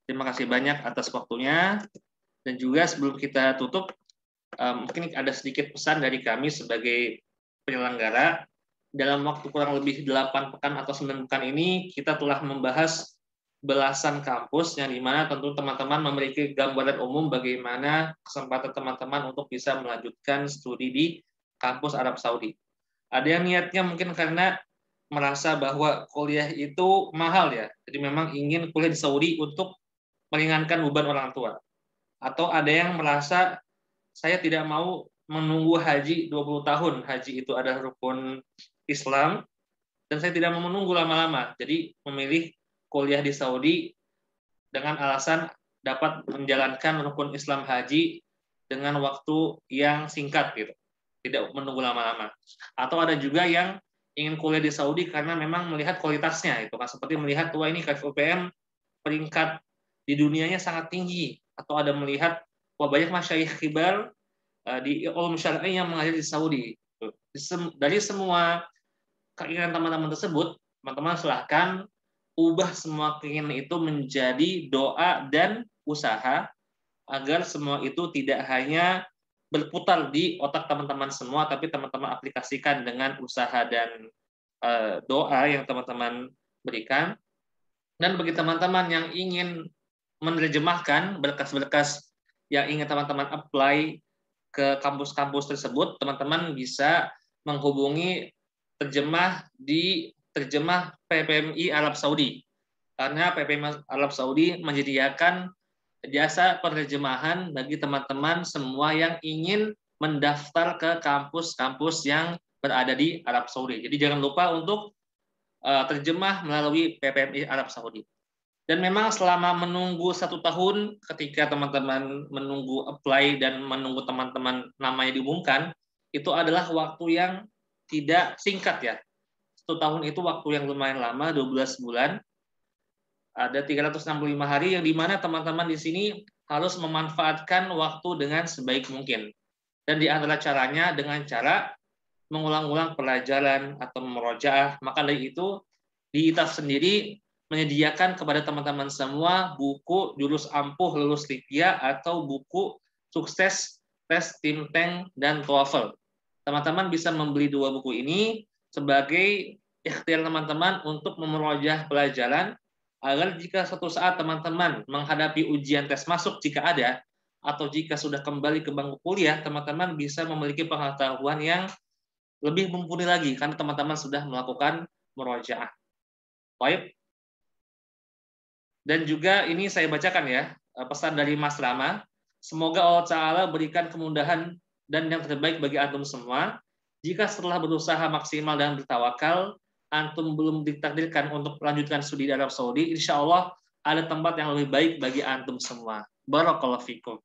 terima kasih banyak atas waktunya. Dan juga sebelum kita tutup, mungkin ada sedikit pesan dari kami sebagai penyelenggara. Dalam waktu kurang lebih 8 pekan atau 9 pekan ini, kita telah membahas belasan kampus yang dimana tentu teman-teman memiliki gambaran umum bagaimana kesempatan teman-teman untuk bisa melanjutkan studi di kampus Arab Saudi. Ada yang niatnya mungkin karena merasa bahwa kuliah itu mahal ya, jadi memang ingin kuliah di Saudi untuk meringankan beban orang tua. Atau ada yang merasa saya tidak mau menunggu haji 20 tahun, haji itu adalah rukun Islam, dan saya tidak mau menunggu lama-lama, jadi memilih kuliah di Saudi dengan alasan dapat menjalankan rukun Islam haji dengan waktu yang singkat gitu, tidak menunggu lama-lama. Atau ada juga yang ingin kuliah di Saudi karena memang melihat kualitasnya itu kan, seperti melihat wah ini KFUPM peringkat di dunianya sangat tinggi, atau ada melihat wah banyak masyayikh kibar di ulum syar'i yang mengajar di Saudi. Dari semua keinginan teman-teman tersebut, teman-teman silahkan ubah semua keinginan itu menjadi doa dan usaha agar semua itu tidak hanya berputar di otak teman-teman semua, tapi teman-teman aplikasikan dengan usaha dan doa yang teman-teman berikan. Dan bagi teman-teman yang ingin menerjemahkan berkas-berkas yang ingin teman-teman apply ke kampus-kampus tersebut, teman-teman bisa menghubungi terjemah di terjemah PPMI Arab Saudi. Karena PPMI Arab Saudi menyediakan jasa penerjemahan bagi teman-teman semua yang ingin mendaftar ke kampus-kampus yang berada di Arab Saudi. Jadi jangan lupa untuk terjemah melalui PPMI Arab Saudi. Dan memang selama menunggu 1 tahun, ketika teman-teman menunggu apply dan menunggu teman-teman namanya diumumkan, itu adalah waktu yang tidak singkat ya. 1 tahun itu waktu yang lumayan lama, 12 bulan. Ada 365 hari yang dimana teman-teman di sini harus memanfaatkan waktu dengan sebaik mungkin. Dan di antara caranya dengan cara mengulang-ulang pelajaran atau memurojaah. Maka dari itu, di ITAF sendiri menyediakan kepada teman-teman semua buku jurus ampuh lulus Lipia atau buku sukses tes Tim Tank dan TOEFL. Teman-teman bisa membeli 2 buku ini sebagai ikhtiar teman-teman untuk memurojaah pelajaran, agar jika suatu saat teman-teman menghadapi ujian tes masuk jika ada, atau jika sudah kembali ke bangku kuliah, teman-teman bisa memiliki pengetahuan yang lebih mumpuni lagi karena teman-teman sudah melakukan murojaah. Baik. Dan juga ini saya bacakan ya, pesan dari Mas Rama. Semoga Allah Ta'ala berikan kemudahan dan yang terbaik bagi antum semua. Jika setelah berusaha maksimal dan bertawakal, antum belum ditakdirkan untuk melanjutkan studi di Arab Saudi, insya Allah ada tempat yang lebih baik bagi antum semua. Barakallahu fikum.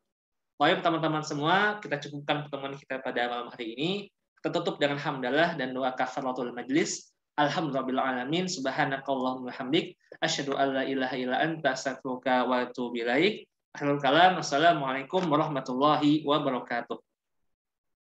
Baik teman-teman semua, kita cukupkan pertemuan kita pada malam hari ini. Kita tutup dengan hamdalah dan doa kafaratul majlis. Alhamdulillahirabbil alamin. Subhanakallahumma hamdik, asyhadu an la ilaha illa anta, astaghfiruka wa atubu ilaik. Akhirul kalam. Assalamualaikum warahmatullahi wabarakatuh.